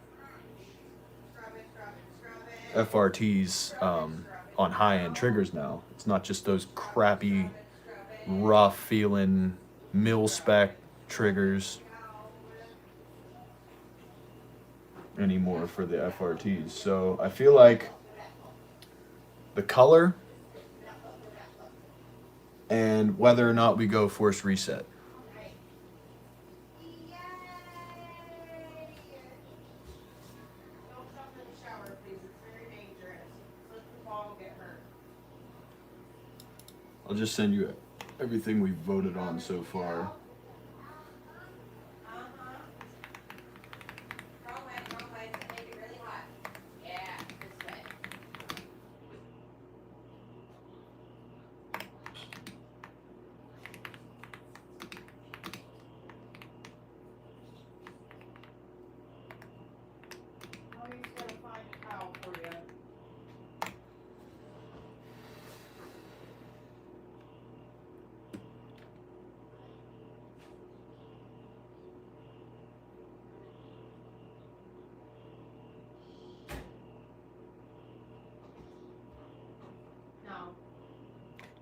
FRTs on high-end triggers now. It's not just those crappy, rough feeling mil spec triggers anymore for the FRTs. So I feel like the color and whether or not we go force reset. I'll just send you everything we've voted on so far.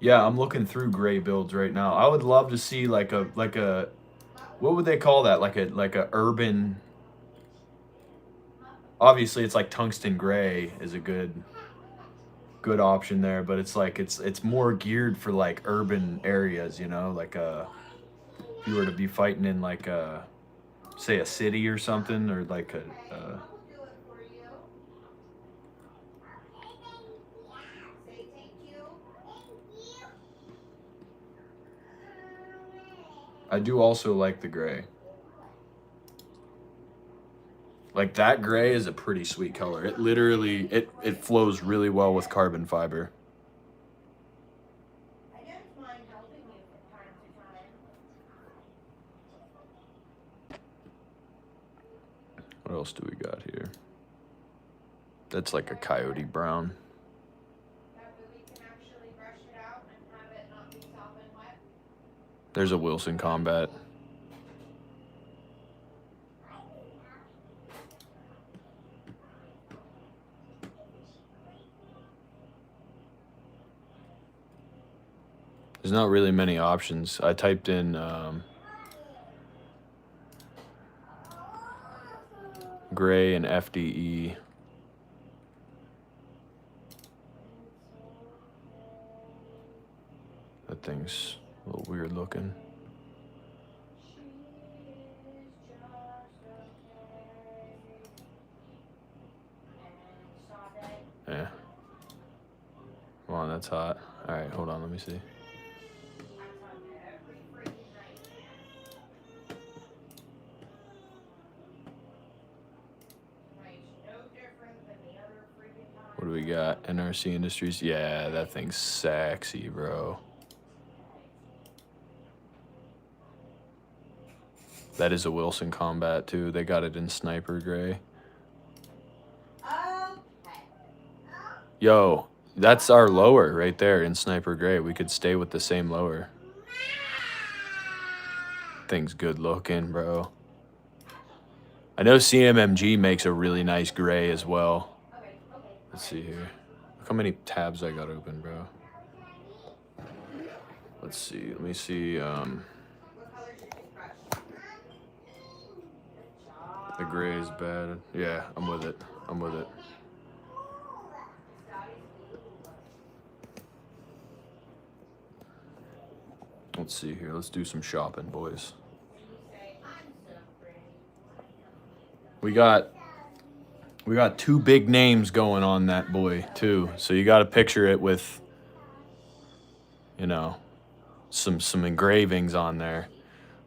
Yeah, I'm looking through gray builds right now. I would love to see like a what would they call that? Like a urban. Obviously, it's like tungsten gray is a good option there, but it's like it's more geared for like urban areas, you know, like if you were to be fighting in like say a city or something, or like I do also like the gray. Like that gray is a pretty sweet color. It literally it flows really well with carbon fiber. What else do we got here? That's like a coyote brown. There's a Wilson Combat. There's not really many options. I typed in gray and FDE. That thing's a little weird looking. Yeah. Come on, that's hot. All right, hold on, let me see. What do we got? NRC Industries? Yeah, that thing's sexy, bro. That is a Wilson Combat, too. They got it in sniper gray. Yo, that's our lower right there in sniper gray. We could stay with the same lower. Thing's good looking, bro. I know CMMG makes a really nice gray as well. Let's see here. Look how many tabs I got open, bro. Let's see. Let me see. The gray is bad. Yeah, I'm with it. I'm with it. Let's see here. Let's do some shopping, boys. We got two big names going on that boy too. So you got to picture it with, you know, some engravings on there.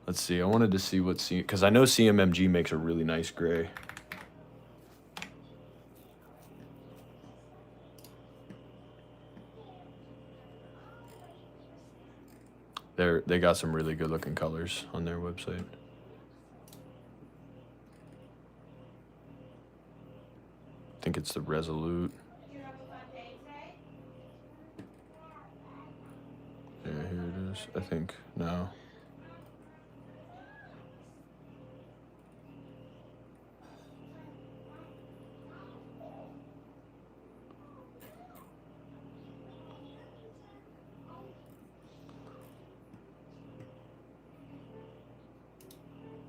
Let's see. I wanted to see what because I know CMMG makes a really nice gray. They got some really good looking colors on their website. I think it's the Resolute. Yeah, here it is. I think. No.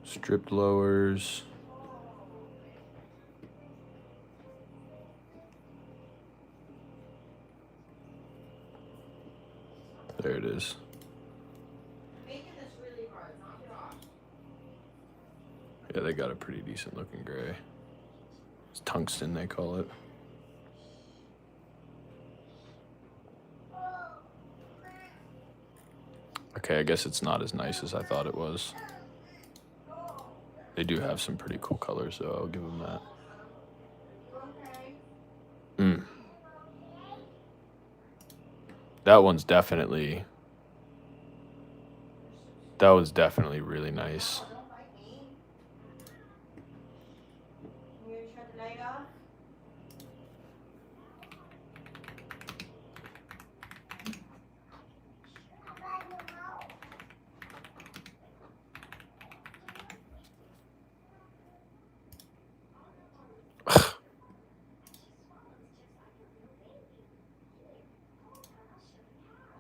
Stripped lowers. There it is. Yeah, they got a pretty decent looking gray. It's tungsten, they call it. Okay, I guess it's not as nice as I thought it was. They do have some pretty cool colors, though. I'll give them that. That one's definitely... That was definitely really nice.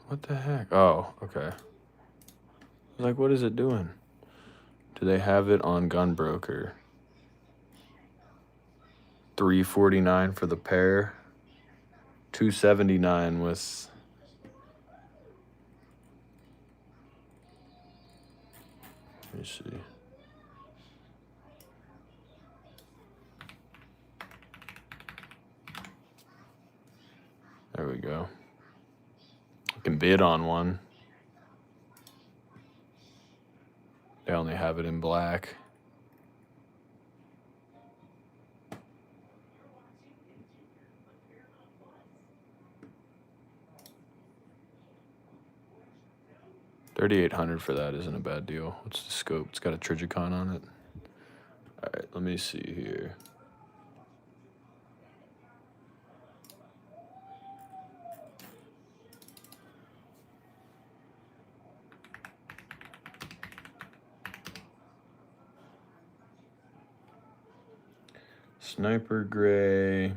What the heck? Oh, okay. Like, what is it doing? Do they have it on Gunbroker? $349 for the pair. $279 with... Let me see. There we go. I can bid on one. They only have it in black. $3,800 for that isn't a bad deal. What's the scope? It's got a Trigicon on it. All right, let Let me see here. Sniper gray.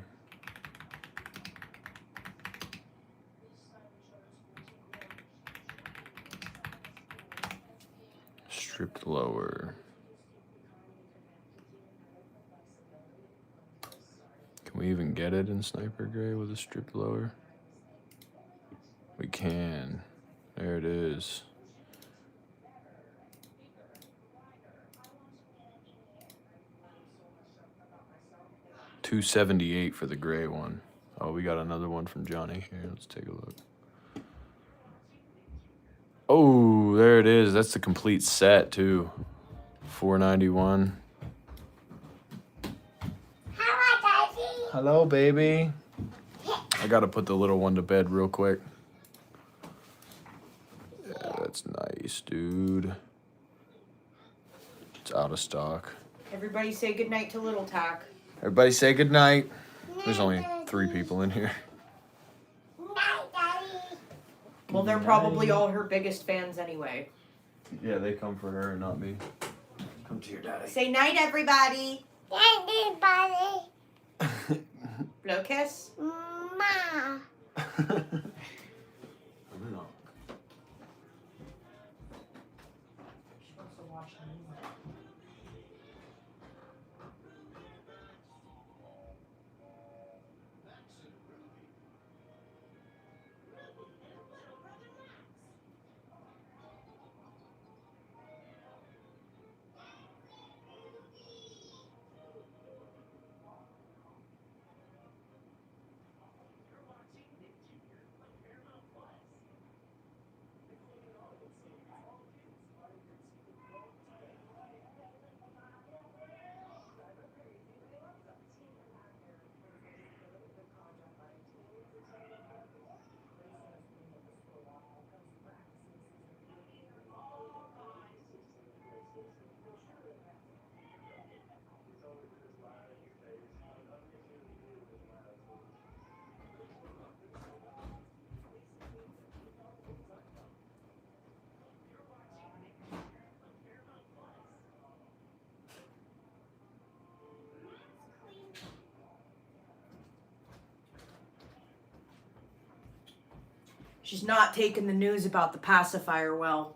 Stripped lower. Can we even get it in sniper gray with a stripped lower? We can. There it is. $278 for the gray one. Oh, we got another one from Johnny. Here, let's take a look. Oh, there it is. That's the complete set too. $491. Hello, baby. I gotta put the little one to bed real quick. Yeah, that's nice, dude. It's out of stock. Everybody say goodnight to Little Tack. Everybody say goodnight. There's only 3 people in here. Well, they're probably all her biggest fans anyway. Yeah, they come for her and not me. Come to your daddy. Say night, everybody. Night, everybody. Blow kiss. Ma. She's not taking the news about the pacifier well.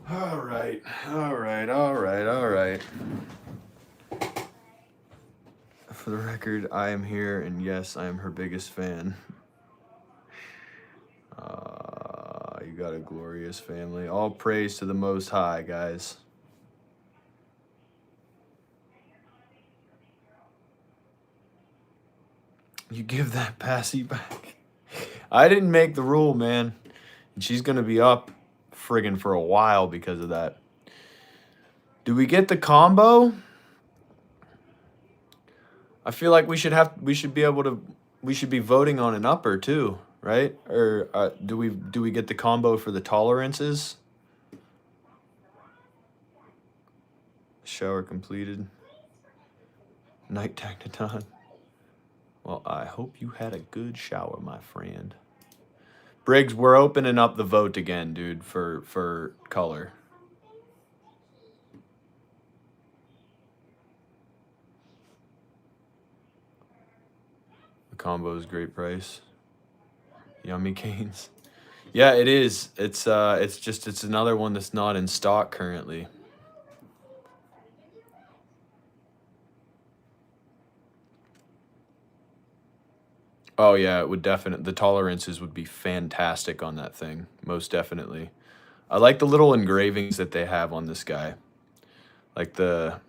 All right. For the record, I am here, and yes, I am her biggest fan. You got a glorious family. All praise to the Most High, guys. You give that passy back. I didn't make the rule, man. And she's going to be up friggin' for a while because of that. Do we get the combo? I feel like we should be voting on an upper too, right? Or do we get the combo for the tolerances? Shower completed. Night Tacti-Chillen. Well, I hope you had a good shower, my friend. Briggs, we're opening up the vote again, dude, for color. combo is great price. Yummy canes. Yeah, it is. It's another one that's not in stock currently. Oh yeah, it would definitely, the tolerances would be fantastic on that thing, most definitely. I like the little engravings that they have on this guy. Like you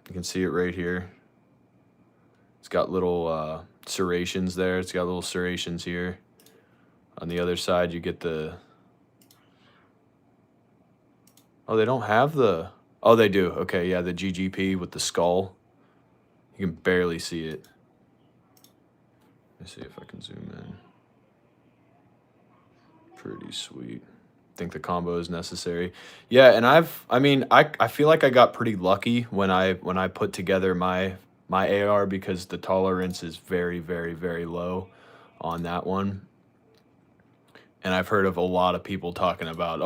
can see it right here. It's got little serrations there. It's got little serrations here. On the other side, you get the... Oh, they don't have the... Oh, they do. Okay, yeah, the GGP with the skull. You can barely see it. Let me see if I can zoom in. Pretty sweet. Think the combo is necessary. Yeah, and I feel like I got pretty lucky when I put together my AR, because the tolerance is very, very, very low on that one. And I've heard of a lot of people talking about,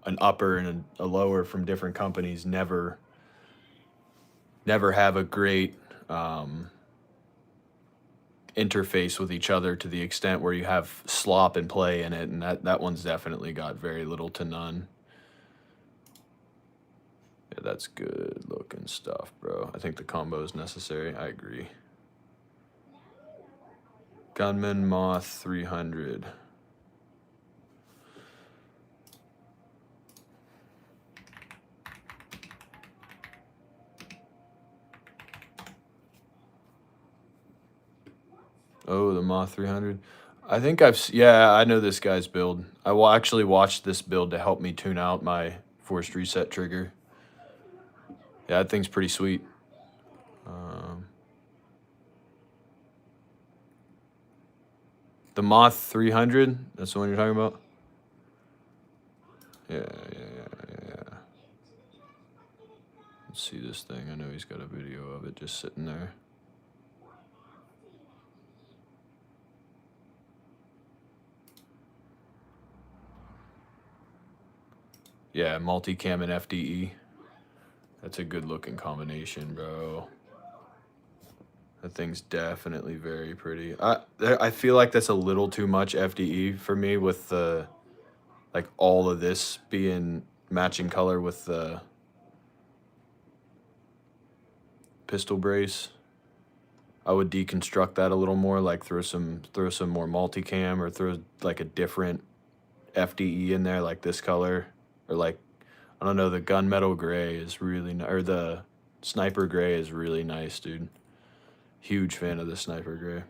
an upper and a lower from different companies never have a great interface with each other to the extent where you have slop and play in it, and that one's definitely got very little to none. Yeah, that's good looking stuff, bro. I think the combo is necessary. I agree. Gunman Moth 300. Oh, the Moth 300. I think yeah, I know this guy's build. I will actually watch this build to help me tune out my forced reset trigger. Yeah, that thing's pretty sweet. The Moth 300, that's the one you're talking about? Yeah. Let's see this thing. I know he's got a video of it just sitting there. Yeah, multicam and FDE. That's a good looking combination, bro. That thing's definitely very pretty. I feel like that's a little too much FDE for me, with the, like, all of this being matching color with the pistol brace. I would deconstruct that a little more, like throw some more multicam, or throw like a different FDE in there, like this color, or like, I don't know, the gunmetal gray is really or the sniper gray is really nice, dude. Huge fan of the sniper gray.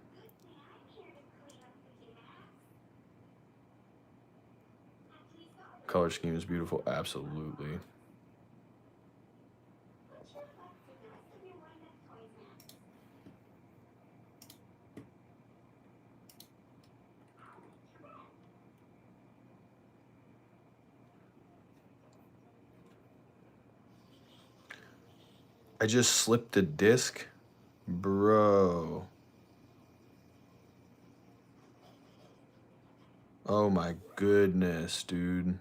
Color scheme is beautiful, absolutely. I just slipped the disc, bro. Oh my goodness, dude.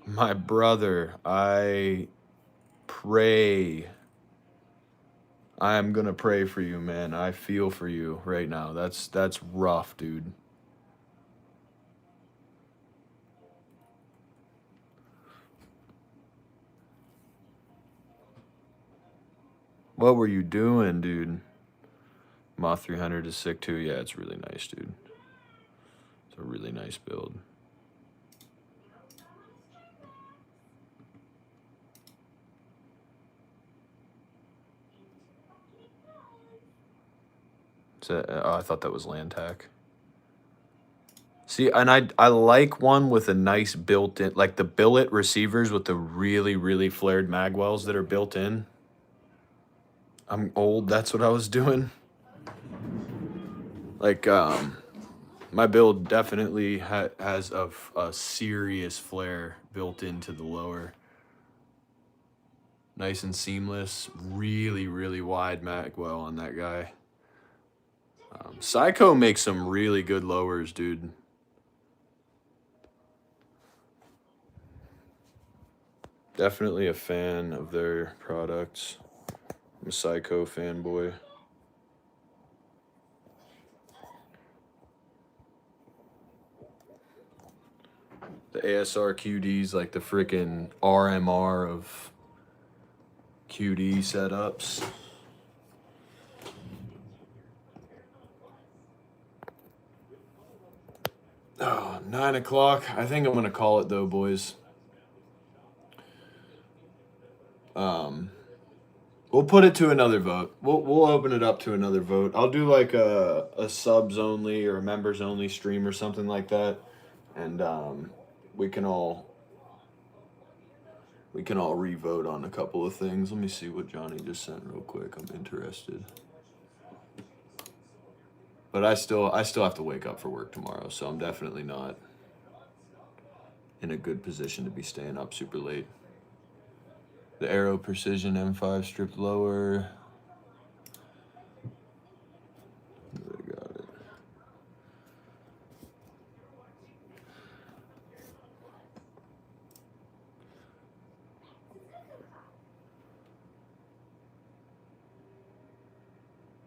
My brother, I pray. I am gonna pray for you, man. I feel for you right now. That's rough, dude. What were you doing, dude? Moth 300 is sick too. Yeah, it's really nice, dude. It's a really nice build. I thought that was Lantac. See, and I like one with a nice built-in, like the billet receivers with the really, really flared magwells that are built in. I'm old, that's what I was doing. Like, my build definitely has a serious flare built into the lower. Nice and seamless, really, really wide magwell on that guy. Psycho makes some really good lowers, dude. Definitely a fan of their products. I'm a Psycho fanboy. The ASR QD's like the freaking RMR of QD setups. Oh, 9 o'clock. I think I'm gonna call it though, boys. We'll put it to another vote. We'll open it up to another vote. I'll do like a subs only or a members only stream or something like that, and we can all re-vote on a couple of things. Let me see what Johnny just sent real quick. I'm interested. But I still have to wake up for work tomorrow, so I'm definitely not in a good position to be staying up super late. The Aero Precision M5 stripped lower. I got it.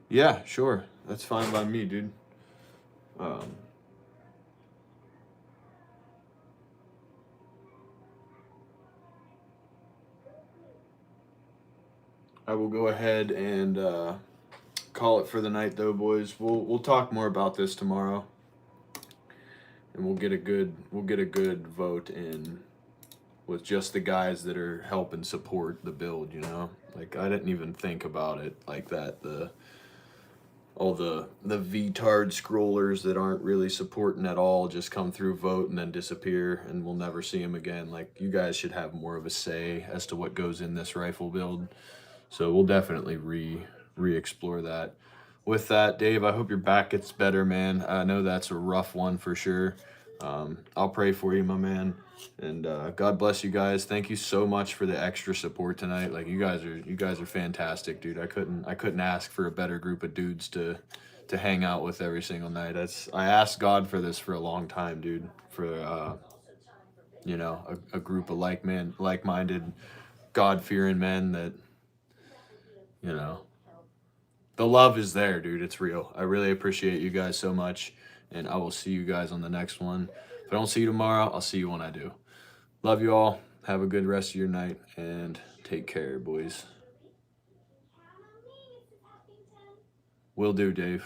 Yeah, sure. That's fine by me, dude. I will go ahead and call it for the night, though, boys. We'll talk more about this tomorrow, and we'll get a good vote in with just the guys that are helping support the build. You know, like I didn't even think about it like that. All the VTard scrollers that aren't really supporting at all just come through, vote, and then disappear, and we'll never see them again. Like, you guys should have more of a say as to what goes in this rifle build. So we'll definitely re-explore that. With that, Dave, I hope your back gets better, man. I know that's a rough one for sure. I'll pray for you, my man. And God bless you guys. Thank you so much for the extra support tonight. Like, you guys are fantastic, dude. I couldn't ask for a better group of dudes to hang out with every single night. I asked God for this for a long time, dude. For you know, a group of like-minded, God-fearing men that, you know, the love is there, dude. It's real. I really appreciate you guys so much, and I will see you guys on the next one. If I don't see you tomorrow, I'll see you when I do. Love you all. Have a good rest of your night, and take care, boys. Will do, Dave.